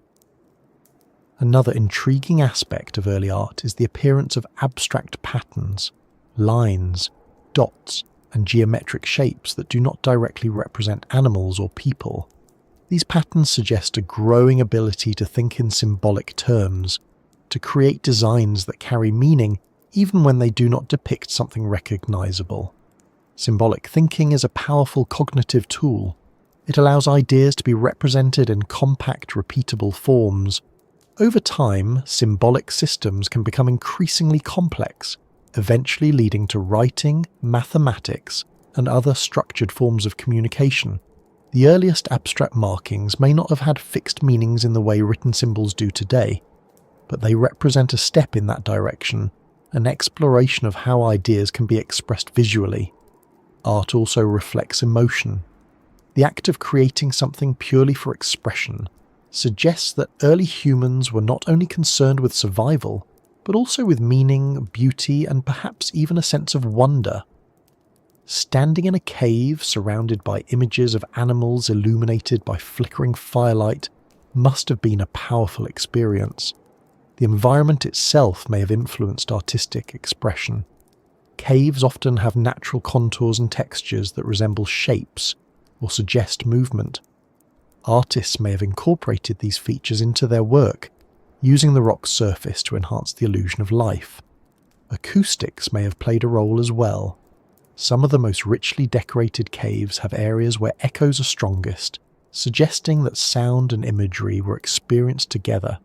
Another intriguing aspect of early art is the appearance of abstract patterns, lines, dots, and geometric shapes that do not directly represent animals or people. These patterns suggest a growing ability to think in symbolic terms, to create designs that carry meaning even when they do not depict something recognizable. Symbolic thinking is a powerful cognitive tool. It allows ideas to be represented in compact, repeatable forms. Over time, symbolic systems can become increasingly complex, eventually leading to writing, mathematics, and other structured forms of communication. The earliest abstract markings may not have had fixed meanings in the way written symbols do today, but they represent a step in that direction, an exploration of how ideas can be expressed visually. Art also reflects emotion. The act of creating something purely for expression suggests that early humans were not only concerned with survival, but also with meaning, beauty, and perhaps even a sense of wonder. Standing in a cave surrounded by images of animals illuminated by flickering firelight must have been a powerful experience. The environment itself may have influenced artistic expression. Caves often have natural contours and textures that resemble shapes or suggest movement. Artists may have incorporated these features into their work, using the rock's surface to enhance the illusion of life. Acoustics may have played a role as well. Some of the most richly decorated caves have areas where echoes are strongest, suggesting that sound and imagery were experienced together.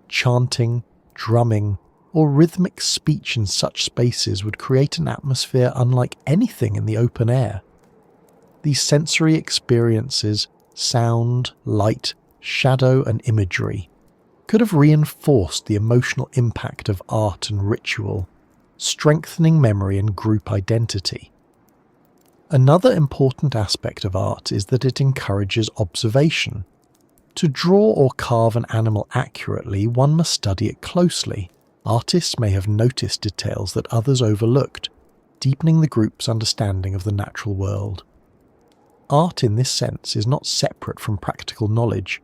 Chanting, drumming, or rhythmic speech in such spaces would create an atmosphere unlike anything in the open air. These sensory experiences, sound, light, shadow, and imagery, could have reinforced the emotional impact of art and ritual, strengthening memory and group identity. Another important aspect of art is that it encourages observation. To draw or carve an animal accurately, one must study it closely. Artists may have noticed details that others overlooked, deepening the group's understanding of the natural world. Art in this sense is not separate from practical knowledge.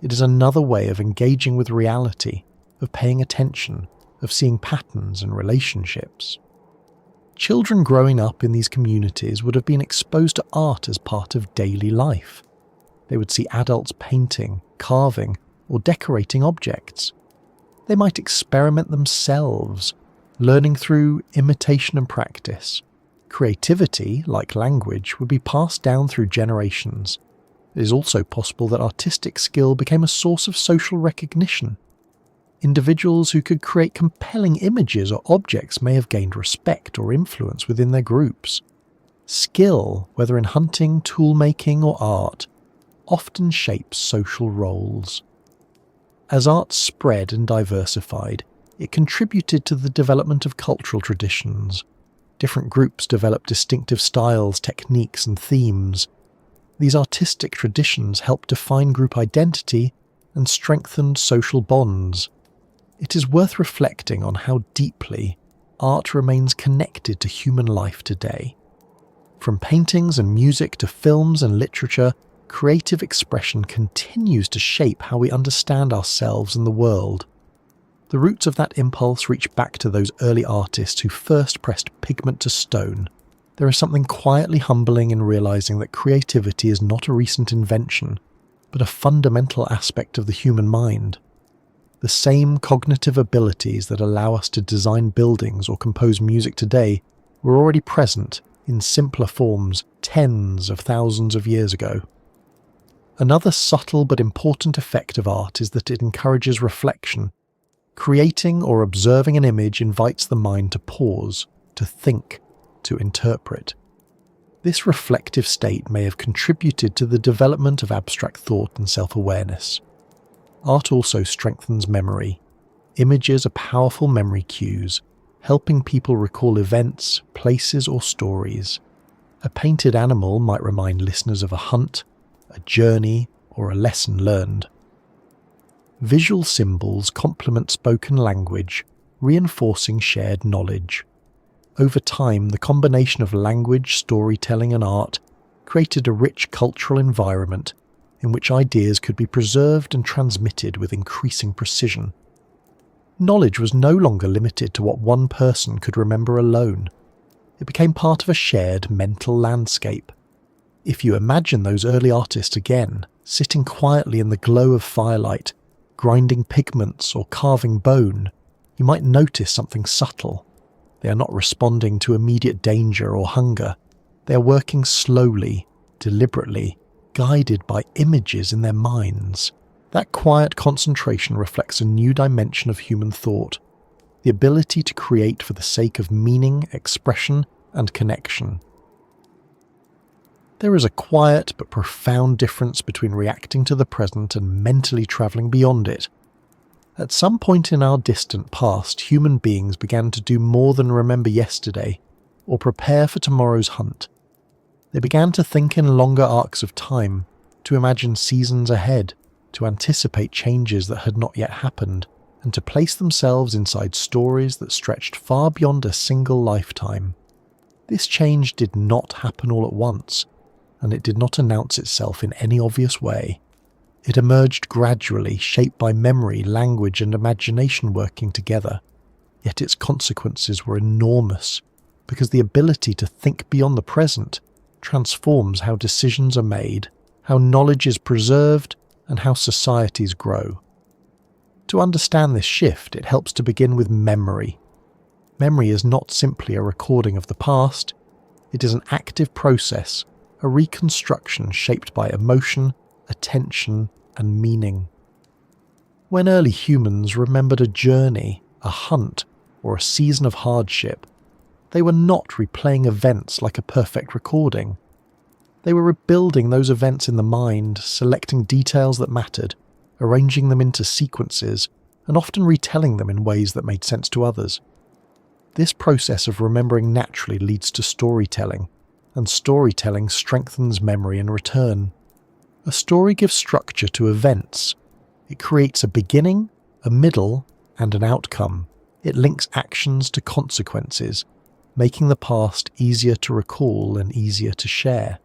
It is another way of engaging with reality, of paying attention, of seeing patterns and relationships. Children growing up in these communities would have been exposed to art as part of daily life. They would see adults painting, carving, or decorating objects. They might experiment themselves, learning through imitation and practice. Creativity, like language, would be passed down through generations. It is also possible that artistic skill became a source of social recognition. Individuals who could create compelling images or objects may have gained respect or influence within their groups. Skill, whether in hunting, tool-making, or art, often shapes social roles. As art spread and diversified, it contributed to the development of cultural traditions. Different groups developed distinctive styles, techniques, and themes. These artistic traditions helped define group identity and strengthened social bonds. It is worth reflecting on how deeply art remains connected to human life today. From paintings and music to films and literature, creative expression continues to shape how we understand ourselves and the world. The roots of that impulse reach back to those early artists who first pressed pigment to stone. There is something quietly humbling in realizing that creativity is not a recent invention, but a fundamental aspect of the human mind. The same cognitive abilities that allow us to design buildings or compose music today were already present in simpler forms tens of thousands of years ago. Another subtle but important effect of art is that it encourages reflection. Creating or observing an image invites the mind to pause, to think, to interpret. This reflective state may have contributed to the development of abstract thought and self-awareness. Art also strengthens memory. Images are powerful memory cues, helping people recall events, places, or stories. A painted animal might remind listeners of a hunt, a journey, or a lesson learned. Visual symbols complement spoken language, reinforcing shared knowledge. Over time, the combination of language, storytelling, and art created a rich cultural environment in which ideas could be preserved and transmitted with increasing precision. Knowledge was no longer limited to what one person could remember alone. It became part of a shared mental landscape. If you imagine those early artists again, sitting quietly in the glow of firelight, grinding pigments or carving bone, you might notice something subtle. They are not responding to immediate danger or hunger. They are working slowly, deliberately, guided by images in their minds. That quiet concentration reflects a new dimension of human thought, the ability to create for the sake of meaning, expression, and connection. There is a quiet but profound difference between reacting to the present and mentally travelling beyond it. At some point in our distant past, human beings began to do more than remember yesterday or prepare for tomorrow's hunt. They began to think in longer arcs of time, to imagine seasons ahead, to anticipate changes that had not yet happened, and to place themselves inside stories that stretched far beyond a single lifetime. This change did not happen all at once, and it did not announce itself in any obvious way. It emerged gradually, shaped by memory, language, and imagination working together. Yet its consequences were enormous, because the ability to think beyond the present transforms how decisions are made, how knowledge is preserved, and how societies grow. To understand this shift, it helps to begin with memory. Memory is not simply a recording of the past, it is an active process, a reconstruction shaped by emotion, attention, and meaning. When early humans remembered a journey, a hunt, or a season of hardship, they were not replaying events like a perfect recording. They were rebuilding those events in the mind, selecting details that mattered, arranging them into sequences, and often retelling them in ways that made sense to others. This process of remembering naturally leads to storytelling, and storytelling strengthens memory in return. A story gives structure to events. It creates a beginning, a middle, and an outcome. It links actions to consequences, making the past easier to recall and easier to share.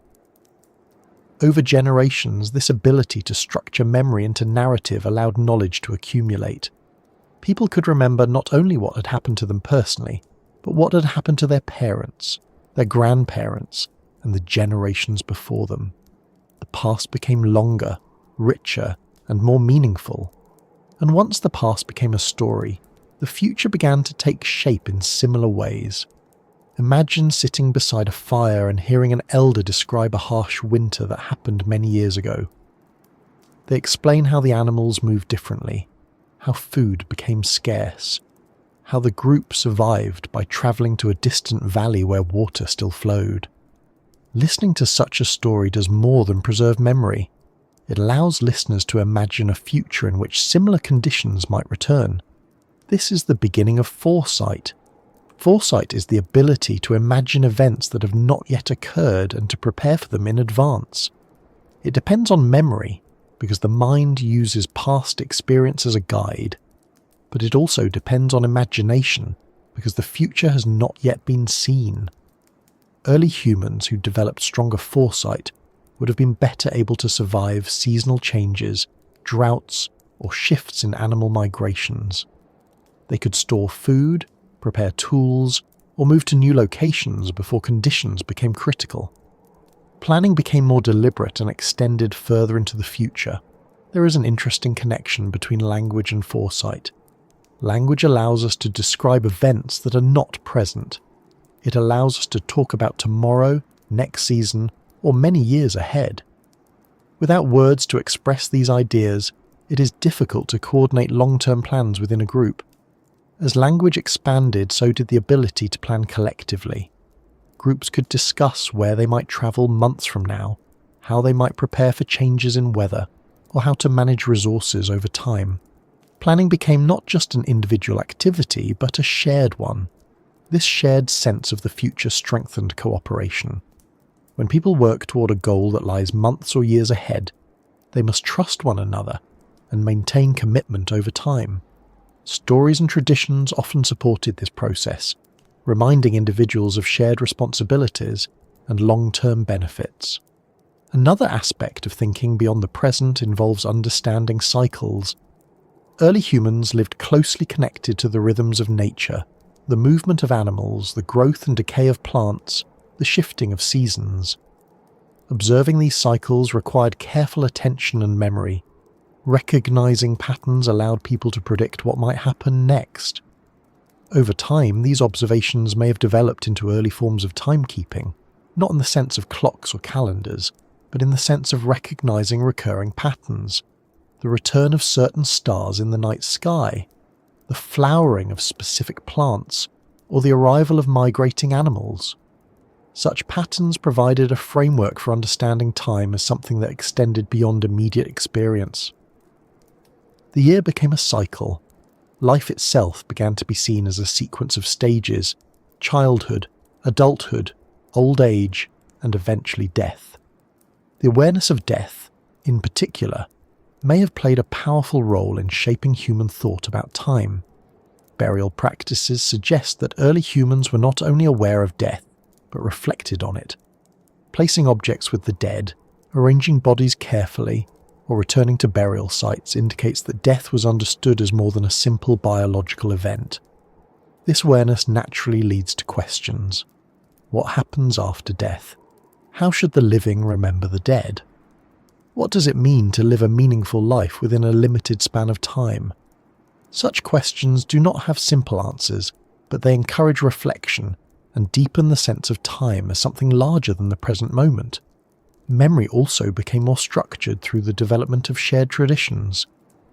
Over generations, this ability to structure memory into narrative allowed knowledge to accumulate. People could remember not only what had happened to them personally, but what had happened to their parents, their grandparents, and the generations before them. The past became longer, richer, and more meaningful. And once the past became a story, the future began to take shape in similar ways. Imagine sitting beside a fire and hearing an elder describe a harsh winter that happened many years ago. They explain how the animals moved differently, how food became scarce, how the group survived by travelling to a distant valley where water still flowed. Listening to such a story does more than preserve memory. It allows listeners to imagine a future in which similar conditions might return. This is the beginning of foresight. Foresight is the ability to imagine events that have not yet occurred and to prepare for them in advance. It depends on memory, because the mind uses past experience as a guide, but it also depends on imagination, because the future has not yet been seen. Early humans who developed stronger foresight would have been better able to survive seasonal changes, droughts, or shifts in animal migrations. They could store food, prepare tools, or move to new locations before conditions became critical. Planning became more deliberate and extended further into the future. There is an interesting connection between language and foresight. Language allows us to describe events that are not present. It allows us to talk about tomorrow, next season, or many years ahead. Without words to express these ideas, it is difficult to coordinate long-term plans within a group. As language expanded, so did the ability to plan collectively. Groups could discuss where they might travel months from now, how they might prepare for changes in weather, or how to manage resources over time. Planning became not just an individual activity, but a shared one. This shared sense of the future strengthened cooperation. When people work toward a goal that lies months or years ahead, they must trust one another and maintain commitment over time. Stories and traditions often supported this process, reminding individuals of shared responsibilities and long-term benefits. Another aspect of thinking beyond the present involves understanding cycles. Early humans lived closely connected to the rhythms of nature, the movement of animals, the growth and decay of plants, the shifting of seasons. Observing these cycles required careful attention and memory. Recognizing patterns allowed people to predict what might happen next. Over time, these observations may have developed into early forms of timekeeping, not in the sense of clocks or calendars, but in the sense of recognizing recurring patterns. The return of certain stars in the night sky, the flowering of specific plants, or the arrival of migrating animals. Such patterns provided a framework for understanding time as something that extended beyond immediate experience. The year became a cycle. Life itself began to be seen as a sequence of stages: childhood, adulthood, old age, and eventually death. The awareness of death, in particular, may have played a powerful role in shaping human thought about time. Burial practices suggest that early humans were not only aware of death, but reflected on it. Placing objects with the dead, arranging bodies carefully, or returning to burial sites indicates that death was understood as more than a simple biological event. This awareness naturally leads to questions. What happens after death? How should the living remember the dead? What does it mean to live a meaningful life within a limited span of time? Such questions do not have simple answers, but they encourage reflection and deepen the sense of time as something larger than the present moment. Memory also became more structured through the development of shared traditions.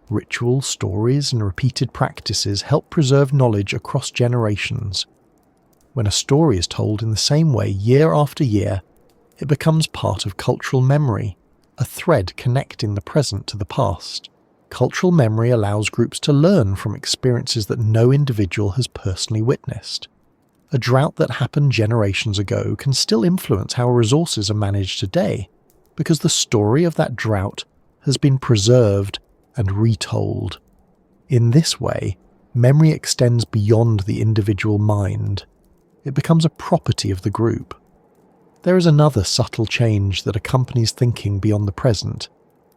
Rituals, stories, and repeated practices help preserve knowledge across generations. When a story is told in the same way year after year, it becomes part of cultural memory, a thread connecting the present to the past. Cultural memory allows groups to learn from experiences that no individual has personally witnessed. A drought that happened generations ago can still influence how resources are managed today, because the story of that drought has been preserved and retold. In this way, memory extends beyond the individual mind. It becomes a property of the group. There is another subtle change that accompanies thinking beyond the present,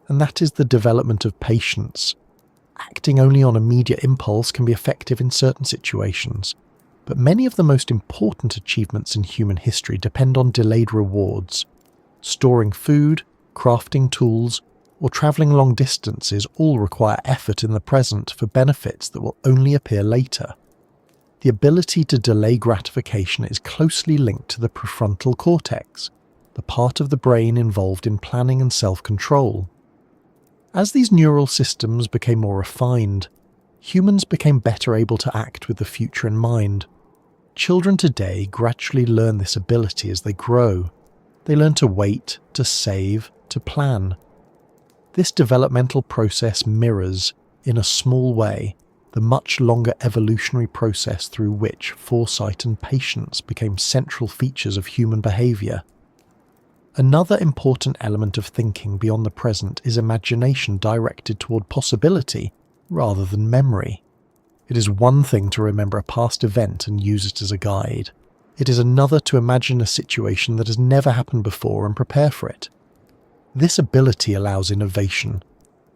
and that is the development of patience. Acting only on immediate impulse can be effective in certain situations, but many of the most important achievements in human history depend on delayed rewards. Storing food, crafting tools, or travelling long distances all require effort in the present for benefits that will only appear later. The ability to delay gratification is closely linked to the prefrontal cortex, the part of the brain involved in planning and self-control. As these neural systems became more refined, humans became better able to act with the future in mind. Children today gradually learn this ability as they grow. They learn to wait, to save, to plan. This developmental process mirrors, in a small way, the much longer evolutionary process through which foresight and patience became central features of human behaviour. Another important element of thinking beyond the present is imagination directed toward possibility rather than memory. It is one thing to remember a past event and use it as a guide. It is another to imagine a situation that has never happened before and prepare for it. This ability allows innovation.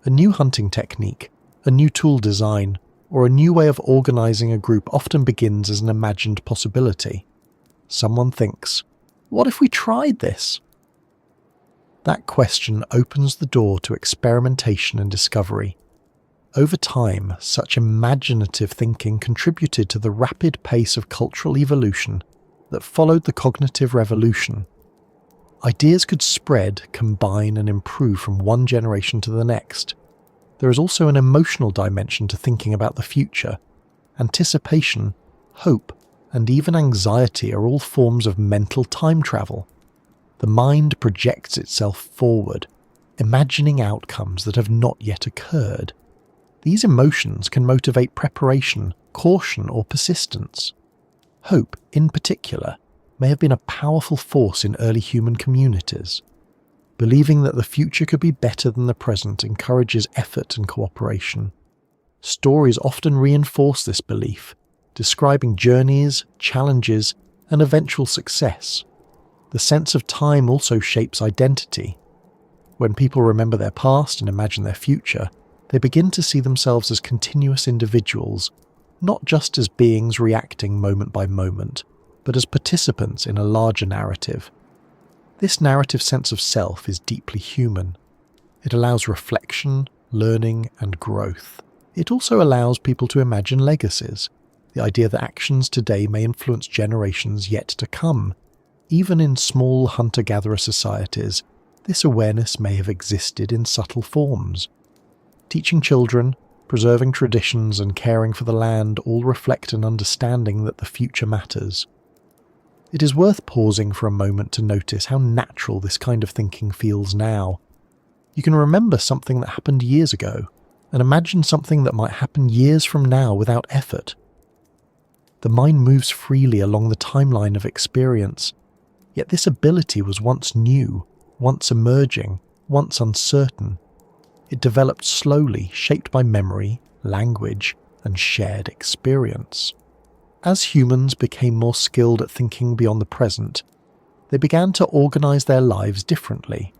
A new hunting technique, a new tool design, or a new way of organising a group often begins as an imagined possibility. Someone thinks, "What if we tried this?" That question opens the door to experimentation and discovery. Over time, such imaginative thinking contributed to the rapid pace of cultural evolution that followed the cognitive revolution. Ideas could spread, combine, and improve from one generation to the next. There is also an emotional dimension to thinking about the future. Anticipation, hope, and even anxiety are all forms of mental time travel. The mind projects itself forward, imagining outcomes that have not yet occurred. These emotions can motivate preparation, caution, or persistence. Hope, in particular, may have been a powerful force in early human communities. Believing that the future could be better than the present encourages effort and cooperation. Stories often reinforce this belief, describing journeys, challenges, and eventual success. The sense of time also shapes identity. When people remember their past and imagine their future, they begin to see themselves as continuous individuals, not just as beings reacting moment by moment, but as participants in a larger narrative. This narrative sense of self is deeply human. It allows reflection, learning, and growth. It also allows people to imagine legacies, the idea that actions today may influence generations yet to come. Even in small hunter-gatherer societies, this awareness may have existed in subtle forms. Teaching children, preserving traditions, and caring for the land all reflect an understanding that the future matters. It is worth pausing for a moment to notice how natural this kind of thinking feels now. You can remember something that happened years ago, and imagine something that might happen years from now without effort. The mind moves freely along the timeline of experience, yet this ability was once new, once emerging, once uncertain. It developed slowly, shaped by memory, language, and shared experience. As humans became more skilled at thinking beyond the present, they began to organise their lives differently.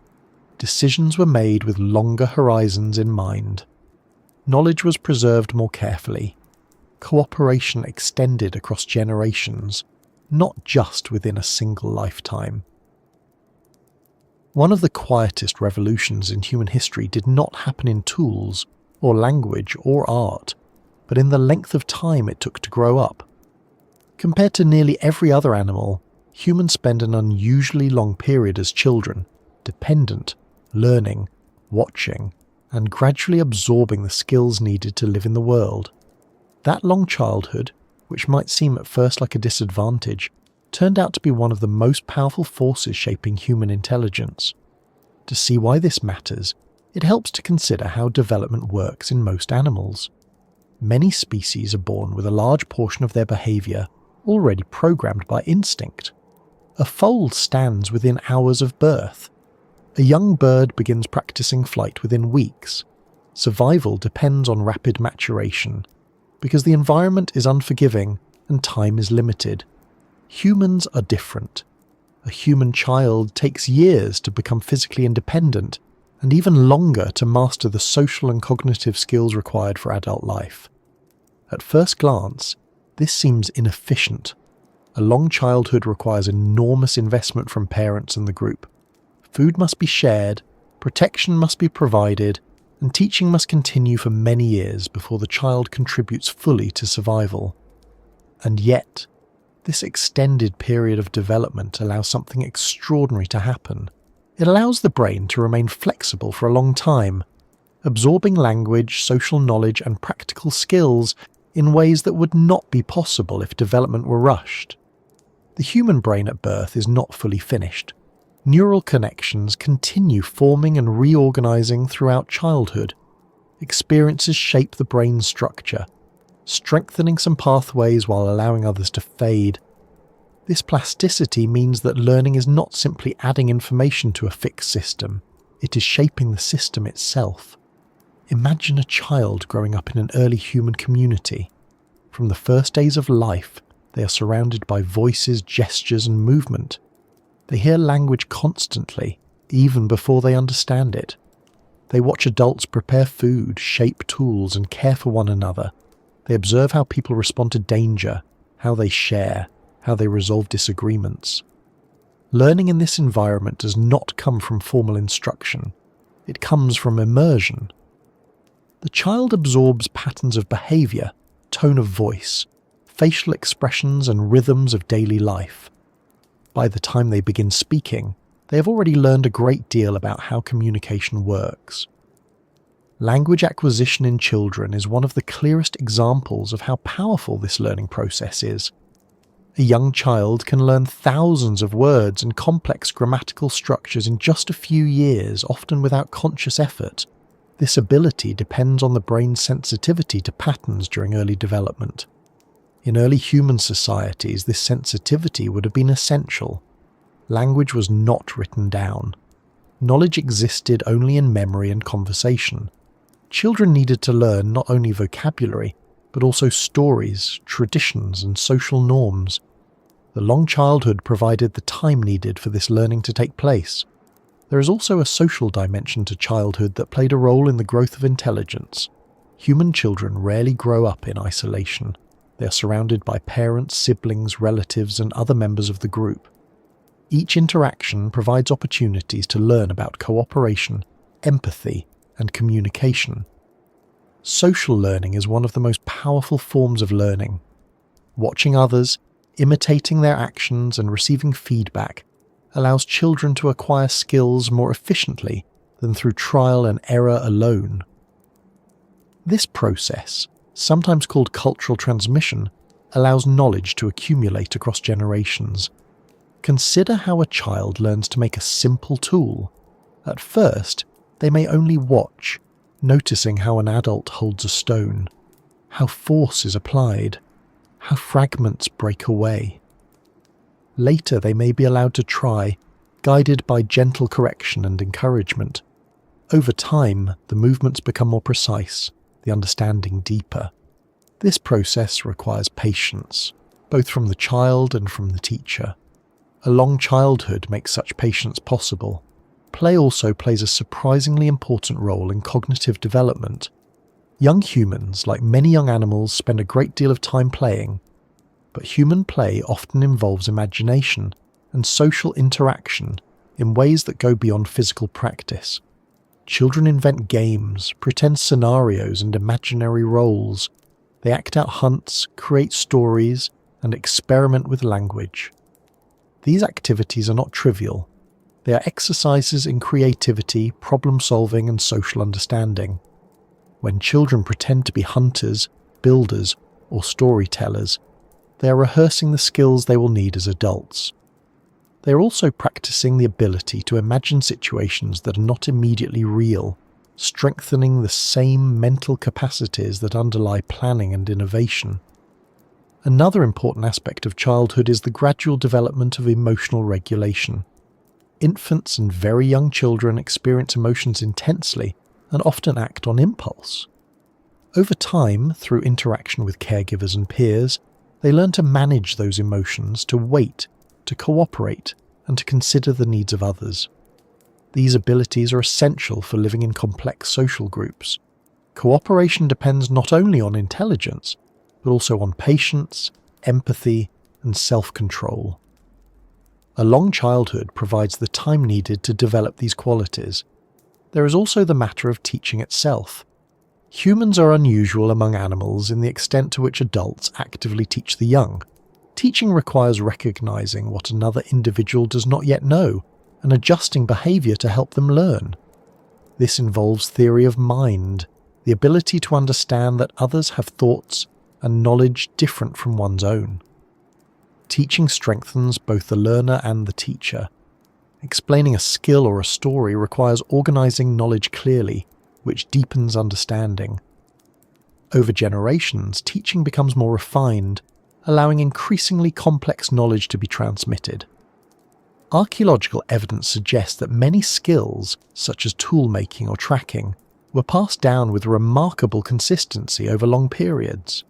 Decisions were made with longer horizons in mind. Knowledge was preserved more carefully. Cooperation extended across generations, not just within a single lifetime. One of the quietest revolutions in human history did not happen in tools, or language, or art, but in the length of time it took to grow up. Compared to nearly every other animal, humans spend an unusually long period as children, dependent, learning, watching, and gradually absorbing the skills needed to live in the world. That long childhood, which might seem at first like a disadvantage, turned out to be one of the most powerful forces shaping human intelligence. To see why this matters, it helps to consider how development works in most animals. Many species are born with a large portion of their behaviour already programmed by instinct. A foal stands within hours of birth. A young bird begins practicing flight within weeks. Survival depends on rapid maturation, because the environment is unforgiving and time is limited. Humans are different. A human child takes years to become physically independent, and even longer to master the social and cognitive skills required for adult life. At first glance, this seems inefficient. A long childhood requires enormous investment from parents and the group. Food must be shared, protection must be provided, and teaching must continue for many years before the child contributes fully to survival. And yet, this extended period of development allows something extraordinary to happen. It allows the brain to remain flexible for a long time, absorbing language, social knowledge, and practical skills in ways that would not be possible if development were rushed. The human brain at birth is not fully finished. Neural connections continue forming and reorganizing throughout childhood. Experiences shape the brain's structure, strengthening some pathways while allowing others to fade. This plasticity means that learning is not simply adding information to a fixed system, it is shaping the system itself. Imagine a child growing up in an early human community. From the first days of life, they are surrounded by voices, gestures, and movement. They hear language constantly, even before they understand it. They watch adults prepare food, shape tools, and care for one another. They observe how people respond to danger, how they share, how they resolve disagreements. Learning in this environment does not come from formal instruction. It comes from immersion. The child absorbs patterns of behavior, tone of voice, facial expressions, and rhythms of daily life. By the time they begin speaking, they have already learned a great deal about how communication works. Language acquisition in children is one of the clearest examples of how powerful this learning process is. A young child can learn thousands of words and complex grammatical structures in just a few years, often without conscious effort. This ability depends on the brain's sensitivity to patterns during early development. In early human societies, this sensitivity would have been essential. Language was not written down. Knowledge existed only in memory and conversation. Children needed to learn not only vocabulary, but also stories, traditions, and social norms. The long childhood provided the time needed for this learning to take place. There is also a social dimension to childhood that played a role in the growth of intelligence. Human children rarely grow up in isolation. They are surrounded by parents, siblings, relatives, and other members of the group. Each interaction provides opportunities to learn about cooperation, empathy, and communication. Social learning is one of the most powerful forms of learning. Watching others, imitating their actions, and receiving feedback allows children to acquire skills more efficiently than through trial and error alone. This process, sometimes called cultural transmission, allows knowledge to accumulate across generations. Consider how a child learns to make a simple tool. At first, they may only watch, noticing how an adult holds a stone, how force is applied, how fragments break away. Later they may be allowed to try, guided by gentle correction and encouragement. Over time, the movements become more precise, the understanding deeper. This process requires patience, both from the child and from the teacher. A long childhood makes such patience possible. Play also plays a surprisingly important role in cognitive development. Young humans, like many young animals, spend a great deal of time playing, but human play often involves imagination and social interaction in ways that go beyond physical practice. Children invent games, pretend scenarios and imaginary roles. They act out hunts, create stories, and experiment with language. These activities are not trivial. They are exercises in creativity, problem-solving, and social understanding. When children pretend to be hunters, builders, or storytellers, they are rehearsing the skills they will need as adults. They are also practicing the ability to imagine situations that are not immediately real, strengthening the same mental capacities that underlie planning and innovation. Another important aspect of childhood is the gradual development of emotional regulation. Infants and very young children experience emotions intensely and often act on impulse. Over time, through interaction with caregivers and peers, they learn to manage those emotions, to wait, to cooperate, and to consider the needs of others. These abilities are essential for living in complex social groups. Cooperation depends not only on intelligence, but also on patience, empathy, and self-control. A long childhood provides the time needed to develop these qualities. There is also the matter of teaching itself. Humans are unusual among animals in the extent to which adults actively teach the young. Teaching requires recognizing what another individual does not yet know and adjusting behavior to help them learn. This involves theory of mind, the ability to understand that others have thoughts and knowledge different from one's own. Teaching strengthens both the learner and the teacher. Explaining a skill or a story requires organizing knowledge clearly, which deepens understanding. Over generations, teaching becomes more refined, allowing increasingly complex knowledge to be transmitted. Archaeological evidence suggests that many skills, such as tool-making or tracking, were passed down with remarkable consistency over long periods.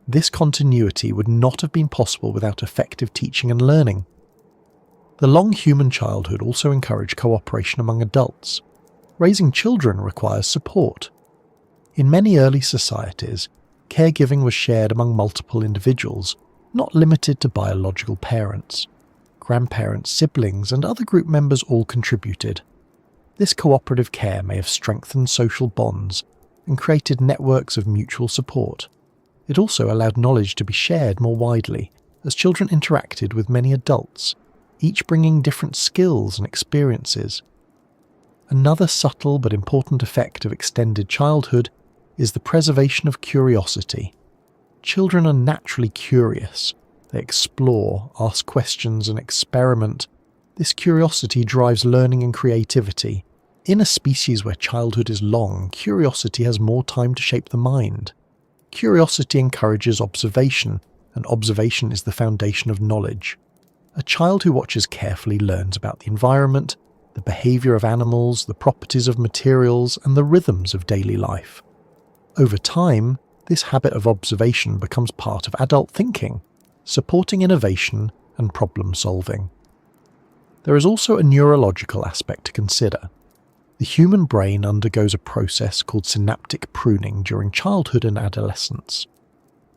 This continuity would not have been possible without effective teaching and learning. The long human childhood also encouraged cooperation among adults. Raising children requires support. In many early societies, caregiving was shared among multiple individuals, not limited to biological parents. Grandparents, siblings, and other group members all contributed. This cooperative care may have strengthened social bonds and created networks of mutual support. It also allowed knowledge to be shared more widely as children interacted with many adults, each bringing different skills and experiences. Another subtle but important effect of extended childhood is the preservation of curiosity. Children are naturally curious. They explore, ask questions, and experiment. This curiosity drives learning and creativity. In a species where childhood is long, curiosity has more time to shape the mind. Curiosity encourages observation, and observation is the foundation of knowledge. A child who watches carefully learns about the environment, the behavior of animals, the properties of materials, and the rhythms of daily life. Over time, this habit of observation becomes part of adult thinking, supporting innovation and problem solving. There is also a neurological aspect to consider. The human brain undergoes a process called synaptic pruning during childhood and adolescence.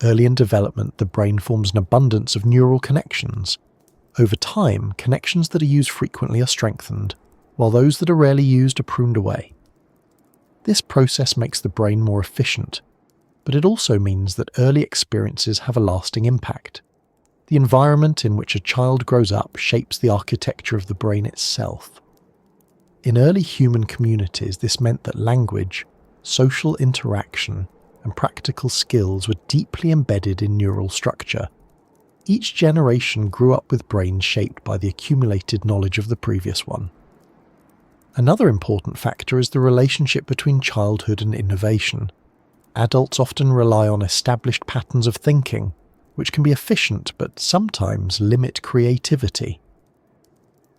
Early in development, the brain forms an abundance of neural connections. Over time, connections that are used frequently are strengthened, while those that are rarely used are pruned away. This process makes the brain more efficient, but it also means that early experiences have a lasting impact. The environment in which a child grows up shapes the architecture of the brain itself. In early human communities, this meant that language, social interaction, and practical skills were deeply embedded in neural structure. Each generation grew up with brains shaped by the accumulated knowledge of the previous one. Another important factor is the relationship between childhood and innovation. Adults often rely on established patterns of thinking, which can be efficient but sometimes limit creativity.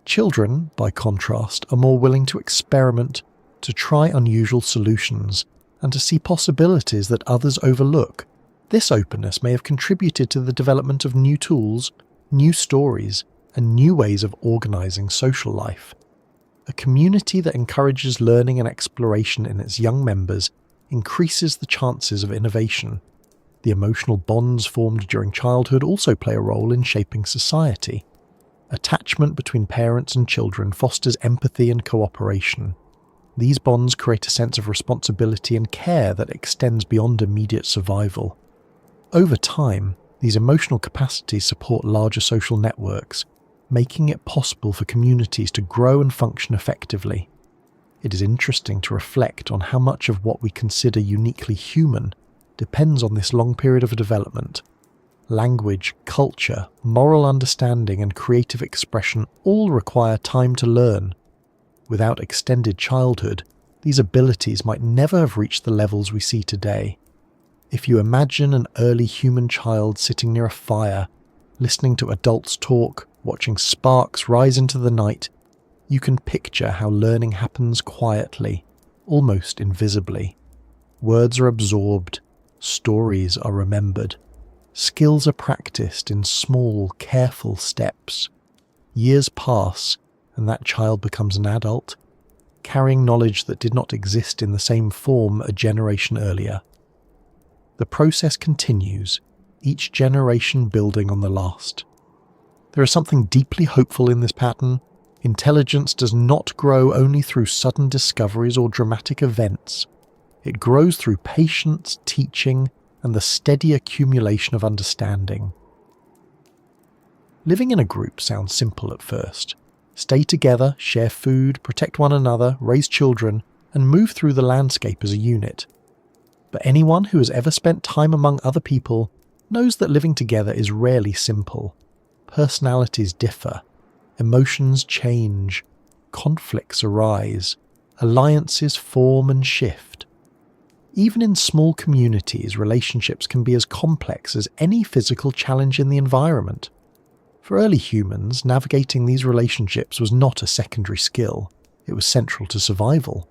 Children, by contrast, are more willing to experiment, to try unusual solutions, and to see possibilities that others overlook. This openness may have contributed to the development of new tools, new stories, and new ways of organizing social life. A community that encourages learning and exploration in its young members increases the chances of innovation. The emotional bonds formed during childhood also play a role in shaping society. Attachment between parents and children fosters empathy and cooperation. These bonds create a sense of responsibility and care that extends beyond immediate survival. Over time, these emotional capacities support larger social networks, making it possible for communities to grow and function effectively. It is interesting to reflect on how much of what we consider uniquely human depends on this long period of development. Language, culture, moral understanding, and creative expression all require time to learn. Without extended childhood, these abilities might never have reached the levels we see today. If you imagine an early human child sitting near a fire, listening to adults talk, watching sparks rise into the night, you can picture how learning happens quietly, almost invisibly. Words are absorbed, stories are remembered, skills are practiced in small, careful steps. Years pass, and that child becomes an adult, carrying knowledge that did not exist in the same form a generation earlier. The process continues, each generation building on the last. There is something deeply hopeful in this pattern. Intelligence does not grow only through sudden discoveries or dramatic events. It grows through patience, teaching, and the steady accumulation of understanding. Living in a group sounds simple at first. Stay together, share food, protect one another, raise children, and move through the landscape as a unit. But anyone who has ever spent time among other people knows that living together is rarely simple. Personalities differ, emotions change, conflicts arise, alliances form and shift. Even in small communities, relationships can be as complex as any physical challenge in the environment. For early humans, navigating these relationships was not a secondary skill, it was central to survival.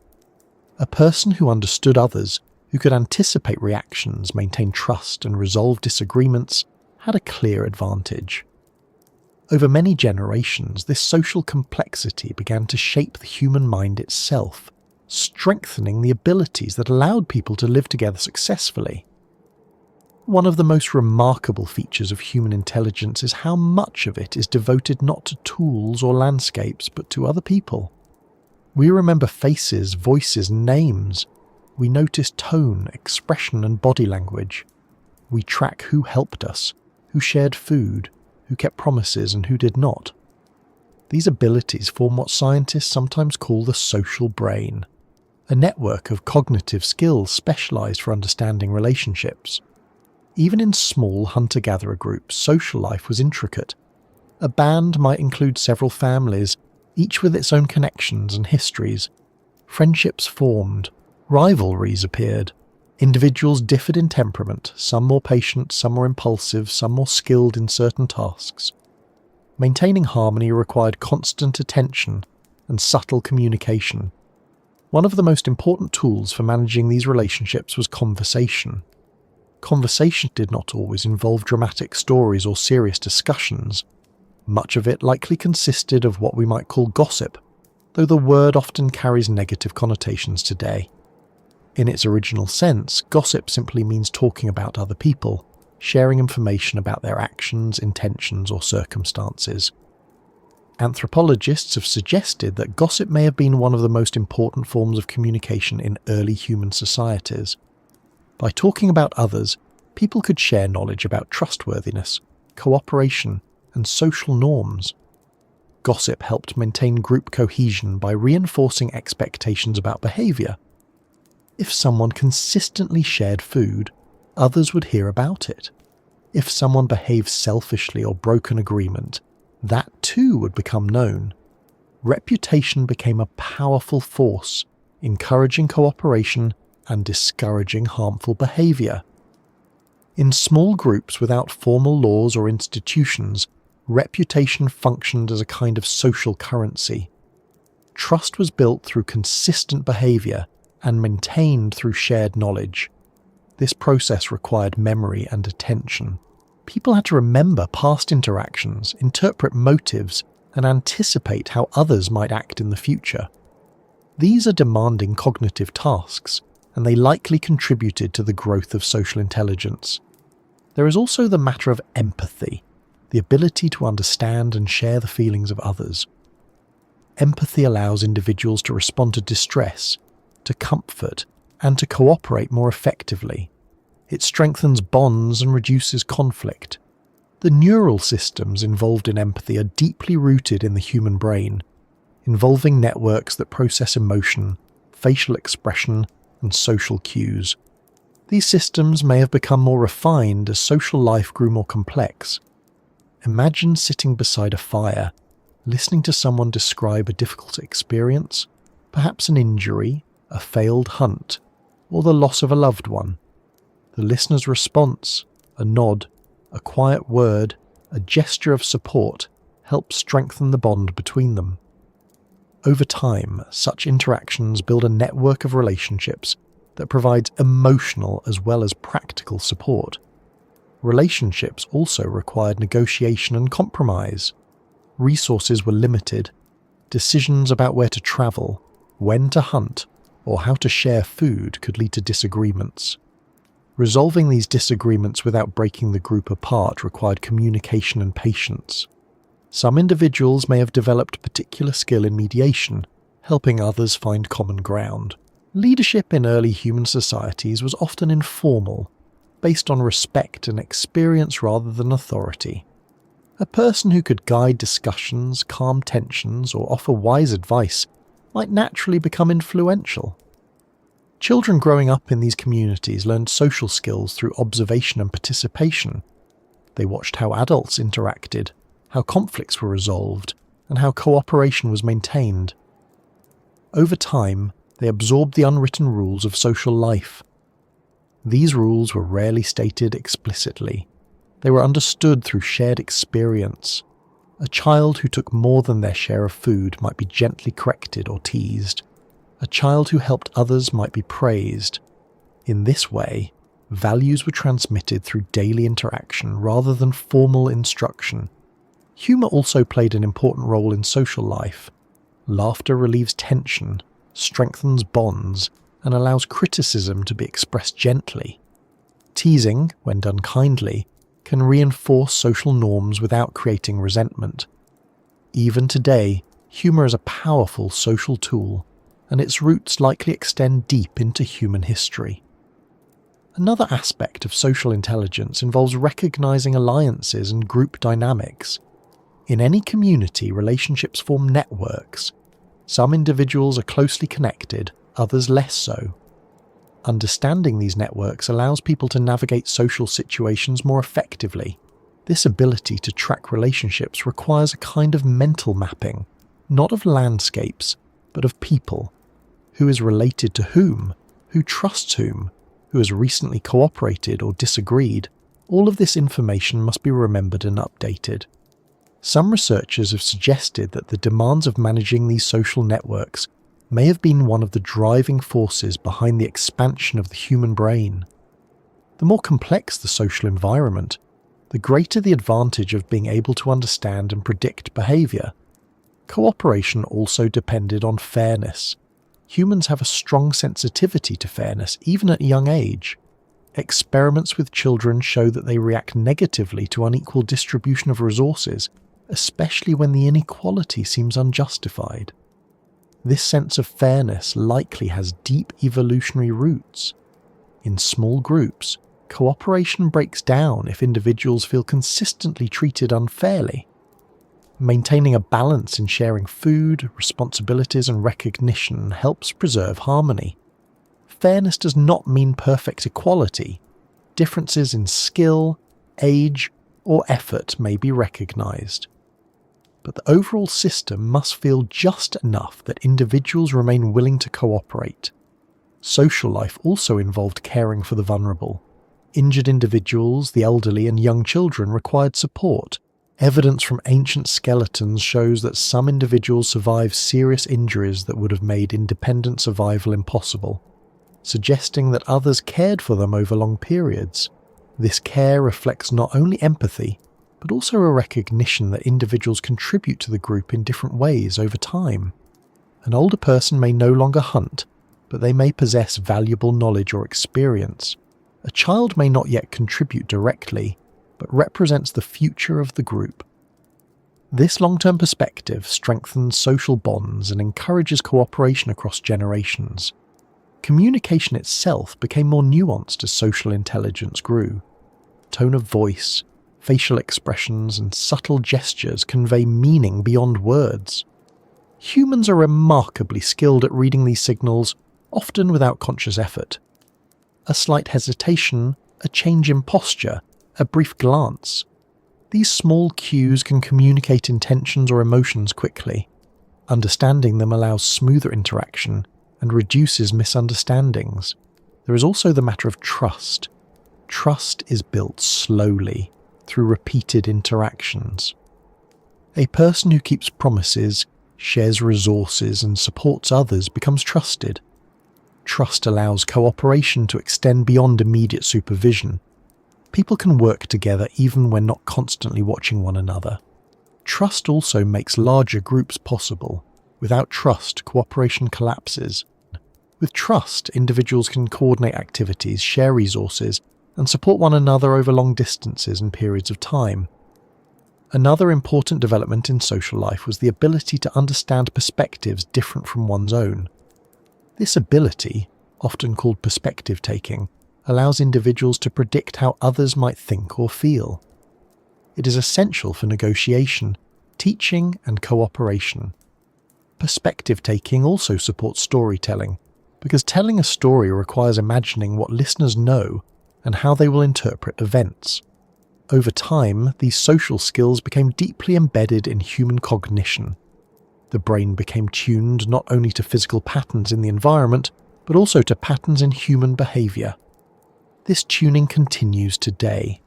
A person who understood others, who could anticipate reactions, maintain trust, and resolve disagreements, had a clear advantage. Over many generations, this social complexity began to shape the human mind itself, strengthening the abilities that allowed people to live together successfully. One of the most remarkable features of human intelligence is how much of it is devoted not to tools or landscapes, but to other people. We remember faces, voices, names. We notice tone, expression, and body language. We track who helped us, who shared food, who kept promises, and who did not. These abilities form what scientists sometimes call the social brain, a network of cognitive skills specialized for understanding relationships. Even in small hunter-gatherer groups, social life was intricate. A band might include several families, each with its own connections and histories. Friendships formed, rivalries appeared. Individuals differed in temperament, some more patient, some more impulsive, some more skilled in certain tasks. Maintaining harmony required constant attention and subtle communication. One of the most important tools for managing these relationships was conversation. Conversation did not always involve dramatic stories or serious discussions. Much of it likely consisted of what we might call gossip, though the word often carries negative connotations today. In its original sense, gossip simply means talking about other people, sharing information about their actions, intentions, or circumstances. Anthropologists have suggested that gossip may have been one of the most important forms of communication in early human societies. By talking about others, people could share knowledge about trustworthiness, cooperation, and social norms. Gossip helped maintain group cohesion by reinforcing expectations about behavior. If someone consistently shared food, others would hear about it. If someone behaved selfishly or broke an agreement, that too would become known. Reputation became a powerful force, encouraging cooperation and discouraging harmful behavior. In small groups without formal laws or institutions, reputation functioned as a kind of social currency. Trust was built through consistent behavior and maintained through shared knowledge. This process required memory and attention. People had to remember past interactions, interpret motives, and anticipate how others might act in the future. These are demanding cognitive tasks, and they likely contributed to the growth of social intelligence. There is also the matter of empathy, the ability to understand and share the feelings of others. Empathy allows individuals to respond to distress, to comfort, and to cooperate more effectively. It strengthens bonds and reduces conflict. The neural systems involved in empathy are deeply rooted in the human brain, involving networks that process emotion, facial expression, and social cues. These systems may have become more refined as social life grew more complex. Imagine sitting beside a fire, listening to someone describe a difficult experience, perhaps an injury, a failed hunt, or the loss of a loved one. The listener's response, a nod, a quiet word, a gesture of support, helps strengthen the bond between them. Over time, such interactions build a network of relationships that provides emotional as well as practical support. Relationships also required negotiation and compromise. Resources were limited. Decisions about where to travel, when to hunt, or how to share food could lead to disagreements. Resolving these disagreements without breaking the group apart required communication and patience. Some individuals may have developed particular skill in mediation, helping others find common ground. Leadership in early human societies was often informal, based on respect and experience rather than authority. A person who could guide discussions, calm tensions, or offer wise advice might naturally become influential. Children growing up in these communities learned social skills through observation and participation. They watched how adults interacted, how conflicts were resolved, and how cooperation was maintained. Over time, they absorbed the unwritten rules of social life. These rules were rarely stated explicitly. They were understood through shared experience. A child who took more than their share of food might be gently corrected or teased. A child who helped others might be praised. In this way, values were transmitted through daily interaction rather than formal instruction. Humour also played an important role in social life. Laughter relieves tension, strengthens bonds, and allows criticism to be expressed gently. Teasing, when done kindly, can reinforce social norms without creating resentment. Even today, humour is a powerful social tool, and its roots likely extend deep into human history. Another aspect of social intelligence involves recognizing alliances and group dynamics. In any community, relationships form networks. Some individuals are closely connected, others less so. Understanding these networks allows people to navigate social situations more effectively. This ability to track relationships requires a kind of mental mapping, not of landscapes, but of people. Who is related to whom? Who trusts whom? Who has recently cooperated or disagreed? All of this information must be remembered and updated. Some researchers have suggested that the demands of managing these social networks may have been one of the driving forces behind the expansion of the human brain. The more complex the social environment, the greater the advantage of being able to understand and predict behaviour. Cooperation also depended on fairness. Humans have a strong sensitivity to fairness, even at a young age. Experiments with children show that they react negatively to unequal distribution of resources, especially when the inequality seems unjustified. This sense of fairness likely has deep evolutionary roots. In small groups, cooperation breaks down if individuals feel consistently treated unfairly. Maintaining a balance in sharing food, responsibilities, and recognition helps preserve harmony. Fairness does not mean perfect equality. Differences in skill, age, or effort may be recognized. But the overall system must feel just enough that individuals remain willing to cooperate. Social life also involved caring for the vulnerable. Injured individuals, the elderly, and young children required support. Evidence from ancient skeletons shows that some individuals survived serious injuries that would have made independent survival impossible, suggesting that others cared for them over long periods. This care reflects not only empathy, but also a recognition that individuals contribute to the group in different ways over time. An older person may no longer hunt, but they may possess valuable knowledge or experience. A child may not yet contribute directly, but represents the future of the group. This long-term perspective strengthens social bonds and encourages cooperation across generations. Communication itself became more nuanced as social intelligence grew. Tone of voice, facial expressions, and subtle gestures convey meaning beyond words. Humans are remarkably skilled at reading these signals, often without conscious effort. A slight hesitation, a change in posture, a brief glance. These small cues can communicate intentions or emotions quickly. Understanding them allows smoother interaction and reduces misunderstandings. There is also the matter of trust. Trust is built slowly, through repeated interactions. A person who keeps promises, shares resources, and supports others becomes trusted. Trust allows cooperation to extend beyond immediate supervision. People can work together even when not constantly watching one another. Trust also makes larger groups possible, Without trust, cooperation collapses. With trust, individuals can coordinate activities, share resources, and support one another over long distances and periods of time. Another important development in social life was the ability to understand perspectives different from one's own. This ability, often called perspective taking, allows individuals to predict how others might think or feel. It is essential for negotiation, teaching, and cooperation. Perspective taking also supports storytelling, because telling a story requires imagining what listeners know and how they will interpret events. Over time, these social skills became deeply embedded in human cognition. The brain became tuned not only to physical patterns in the environment, but also to patterns in human behaviour. This tuning continues today.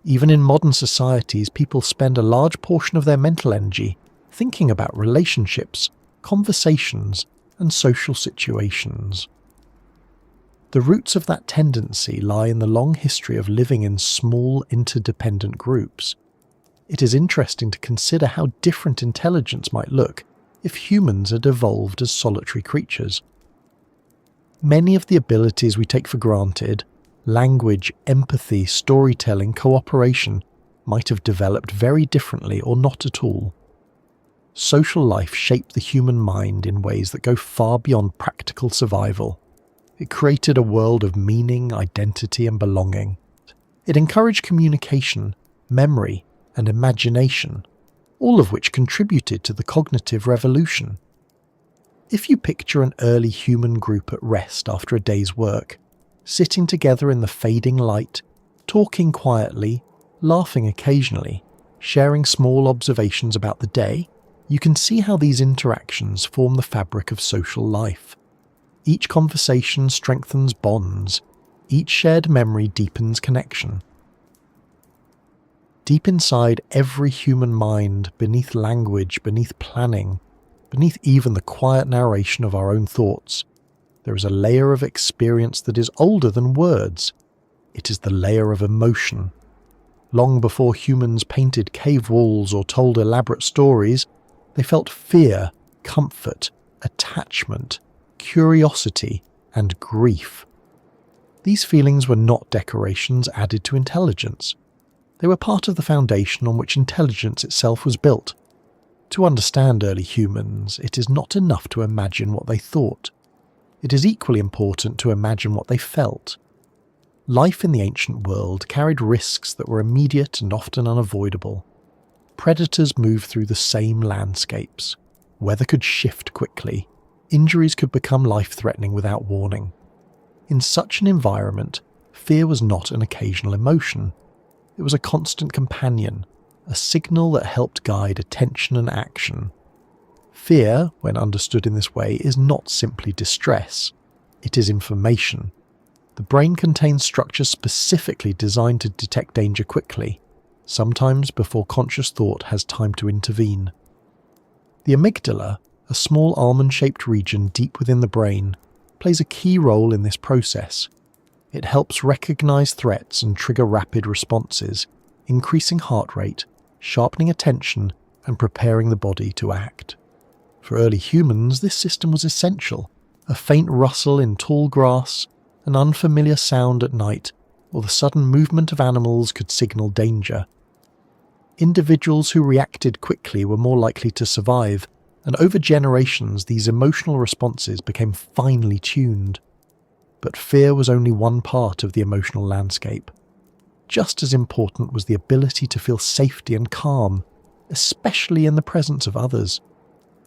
Even in modern societies, people spend a large portion of their mental energy thinking about relationships, conversations, and social situations. The roots of that tendency lie in the long history of living in small, interdependent groups. It is interesting to consider how different intelligence might look if humans had evolved as solitary creatures. Many of the abilities we take for granted, language, empathy, storytelling, cooperation, might have developed very differently or not at all. Social life shaped the human mind in ways that go far beyond practical survival. It created a world of meaning, identity, and belonging. It encouraged communication, memory, and imagination, all of which contributed to the cognitive revolution. If you picture an early human group at rest after a day's work, sitting together in the fading light, talking quietly, laughing occasionally, sharing small observations about the day, you can see how these interactions form the fabric of social life. Each conversation strengthens bonds. Each shared memory deepens connection. Deep inside every human mind, beneath language, beneath planning, beneath even the quiet narration of our own thoughts, there is a layer of experience that is older than words. It is the layer of emotion. Long before humans painted cave walls or told elaborate stories, they felt fear, comfort, attachment, curiosity, and grief. These feelings were not decorations added to intelligence. They were part of the foundation on which intelligence itself was built. To understand early humans, it is not enough to imagine what they thought. It is equally important to imagine what they felt. Life in the ancient world carried risks that were immediate and often unavoidable. Predators moved through the same landscapes. Weather could shift quickly. Injuries could become life-threatening without warning. In such an environment, fear was not an occasional emotion. It was a constant companion, a signal that helped guide attention and action. Fear, when understood in this way, is not simply distress. It is information. The brain contains structures specifically designed to detect danger quickly, sometimes before conscious thought has time to intervene. The amygdala, a small almond-shaped region deep within the brain, plays a key role in this process. It helps recognize threats and trigger rapid responses, increasing heart rate, sharpening attention, and preparing the body to act. For early humans, this system was essential. A faint rustle in tall grass, an unfamiliar sound at night, or the sudden movement of animals could signal danger. Individuals who reacted quickly were more likely to survive, and over generations these emotional responses became finely tuned. But fear was only one part of the emotional landscape. Just as important was the ability to feel safety and calm, especially in the presence of others.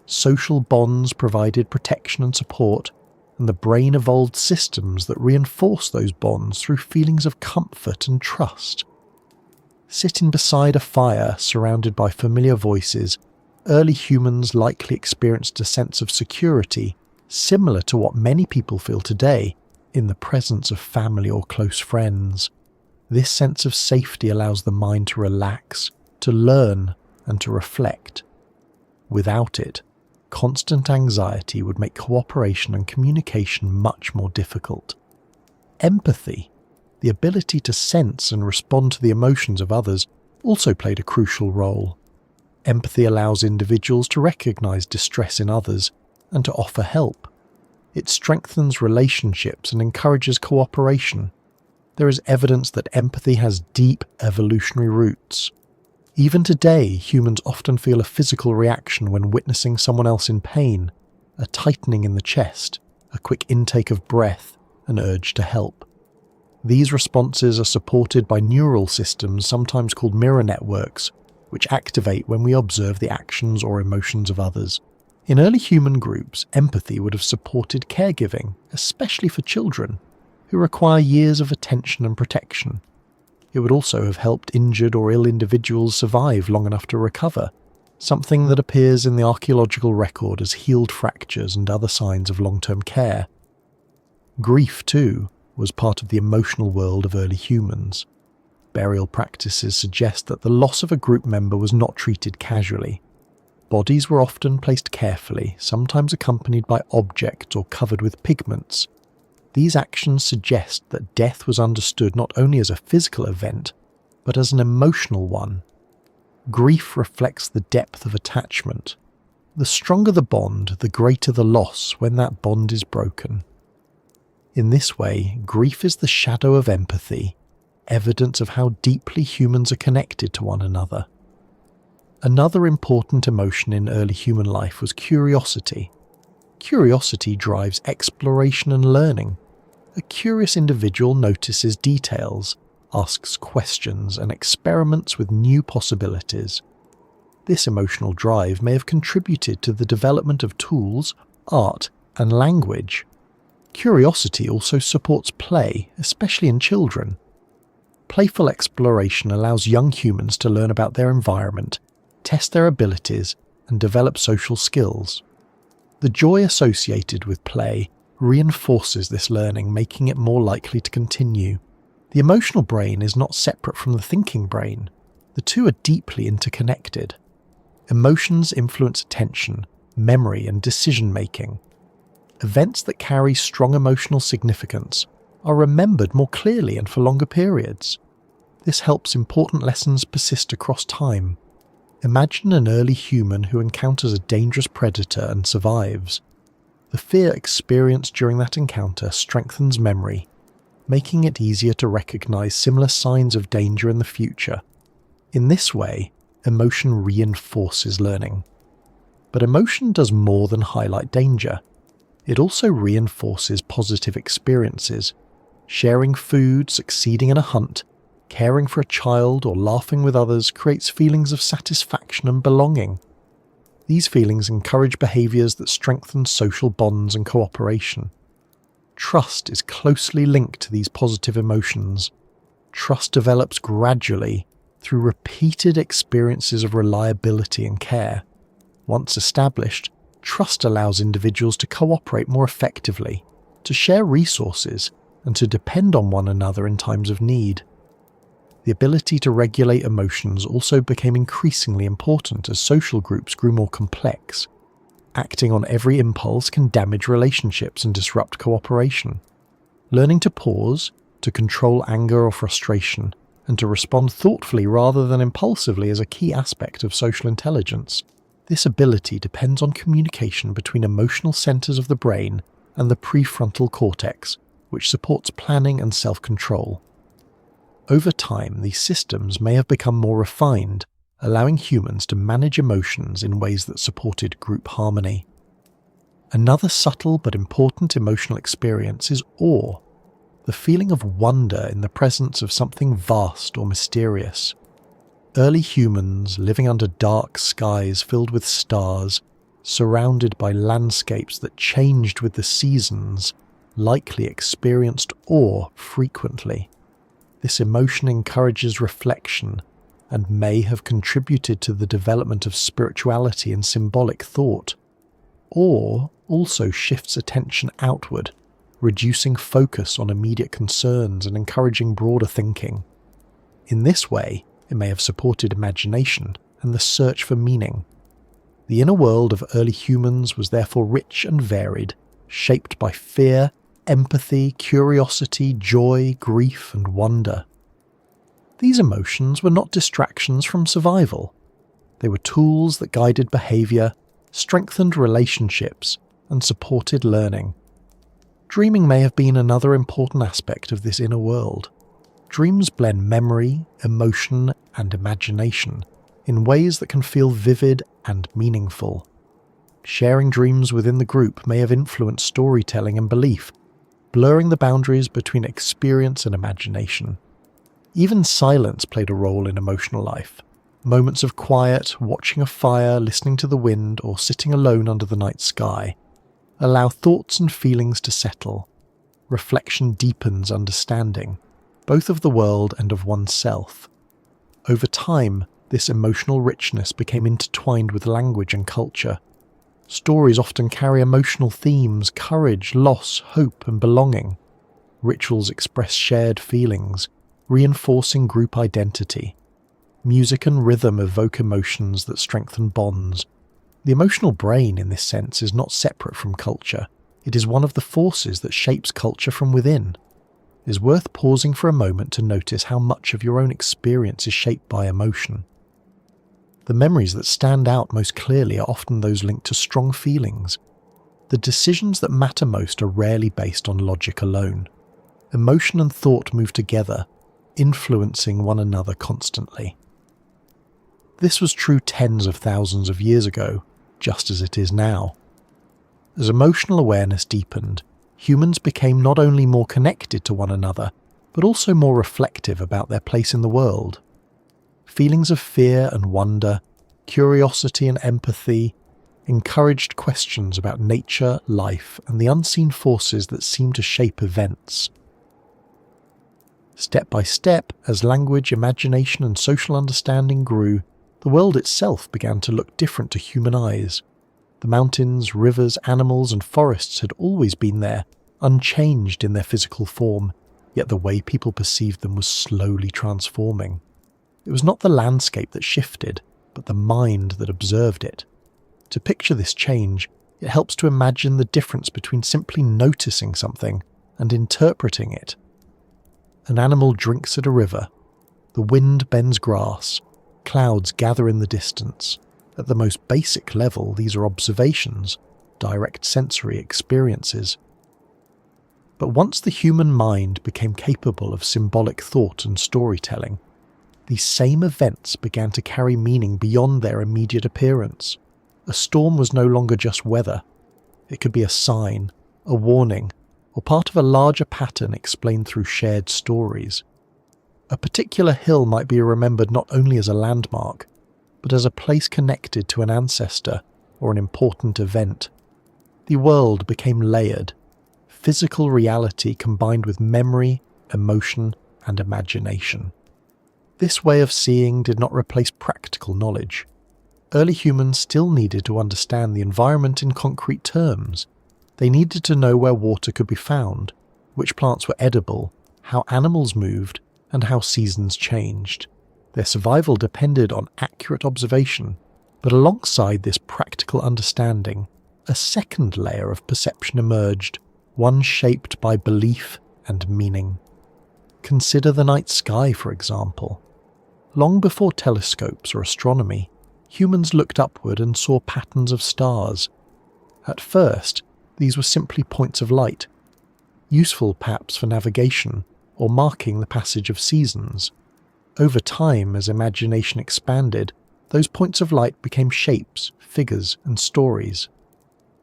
Social bonds provided protection and support, and the brain evolved systems that reinforced those bonds through feelings of comfort and trust. Sitting beside a fire surrounded by familiar voices, early humans likely experienced a sense of security similar to what many people feel today in the presence of family or close friends. This sense of safety allows the mind to relax, to learn, and to reflect. Without it, constant anxiety would make cooperation and communication much more difficult. Empathy, the ability to sense and respond to the emotions of others, also played a crucial role. Empathy allows individuals to recognize distress in others and to offer help. It strengthens relationships and encourages cooperation. There is evidence that empathy has deep evolutionary roots. Even today, humans often feel a physical reaction when witnessing someone else in pain, a tightening in the chest, a quick intake of breath, an urge to help. These responses are supported by neural systems, sometimes called mirror networks, which activate when we observe the actions or emotions of others. In early human groups, empathy would have supported caregiving, especially for children, who require years of attention and protection. It would also have helped injured or ill individuals survive long enough to recover, something that appears in the archaeological record as healed fractures and other signs of long-term care. Grief, too, was part of the emotional world of early humans. Burial practices suggest that the loss of a group member was not treated casually. Bodies were often placed carefully, sometimes accompanied by objects or covered with pigments. These actions suggest that death was understood not only as a physical event, but as an emotional one. Grief reflects the depth of attachment. The stronger the bond, the greater the loss when that bond is broken. In this way, grief is the shadow of empathy, evidence of how deeply humans are connected to one another. Another important emotion in early human life was curiosity. Curiosity drives exploration and learning. A curious individual notices details, asks questions, and experiments with new possibilities. This emotional drive may have contributed to the development of tools, art, and language. Curiosity also supports play, especially in children. Playful exploration allows young humans to learn about their environment, test their abilities, and develop social skills. The joy associated with play reinforces this learning, making it more likely to continue. The emotional brain is not separate from the thinking brain. The two are deeply interconnected. Emotions influence attention, memory, and decision-making. Events that carry strong emotional significance are remembered more clearly and for longer periods. This helps important lessons persist across time. Imagine an early human who encounters a dangerous predator and survives. The fear experienced during that encounter strengthens memory, making it easier to recognize similar signs of danger in the future. In this way, emotion reinforces learning. But emotion does more than highlight danger. It also reinforces positive experiences. Sharing food, succeeding in a hunt, caring for a child, or laughing with others creates feelings of satisfaction and belonging. These feelings encourage behaviors that strengthen social bonds and cooperation. Trust is closely linked to these positive emotions. Trust develops gradually through repeated experiences of reliability and care. Once established, trust allows individuals to cooperate more effectively, to share resources, and to depend on one another in times of need. The ability to regulate emotions also became increasingly important as social groups grew more complex. Acting on every impulse can damage relationships and disrupt cooperation. Learning to pause, to control anger or frustration, and to respond thoughtfully rather than impulsively is a key aspect of social intelligence. This ability depends on communication between emotional centers of the brain and the prefrontal cortex, which supports planning and self-control. Over time, these systems may have become more refined, allowing humans to manage emotions in ways that supported group harmony. Another subtle but important emotional experience is awe, the feeling of wonder in the presence of something vast or mysterious. Early humans, living under dark skies filled with stars, surrounded by landscapes that changed with the seasons, likely experienced awe frequently. This emotion encourages reflection and may have contributed to the development of spirituality and symbolic thought. Awe also shifts attention outward, reducing focus on immediate concerns and encouraging broader thinking. In this way, it may have supported imagination and the search for meaning. The inner world of early humans was therefore rich and varied, shaped by fear, empathy, curiosity, joy, grief, and wonder. These emotions were not distractions from survival. They were tools that guided behaviour, strengthened relationships, and supported learning. Dreaming may have been another important aspect of this inner world. Dreams blend memory, emotion, and imagination in ways that can feel vivid and meaningful. Sharing dreams within the group may have influenced storytelling and belief, blurring the boundaries between experience and imagination. Even silence played a role in emotional life. Moments of quiet, watching a fire, listening to the wind, or sitting alone under the night sky allow thoughts and feelings to settle. Reflection deepens understanding, both of the world and of oneself. Over time, this emotional richness became intertwined with language and culture. Stories often carry emotional themes: courage, loss, hope, and belonging. Rituals express shared feelings, reinforcing group identity. Music and rhythm evoke emotions that strengthen bonds. The emotional brain, in this sense, is not separate from culture. It is one of the forces that shapes culture from within. It is worth pausing for a moment to notice how much of your own experience is shaped by emotion. The memories that stand out most clearly are often those linked to strong feelings. The decisions that matter most are rarely based on logic alone. Emotion and thought move together, influencing one another constantly. This was true tens of thousands of years ago, just as it is now. As emotional awareness deepened, humans became not only more connected to one another, but also more reflective about their place in the world. Feelings of fear and wonder, curiosity and empathy encouraged questions about nature, life, and the unseen forces that seem to shape events. Step by step, as language, imagination, and social understanding grew, the world itself began to look different to human eyes. The mountains, rivers, animals, and forests had always been there, unchanged in their physical form, yet the way people perceived them was slowly transforming. It was not the landscape that shifted, but the mind that observed it. To picture this change, it helps to imagine the difference between simply noticing something and interpreting it. An animal drinks at a river. The wind bends grass. Clouds gather in the distance. At the most basic level, these are observations, direct sensory experiences. But once the human mind became capable of symbolic thought and storytelling, these same events began to carry meaning beyond their immediate appearance. A storm was no longer just weather. It could be a sign, a warning, or part of a larger pattern explained through shared stories. A particular hill might be remembered not only as a landmark, but as a place connected to an ancestor or an important event. The world became layered, physical reality combined with memory, emotion, and imagination. This way of seeing did not replace practical knowledge. Early humans still needed to understand the environment in concrete terms. They needed to know where water could be found, which plants were edible, how animals moved, and how seasons changed. Their survival depended on accurate observation, but alongside this practical understanding, a second layer of perception emerged, one shaped by belief and meaning. Consider the night sky, for example. Long before telescopes or astronomy, humans looked upward and saw patterns of stars. At first, these were simply points of light, useful perhaps for navigation or marking the passage of seasons. Over time, as imagination expanded, those points of light became shapes, figures, and stories.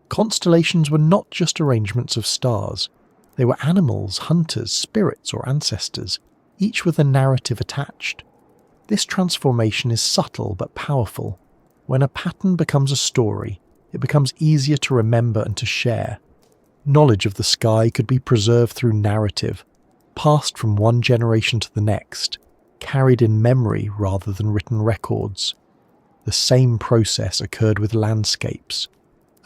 Constellations were not just arrangements of stars. They were animals, hunters, spirits, or ancestors, each with a narrative attached. This transformation is subtle but powerful. When a pattern becomes a story, it becomes easier to remember and to share. Knowledge of the sky could be preserved through narrative, passed from one generation to the next, carried in memory rather than written records. The same process occurred with landscapes.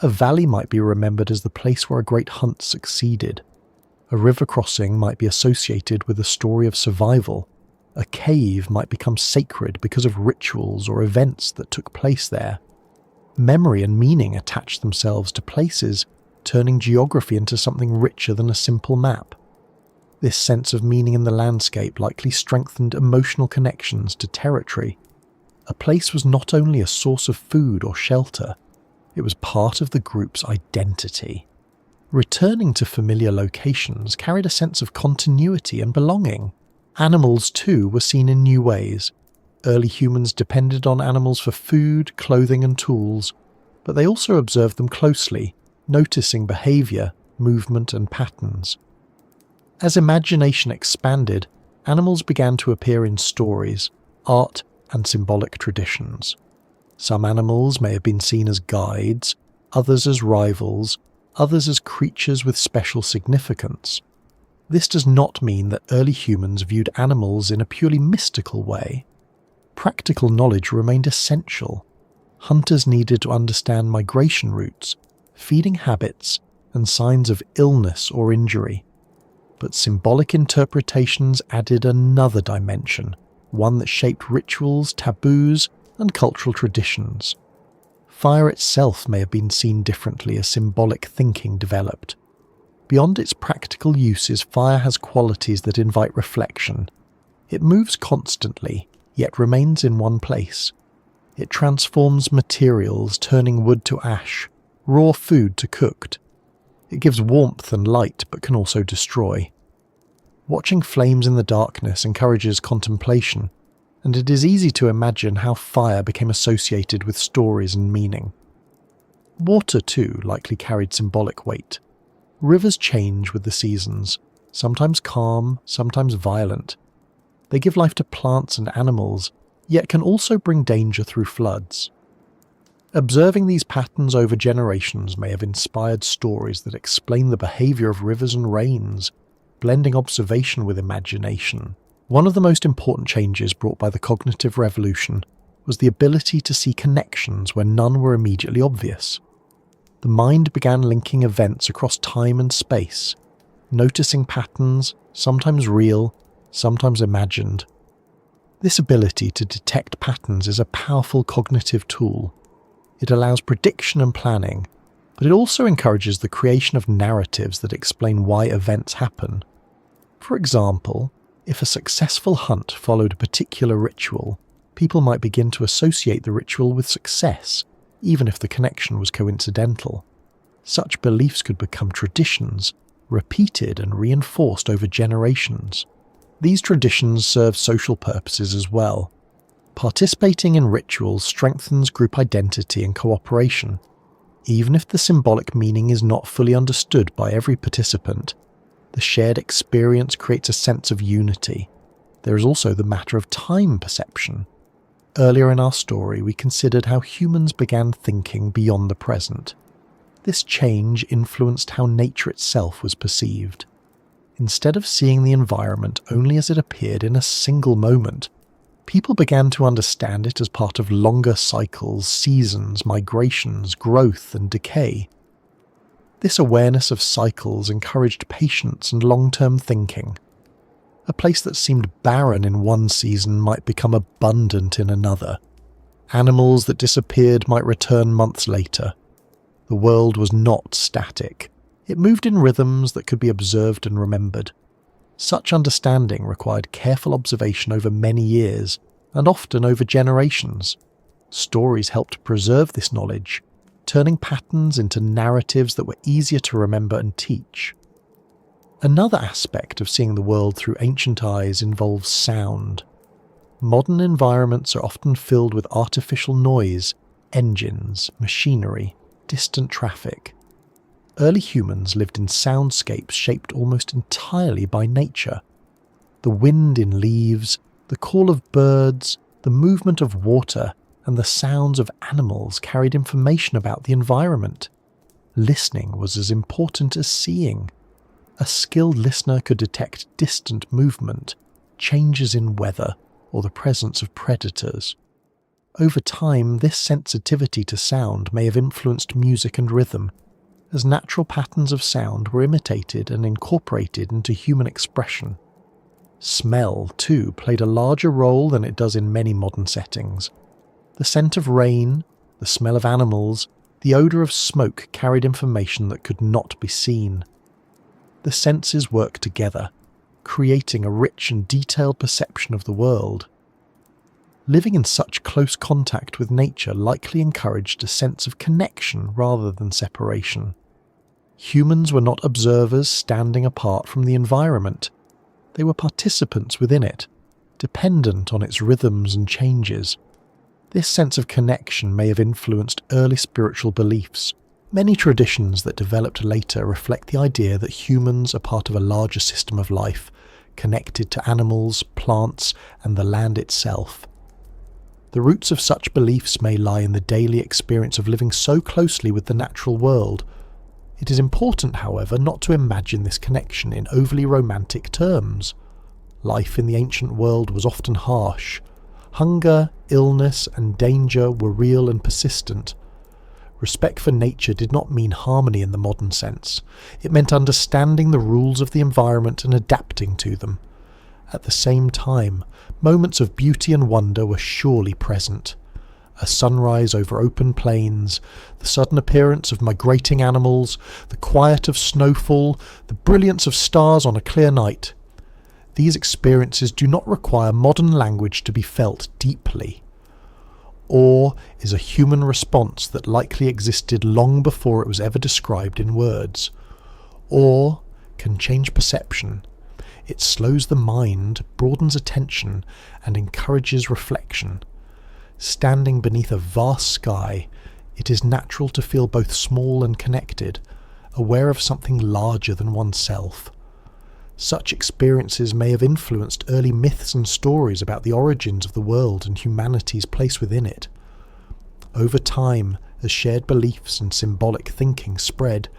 A valley might be remembered as the place where a great hunt succeeded. A river crossing might be associated with a story of survival. A cave might become sacred because of rituals or events that took place there. Memory and meaning attach themselves to places, turning geography into something richer than a simple map. This sense of meaning in the landscape likely strengthened emotional connections to territory. a place was not only a source of food or shelter, it was part of the group's identity. Returning to familiar locations carried a sense of continuity and belonging. Animals, too, were seen in new ways. Early humans depended on animals for food, clothing and tools, but they also observed them closely, noticing behaviour, movement and patterns. As imagination expanded, animals began to appear in stories, art and symbolic traditions. Some animals may have been seen as guides, others as rivals, others as creatures with special significance. This does not mean that early humans viewed animals in a purely mystical way. Practical knowledge remained essential. Hunters needed to understand migration routes, feeding habits, and signs of illness or injury. But symbolic interpretations added another dimension, one that shaped rituals, taboos, and cultural traditions. Fire itself may have been seen differently as symbolic thinking developed. Beyond its practical uses, fire has qualities that invite reflection. It moves constantly, yet remains in one place. It transforms materials, turning wood to ash, raw food to cooked. It gives warmth and light, but can also destroy. Watching flames in the darkness encourages contemplation, and it is easy to imagine how fire became associated with stories and meaning. Water, too, likely carried symbolic weight. Rivers change with the seasons, sometimes calm, sometimes violent. They give life to plants and animals, yet can also bring danger through floods. Observing these patterns over generations may have inspired stories that explain the behaviour of rivers and rains, blending observation with imagination. One of the most important changes brought by the cognitive revolution was the ability to see connections where none were immediately obvious. The mind began linking events across time and space, noticing patterns, sometimes real, sometimes imagined. This ability to detect patterns is a powerful cognitive tool. It allows prediction and planning, but it also encourages the creation of narratives that explain why events happen. For example, if a successful hunt followed a particular ritual, people might begin to associate the ritual with success, even if the connection was coincidental. Such beliefs could become traditions, repeated and reinforced over generations. These traditions serve social purposes as well. Participating in rituals strengthens group identity and cooperation. Even if the symbolic meaning is not fully understood by every participant, the shared experience creates a sense of unity. There is also the matter of time perception. Earlier in our story, we considered how humans began thinking beyond the present. This change influenced how nature itself was perceived. Instead of seeing the environment only as it appeared in a single moment, people began to understand it as part of longer cycles, seasons, migrations, growth, and decay. This awareness of cycles encouraged patience and long-term thinking. A place that seemed barren in one season might become abundant in another. Animals that disappeared might return months later. The world was not static. It moved in rhythms that could be observed and remembered. Such understanding required careful observation over many years, and often over generations. Stories helped preserve this knowledge, turning patterns into narratives that were easier to remember and teach. Another aspect of seeing the world through ancient eyes involves sound. Modern environments are often filled with artificial noise, engines, machinery, distant traffic. Early humans lived in soundscapes shaped almost entirely by nature. The wind in leaves, the call of birds, the movement of water, and the sounds of animals carried information about the environment. Listening was as important as seeing. A skilled listener could detect distant movement, changes in weather, or the presence of predators. Over time, this sensitivity to sound may have influenced music and rhythm, as natural patterns of sound were imitated and incorporated into human expression. Smell, too, played a larger role than it does in many modern settings. The scent of rain, the smell of animals, the odour of smoke carried information that could not be seen. The senses work together, creating a rich and detailed perception of the world. Living in such close contact with nature likely encouraged a sense of connection rather than separation. Humans were not observers standing apart from the environment. They were participants within it, dependent on its rhythms and changes. This sense of connection may have influenced early spiritual beliefs. Many traditions that developed later reflect the idea that humans are part of a larger system of life, connected to animals, plants, and the land itself. The roots of such beliefs may lie in the daily experience of living so closely with the natural world. It is important, however, not to imagine this connection in overly romantic terms. Life in the ancient world was often harsh. Hunger, illness, and danger were real and persistent. Respect for nature did not mean harmony in the modern sense. It meant understanding the rules of the environment and adapting to them. At the same time, moments of beauty and wonder were surely present. A sunrise over open plains, the sudden appearance of migrating animals, the quiet of snowfall, the brilliance of stars on a clear night. These experiences do not require modern language to be felt deeply. Awe is a human response that likely existed long before it was ever described in words. Awe can change perception. It slows the mind, broadens attention, and encourages reflection. Standing beneath a vast sky, it is natural to feel both small and connected, aware of something larger than oneself. Such experiences may have influenced early myths and stories about the origins of the world and humanity's place within it. Over time, as shared beliefs and symbolic thinking spread,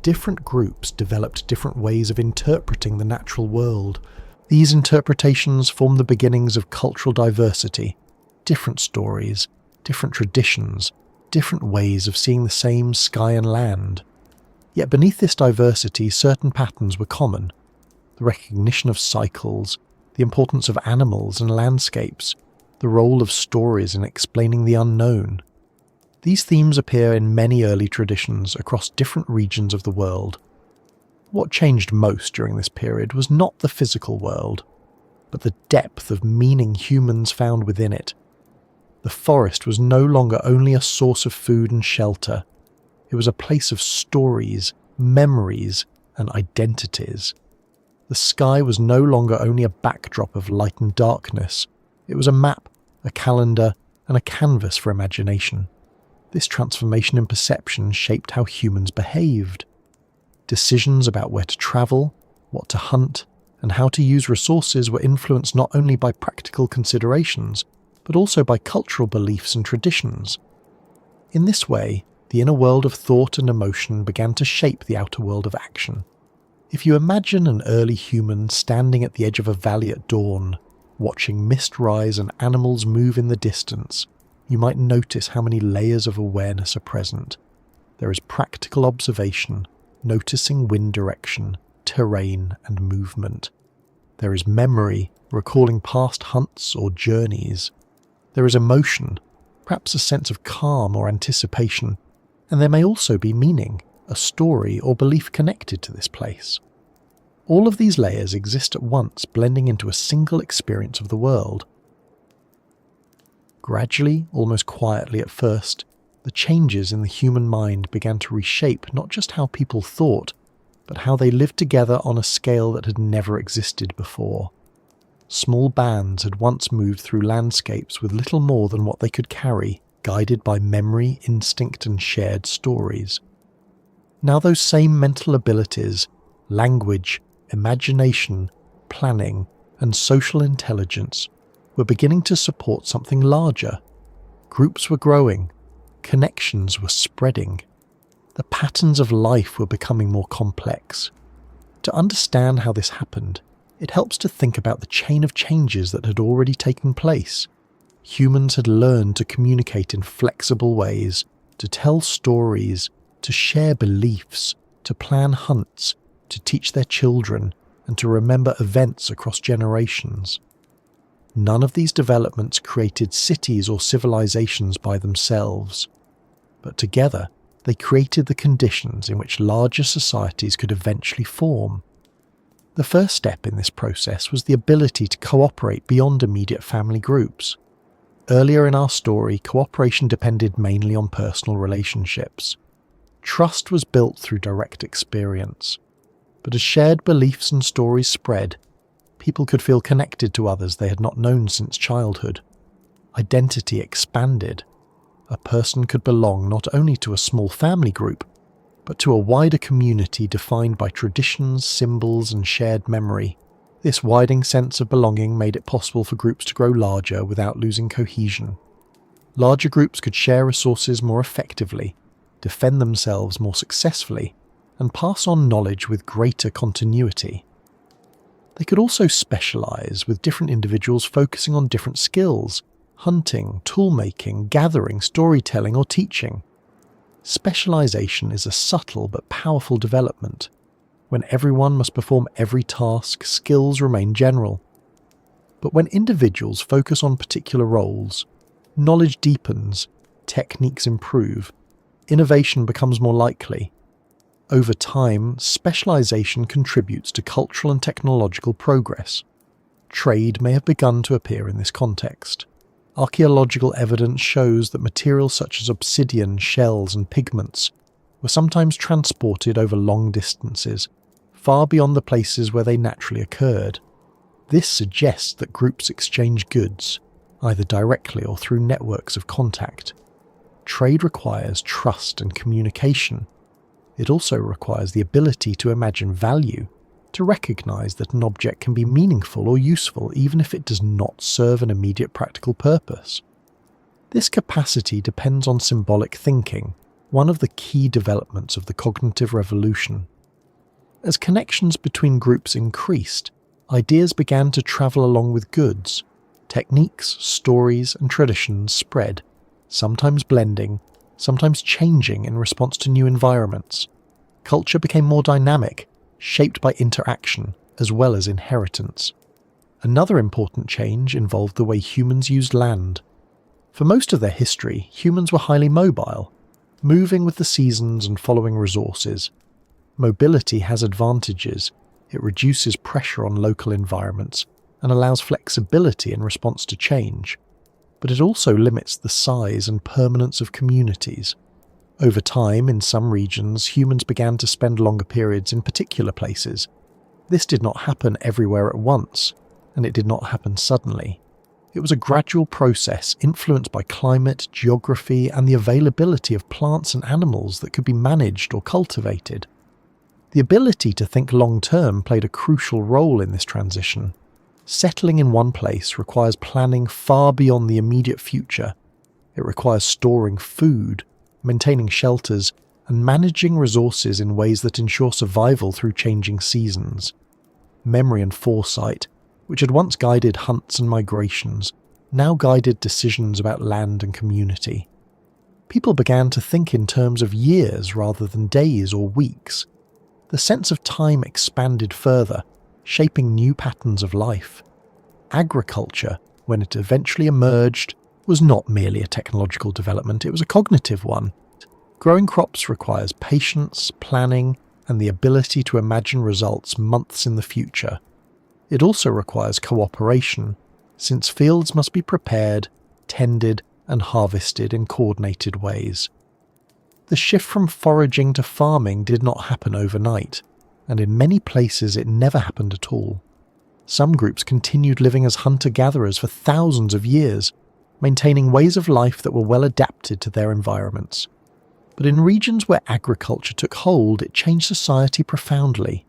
different groups developed different ways of interpreting the natural world. These interpretations form the beginnings of cultural diversity, different stories, different traditions, different ways of seeing the same sky and land. Yet beneath this diversity, certain patterns were common. The recognition of cycles, the importance of animals and landscapes, the role of stories in explaining the unknown. These themes appear in many early traditions across different regions of the world. What changed most during this period was not the physical world, but the depth of meaning humans found within it. The forest was no longer only a source of food and shelter. It was a place of stories, memories, and identities. The sky was no longer only a backdrop of light and darkness. It was a map, a calendar, and a canvas for imagination. This transformation in perception shaped how humans behaved. Decisions about where to travel, what to hunt, and how to use resources were influenced not only by practical considerations, but also by cultural beliefs and traditions. In this way, the inner world of thought and emotion began to shape the outer world of action. If you imagine an early human standing at the edge of a valley at dawn, watching mist rise and animals move in the distance, you might notice how many layers of awareness are present. There is practical observation, noticing wind direction, terrain, and movement. There is memory, recalling past hunts or journeys. There is emotion, perhaps a sense of calm or anticipation, and there may also be meaning, a story or belief connected to this place. All of these layers exist at once, blending into a single experience of the world. Gradually, almost quietly at first, the changes in the human mind began to reshape not just how people thought, but how they lived together on a scale that had never existed before. Small bands had once moved through landscapes with little more than what they could carry, guided by memory, instinct, and shared stories. Now those same mental abilities, language, imagination, planning, and social intelligence were beginning to support something larger. Groups were growing, connections were spreading. The patterns of life were becoming more complex. To understand how this happened, it helps to think about the chain of changes that had already taken place. Humans had learned to communicate in flexible ways, to tell stories, to share beliefs, to plan hunts, to teach their children, and to remember events across generations. None of these developments created cities or civilizations by themselves, but together they created the conditions in which larger societies could eventually form. The first step in this process was the ability to cooperate beyond immediate family groups. Earlier in our story, cooperation depended mainly on personal relationships. Trust was built through direct experience. But as shared beliefs and stories spread, people could feel connected to others they had not known since childhood. Identity expanded. A person could belong not only to a small family group, but to a wider community defined by traditions, symbols, and shared memory. This widening sense of belonging made it possible for groups to grow larger without losing cohesion. Larger groups could share resources more effectively, defend themselves more successfully, and pass on knowledge with greater continuity. They could also specialize, with different individuals focusing on different skills: hunting, toolmaking, gathering, storytelling, or teaching. Specialization is a subtle but powerful development. When everyone must perform every task, skills remain general. But when individuals focus on particular roles, knowledge deepens, techniques improve, innovation becomes more likely. Over time, specialization contributes to cultural and technological progress. Trade may have begun to appear in this context. Archaeological evidence shows that materials such as obsidian, shells, and pigments were sometimes transported over long distances, far beyond the places where they naturally occurred. This suggests that groups exchange goods, either directly or through networks of contact. Trade requires trust and communication. It also requires the ability to imagine value, to recognize that an object can be meaningful or useful even if it does not serve an immediate practical purpose. This capacity depends on symbolic thinking, one of the key developments of the cognitive revolution. As connections between groups increased, ideas began to travel along with goods. Techniques, stories, and traditions spread, sometimes blending, sometimes changing in response to new environments. Culture became more dynamic, shaped by interaction as well as inheritance. Another important change involved the way humans used land. For most of their history, humans were highly mobile, moving with the seasons and following resources. Mobility has advantages. It reduces pressure on local environments and allows flexibility in response to change. But it also limits the size and permanence of communities. Over time, in some regions, humans began to spend longer periods in particular places. This did not happen everywhere at once, and it did not happen suddenly. It was a gradual process influenced by climate, geography, and the availability of plants and animals that could be managed or cultivated. The ability to think long-term played a crucial role in this transition. Settling in one place requires planning far beyond the immediate future. It requires storing food, maintaining shelters, and managing resources in ways that ensure survival through changing seasons. Memory and foresight, which had once guided hunts and migrations, now guided decisions about land and community. People began to think in terms of years rather than days or weeks. The sense of time expanded further, shaping new patterns of life. Agriculture, when it eventually emerged, was not merely a technological development, it was a cognitive one. Growing crops requires patience, planning, and the ability to imagine results months in the future. It also requires cooperation, since fields must be prepared, tended, and harvested in coordinated ways. The shift from foraging to farming did not happen overnight, and in many places it never happened at all. Some groups continued living as hunter-gatherers for thousands of years, maintaining ways of life that were well adapted to their environments. But in regions where agriculture took hold, it changed society profoundly.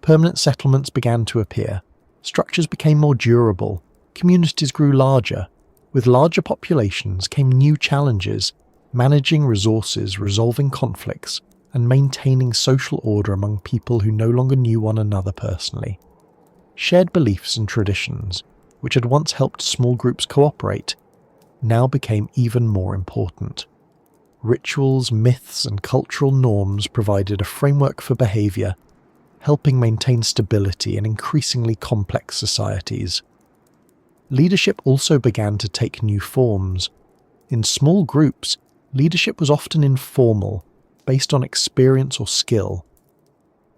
Permanent settlements began to appear. Structures became more durable. Communities grew larger. With larger populations came new challenges: managing resources, resolving conflicts, and maintaining social order among people who no longer knew one another personally. Shared beliefs and traditions, which had once helped small groups cooperate, now became even more important. Rituals, myths, and cultural norms provided a framework for behavior, helping maintain stability in increasingly complex societies. Leadership also began to take new forms. In small groups, leadership was often informal, based on experience or skill.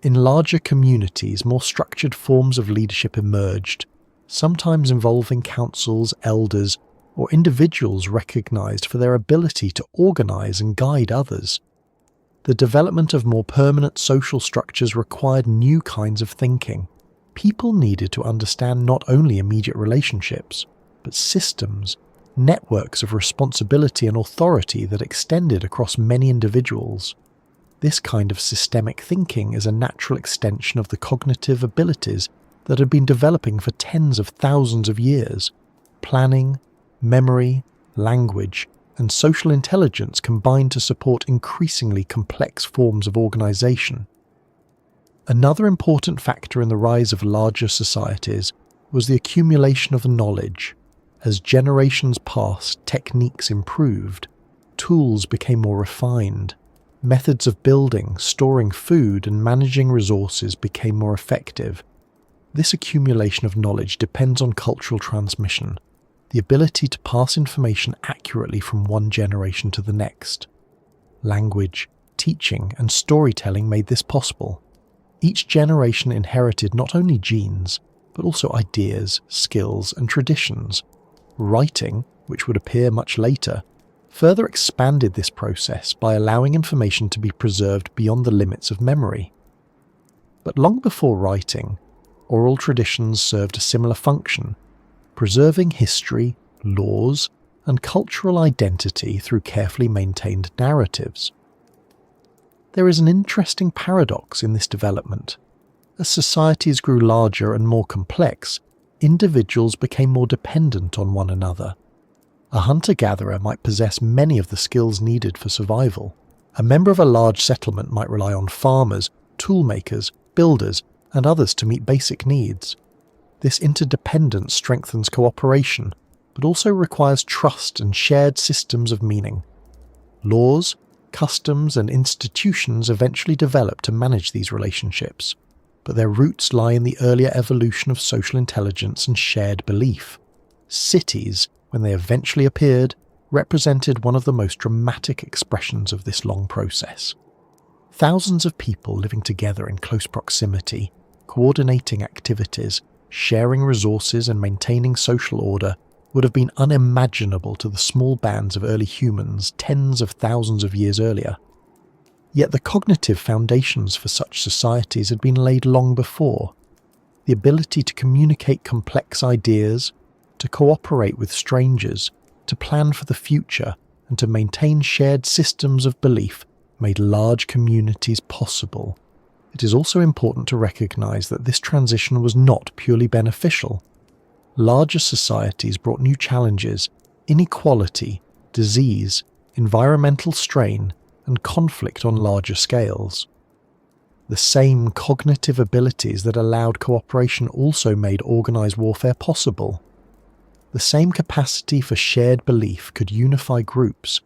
In larger communities, more structured forms of leadership emerged, sometimes involving councils, elders, or individuals recognized for their ability to organize and guide others. The development of more permanent social structures required new kinds of thinking. People needed to understand not only immediate relationships, but systems, networks of responsibility and authority that extended across many individuals. This kind of systemic thinking is a natural extension of the cognitive abilities that had been developing for tens of thousands of years. Planning, memory, language, and social intelligence combined to support increasingly complex forms of organization. Another important factor in the rise of larger societies was the accumulation of knowledge. As generations passed, techniques improved, tools became more refined, methods of building, storing food, and managing resources became more effective. This accumulation of knowledge depends on cultural transmission, the ability to pass information accurately from one generation to the next. Language, teaching, and storytelling made this possible. Each generation inherited not only genes, but also ideas, skills, and traditions. Writing, which would appear much later, further expanded this process by allowing information to be preserved beyond the limits of memory. But long before writing, oral traditions served a similar function, preserving history, laws, and cultural identity through carefully maintained narratives. There is an interesting paradox in this development. As societies grew larger and more complex, individuals became more dependent on one another. A hunter-gatherer might possess many of the skills needed for survival. A member of a large settlement might rely on farmers, toolmakers, builders, and others to meet basic needs. This interdependence strengthens cooperation, but also requires trust and shared systems of meaning. Laws, customs, and institutions eventually develop to manage these relationships, but their roots lie in the earlier evolution of social intelligence and shared belief. Cities, when they eventually appeared, represented one of the most dramatic expressions of this long process. Thousands of people living together in close proximity, coordinating activities, sharing resources, and maintaining social order would have been unimaginable to the small bands of early humans tens of thousands of years earlier. Yet the cognitive foundations for such societies had been laid long before. The ability to communicate complex ideas, to cooperate with strangers, to plan for the future, and to maintain shared systems of belief made large communities possible. It is also important to recognize that this transition was not purely beneficial. Larger societies brought new challenges: inequality, disease, environmental strain, and conflict on larger scales. The same cognitive abilities that allowed cooperation also made organized warfare possible. The same capacity for shared belief could unify groups,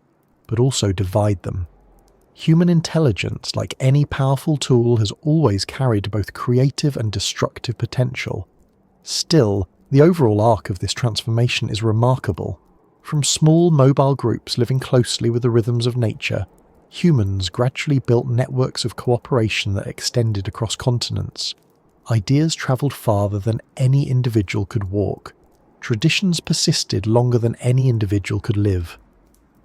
but also divide them. Human intelligence, like any powerful tool, has always carried both creative and destructive potential. Still, the overall arc of this transformation is remarkable. From small mobile groups living closely with the rhythms of nature, humans gradually built networks of cooperation that extended across continents. Ideas travelled farther than any individual could walk. Traditions persisted longer than any individual could live.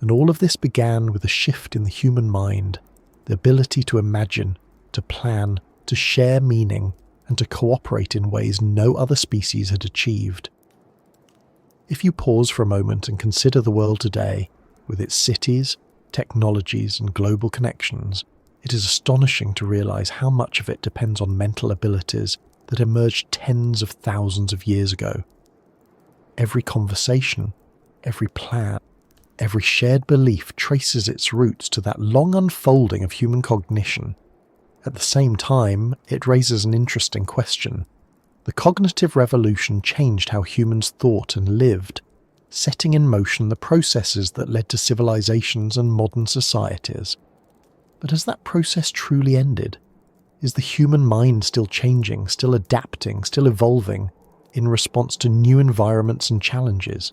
And all of this began with a shift in the human mind, the ability to imagine, to plan, to share meaning, and to cooperate in ways no other species had achieved. If you pause for a moment and consider the world today, with its cities, technologies, and global connections, it is astonishing to realize how much of it depends on mental abilities that emerged tens of thousands of years ago. Every conversation, every plan, every shared belief traces its roots to that long unfolding of human cognition. At the same time, it raises an interesting question. The cognitive revolution changed how humans thought and lived, setting in motion the processes that led to civilizations and modern societies. But has that process truly ended? Is the human mind still changing, still adapting, still evolving, in response to new environments and challenges?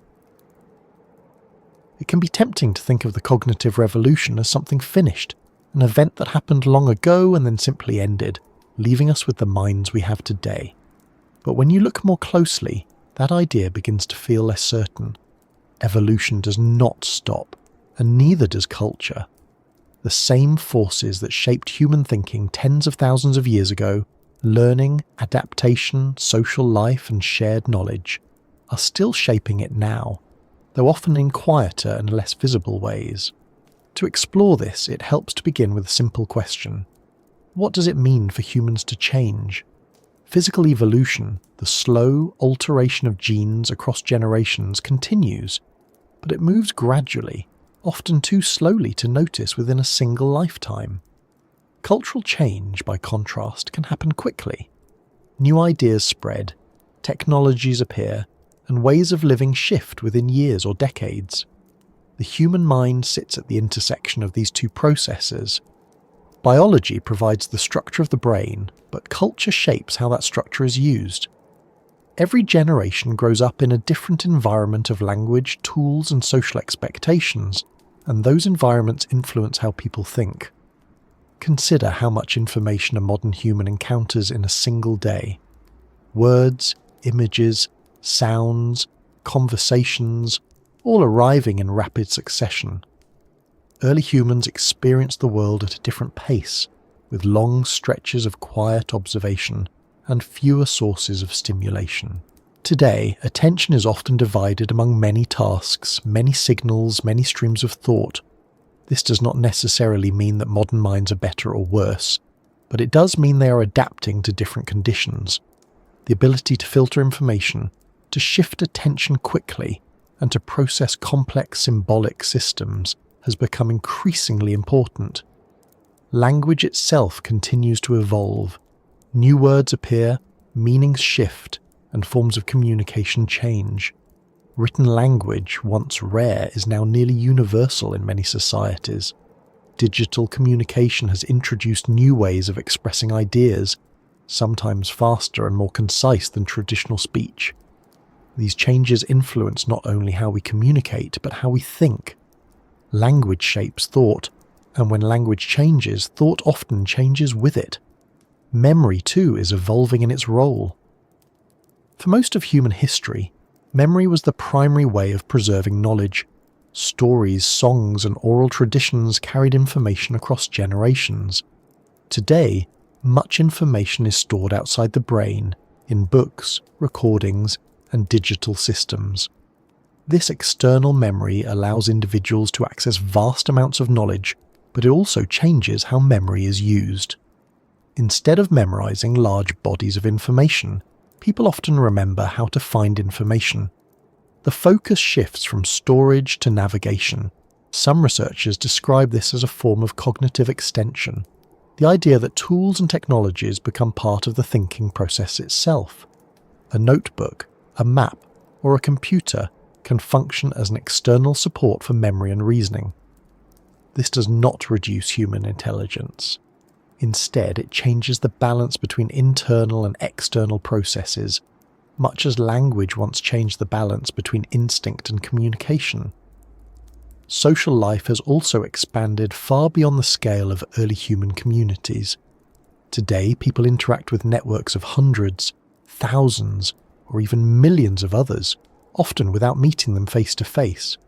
It can be tempting to think of the cognitive revolution as something finished, an event that happened long ago and then simply ended, leaving us with the minds we have today. But when you look more closely, that idea begins to feel less certain. evolution does not stop, and neither does culture. The same forces that shaped human thinking tens of thousands of years ago, learning, adaptation, social life, and shared knowledge, are still shaping it now, though often in quieter and less visible ways. To explore this, it helps to begin with a simple question. What does it mean for humans to change? Physical evolution, the slow alteration of genes across generations, continues, but it moves gradually, often too slowly to notice within a single lifetime. Cultural change, by contrast, can happen quickly. New ideas spread, technologies appear, and ways of living shift within years or decades. The human mind sits at the intersection of these two processes. Biology provides the structure of the brain, but culture shapes how that structure is used. Every generation grows up in a different environment of language, tools, and social expectations, and those environments influence how people think. Consider how much information a modern human encounters in a single day. Words, images, sounds, conversations, all arriving in rapid succession. Early humans experienced the world at a different pace, with long stretches of quiet observation and fewer sources of stimulation. Today, attention is often divided among many tasks, many signals, many streams of thought. This does not necessarily mean that modern minds are better or worse, but it does mean they are adapting to different conditions. The ability to filter information, to shift attention quickly, and to process complex symbolic systems has become increasingly important. Language itself continues to evolve. New words appear, meanings shift, and forms of communication change. Written language, once rare, is now nearly universal in many societies. Digital communication has introduced new ways of expressing ideas, sometimes faster and more concise than traditional speech. These changes influence not only how we communicate, but how we think. Language shapes thought, and when language changes, thought often changes with it. Memory, too, is evolving in its role. For most of human history, memory was the primary way of preserving knowledge. Stories, songs, and oral traditions carried information across generations. Today, much information is stored outside the brain, in books, recordings, and digital systems. This external memory allows individuals to access vast amounts of knowledge, but it also changes how memory is used. Instead of memorizing large bodies of information, people often remember how to find information. The focus shifts from storage to navigation. Some researchers describe this as a form of cognitive extension, the idea that tools and technologies become part of the thinking process itself. A notebook, a map, or a computer can function as an external support for memory and reasoning. This does not reduce human intelligence. Instead, it changes the balance between internal and external processes, much as language once changed the balance between instinct and communication. Social life has also expanded far beyond the scale of early human communities. Today, people interact with networks of hundreds, thousands, or even millions of others, often without meeting them face to face.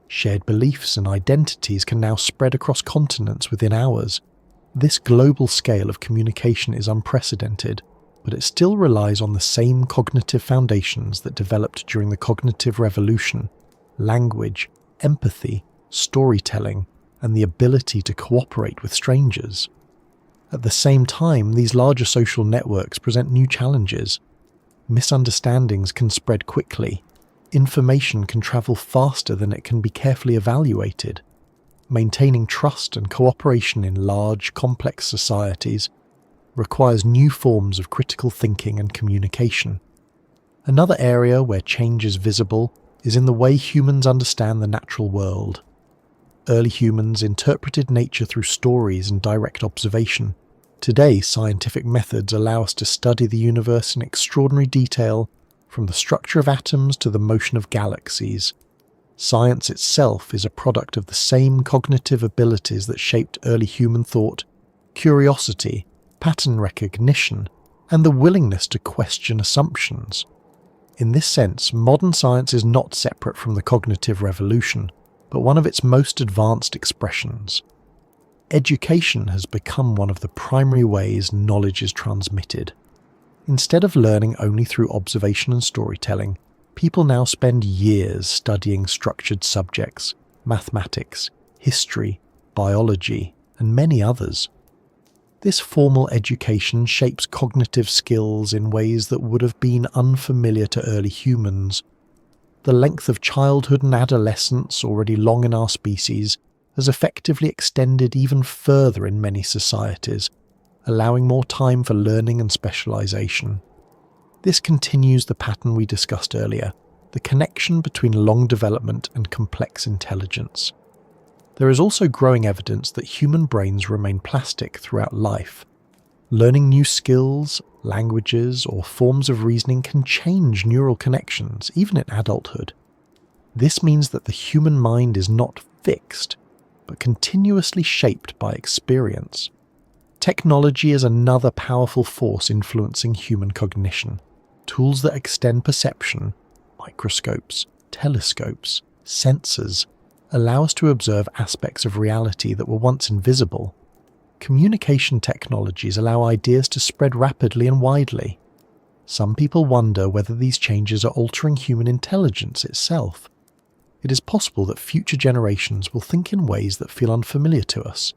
Shared beliefs and identities can now spread across continents within hours. This global scale of communication is unprecedented, but it still relies on the same cognitive foundations that developed during the cognitive revolution: language, empathy, storytelling, and the ability to cooperate with strangers. At the same time, these larger social networks present new challenges. Misunderstandings can spread quickly. Information can travel faster than it can be carefully evaluated. Maintaining trust and cooperation in large, complex societies requires new forms of critical thinking and communication. Another area where change is visible is in the way humans understand the natural world. Early humans interpreted nature through stories and direct observation. Today, scientific methods allow us to study the universe in extraordinary detail, from the structure of atoms to the motion of galaxies. Science itself is a product of the same cognitive abilities that shaped early human thought: curiosity, pattern recognition, and the willingness to question assumptions. In this sense, modern science is not separate from the cognitive revolution, but one of its most advanced expressions. Education has become one of the primary ways knowledge is transmitted. Instead of learning only through observation and storytelling, people now spend years studying structured subjects, mathematics, history, biology, and many others. This formal education shapes cognitive skills in ways that would have been unfamiliar to early humans. The length of childhood and adolescence, already long in our species, has effectively extended even further in many societies, allowing more time for learning and specialization. This continues the pattern we discussed earlier, the connection between long development and complex intelligence. There is also growing evidence that human brains remain plastic throughout life. Learning new skills, languages, or forms of reasoning can change neural connections, even in adulthood. This means that the human mind is not fixed, but continuously shaped by experience. Technology is another powerful force influencing human cognition. Tools that extend perception, microscopes, telescopes, sensors, allow us to observe aspects of reality that were once invisible. Communication technologies allow ideas to spread rapidly and widely. Some people wonder whether these changes are altering human intelligence itself. It is possible that future generations will think in ways that feel unfamiliar to us,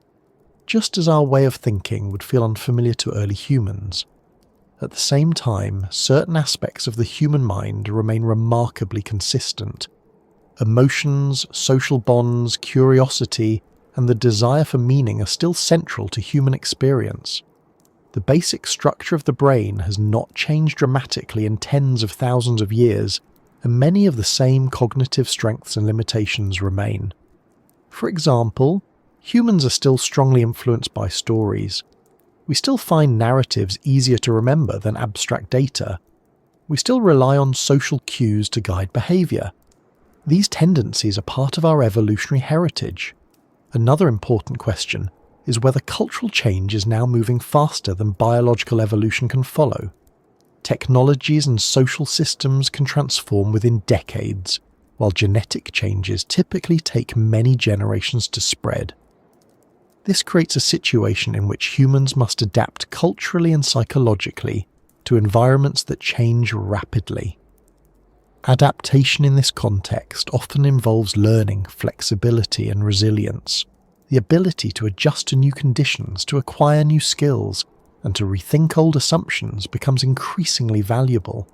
just as our way of thinking would feel unfamiliar to early humans. At the same time, certain aspects of the human mind remain remarkably consistent. Emotions, social bonds, curiosity, and the desire for meaning are still central to human experience. The basic structure of the brain has not changed dramatically in tens of thousands of years, and many of the same cognitive strengths and limitations remain. For example, humans are still strongly influenced by stories. We still find narratives easier to remember than abstract data. We still rely on social cues to guide behavior. These tendencies are part of our evolutionary heritage. Another important question is whether cultural change is now moving faster than biological evolution can follow. Technologies and social systems can transform within decades, while genetic changes typically take many generations to spread. This creates a situation in which humans must adapt culturally and psychologically to environments that change rapidly. Adaptation in this context often involves learning, flexibility, and resilience, the ability to adjust to new conditions, to acquire new skills, and to rethink old assumptions becomes increasingly valuable.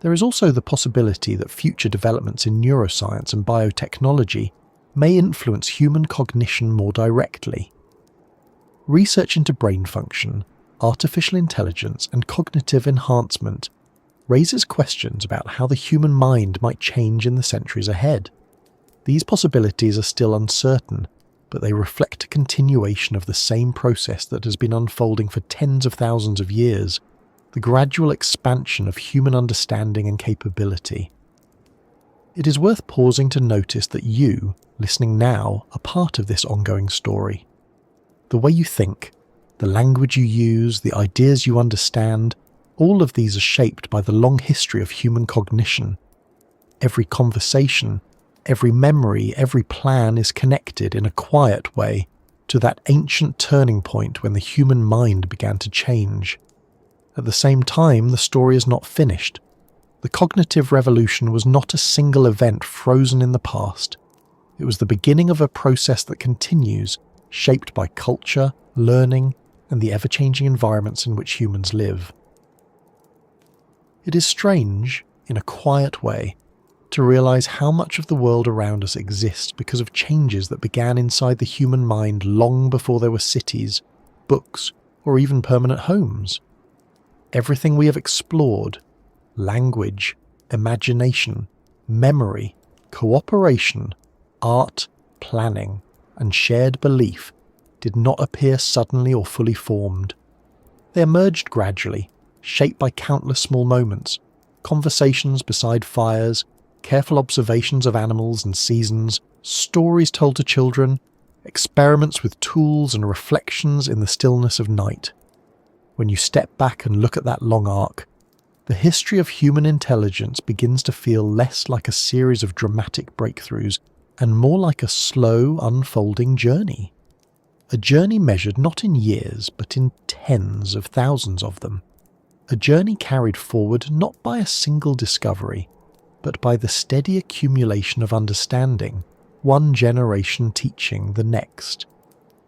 There is also the possibility that future developments in neuroscience and biotechnology may influence human cognition more directly. Research into brain function, artificial intelligence, and cognitive enhancement raises questions about how the human mind might change in the centuries ahead. These possibilities are still uncertain, but they reflect a continuation of the same process that has been unfolding for tens of thousands of years, the gradual expansion of human understanding and capability. It is worth pausing to notice that you, listening now, are part of this ongoing story. The way you think, the language you use, the ideas you understand, all of these are shaped by the long history of human cognition. Every conversation, every memory, every plan is connected in a quiet way to that ancient turning point when the human mind began to change. At the same time, the story is not finished. The cognitive revolution was not a single event frozen in the past. It was the beginning of a process that continues, shaped by culture, learning, and the ever-changing environments in which humans live. It is strange, in a quiet way, to realize how much of the world around us exists because of changes that began inside the human mind long before there were cities, books, or even permanent homes. Everything we have explored, language, imagination, memory, cooperation, art, planning, and shared belief did not appear suddenly or fully formed. They emerged gradually, shaped by countless small moments, conversations beside fires, careful observations of animals and seasons, stories told to children, experiments with tools and reflections in the stillness of night. When you step back and look at that long arc, the history of human intelligence begins to feel less like a series of dramatic breakthroughs and more like a slow, unfolding journey. A journey measured not in years, but in tens of thousands of them. A journey carried forward not by a single discovery, but by the steady accumulation of understanding, one generation teaching the next.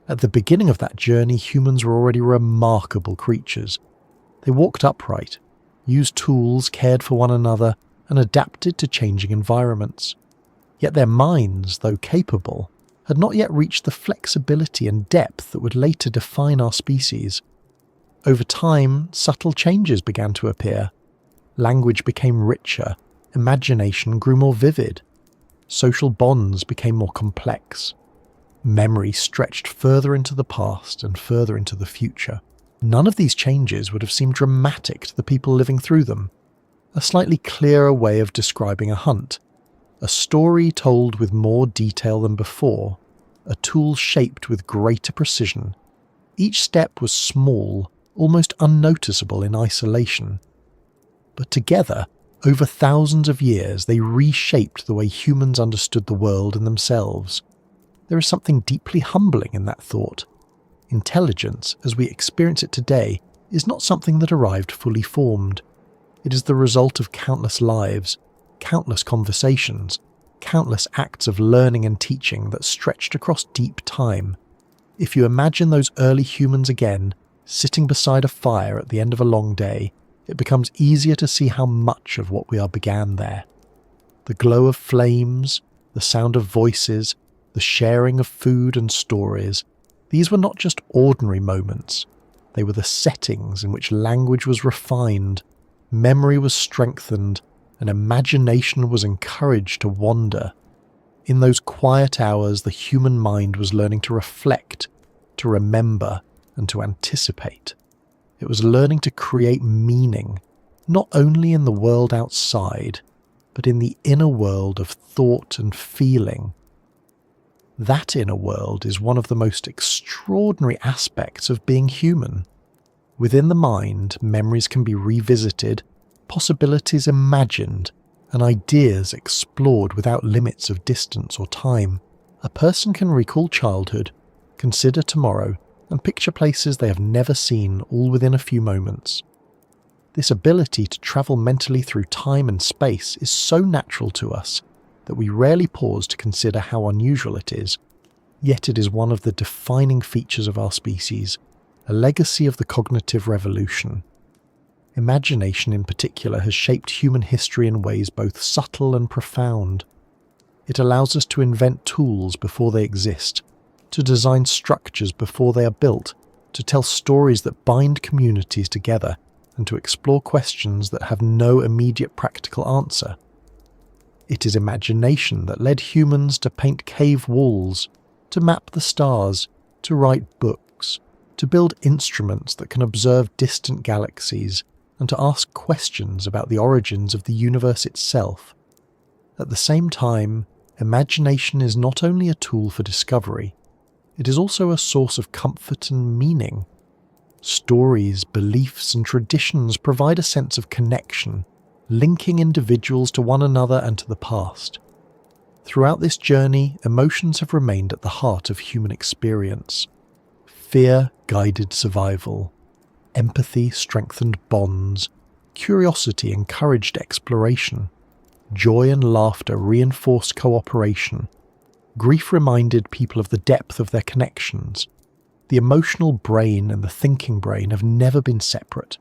At the beginning of that journey, humans were already remarkable creatures. They walked upright, used tools, cared for one another, and adapted to changing environments. Yet their minds, though capable, had not yet reached the flexibility and depth that would later define our species. Over time, subtle changes began to appear. Language became richer, imagination grew more vivid, social bonds became more complex. Memory stretched further into the past and further into the future. None of these changes would have seemed dramatic to the people living through them. A slightly clearer way of describing a hunt. A story told with more detail than before. A tool shaped with greater precision. Each step was small, almost unnoticeable in isolation. But together, over thousands of years, they reshaped the way humans understood the world and themselves. There is something deeply humbling in that thought. Intelligence, as we experience it today, is not something that arrived fully formed. It is the result of countless lives, countless conversations, countless acts of learning and teaching that stretched across deep time. If you imagine those early humans again, sitting beside a fire at the end of a long day, it becomes easier to see how much of what we are began there. The glow of flames, the sound of voices, the sharing of food and stories, these were not just ordinary moments. They were the settings in which language was refined, memory was strengthened, and imagination was encouraged to wander. In those quiet hours, the human mind was learning to reflect, to remember, and to anticipate. It was learning to create meaning, not only in the world outside, but in the inner world of thought and feeling. That inner world is one of the most extraordinary aspects of being human. Within the mind, memories can be revisited, possibilities imagined, and ideas explored without limits of distance or time. A person can recall childhood, consider tomorrow, and picture places they have never seen, all within a few moments. This ability to travel mentally through time and space is so natural to us that we rarely pause to consider how unusual it is, yet it is one of the defining features of our species, a legacy of the cognitive revolution. Imagination in particular has shaped human history in ways both subtle and profound. It allows us to invent tools before they exist, to design structures before they are built, to tell stories that bind communities together, and to explore questions that have no immediate practical answer. It is imagination that led humans to paint cave walls, to map the stars, to write books, to build instruments that can observe distant galaxies, and to ask questions about the origins of the universe itself. At the same time, imagination is not only a tool for discovery, it is also a source of comfort and meaning. Stories, beliefs, and traditions provide a sense of connection, linking individuals to one another and to the past. Throughout this journey, emotions have remained at the heart of human experience. Fear guided survival. Empathy strengthened bonds. Curiosity encouraged exploration. Joy and laughter reinforced cooperation. Grief reminded people of the depth of their connections. The emotional brain and the thinking brain have never been separate.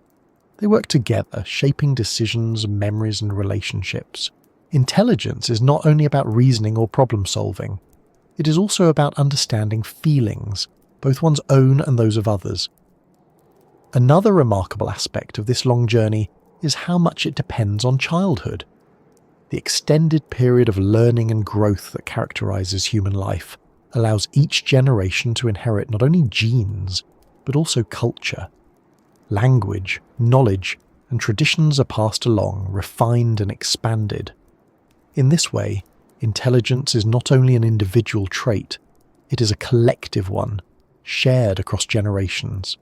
They work together, shaping decisions, memories, and relationships. Intelligence is not only about reasoning or problem solving. It is also about understanding feelings, both one's own and those of others. Another remarkable aspect of this long journey is how much it depends on childhood. The extended period of learning and growth that characterizes human life allows each generation to inherit not only genes, but also culture. Language, knowledge, and traditions are passed along, refined and expanded. In this way, intelligence is not only an individual trait, it is a collective one, shared across generations.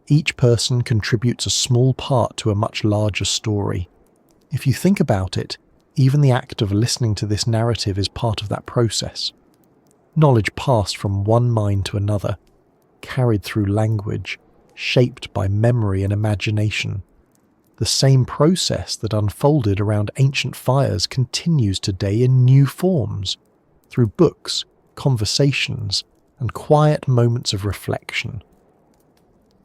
Each person contributes a small part to a much larger story. If you think about it, even the act of listening to this narrative is part of that process. Knowledge passed from one mind to another, carried through language, shaped by memory and imagination. The same process that unfolded around ancient fires continues today in new forms, through books, conversations, and quiet moments of reflection.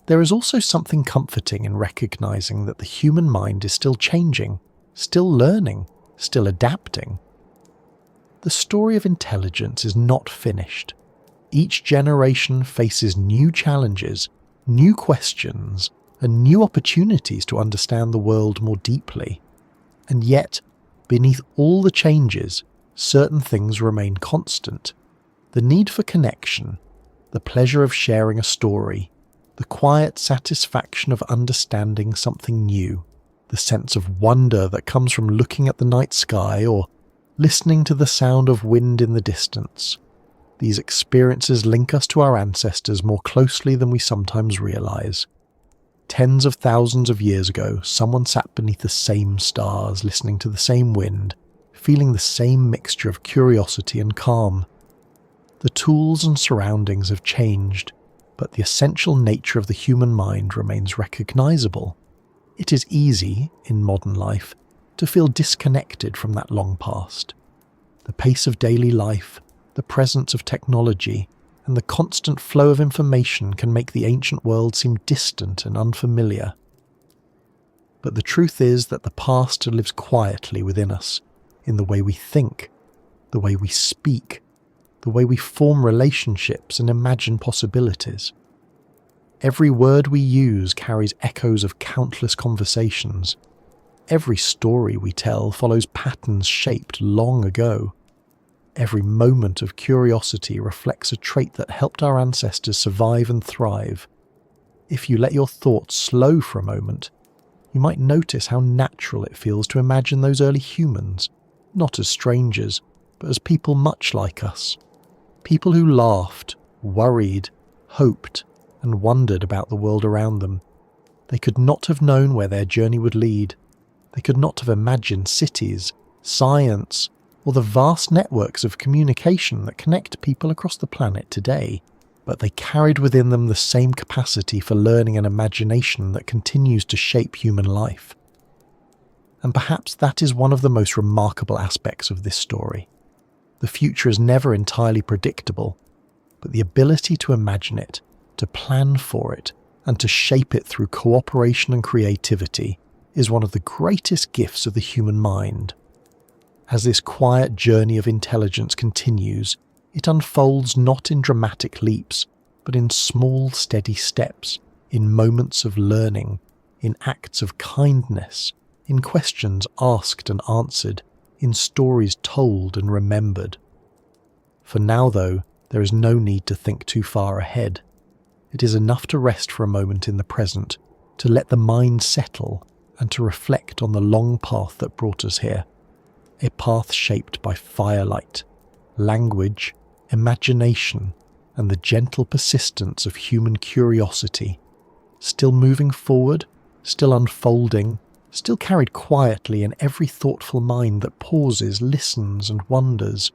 There is also something comforting in recognizing that the human mind is still changing, still learning, still adapting. The story of intelligence is not finished. Each generation faces new challenges, new questions, and new opportunities to understand the world more deeply. And yet, beneath all the changes, certain things remain constant. The need for connection, the pleasure of sharing a story, the quiet satisfaction of understanding something new, the sense of wonder that comes from looking at the night sky or listening to the sound of wind in the distance. These experiences link us to our ancestors more closely than we sometimes realize. Tens of thousands of years ago, someone sat beneath the same stars, listening to the same wind, feeling the same mixture of curiosity and calm. The tools and surroundings have changed, but the essential nature of the human mind remains recognizable. It is easy, in modern life, to feel disconnected from that long past. The pace of daily life, the presence of technology, and the constant flow of information can make the ancient world seem distant and unfamiliar. But the truth is that the past lives quietly within us, in the way we think, the way we speak, the way we form relationships and imagine possibilities. Every word we use carries echoes of countless conversations. Every story we tell follows patterns shaped long ago. Every moment of curiosity reflects a trait that helped our ancestors survive and thrive. If you let your thoughts slow for a moment, you might notice how natural it feels to imagine those early humans, not as strangers, but as people much like us. People who laughed, worried, hoped, and wondered about the world around them. They could not have known where their journey would lead. They could not have imagined cities, science, or the vast networks of communication that connect people across the planet today, but they carried within them the same capacity for learning and imagination that continues to shape human life. And perhaps that is one of the most remarkable aspects of this story. The future is never entirely predictable, but the ability to imagine it, to plan for it, and to shape it through cooperation and creativity is one of the greatest gifts of the human mind. As this quiet journey of intelligence continues, it unfolds not in dramatic leaps, but in small, steady steps, in moments of learning, in acts of kindness, in questions asked and answered, in stories told and remembered. For now, though, there is no need to think too far ahead. It is enough to rest for a moment in the present, to let the mind settle, and to reflect on the long path that brought us here. A path shaped by firelight, language, imagination, and the gentle persistence of human curiosity, still moving forward, still unfolding, still carried quietly in every thoughtful mind that pauses, listens, and wonders.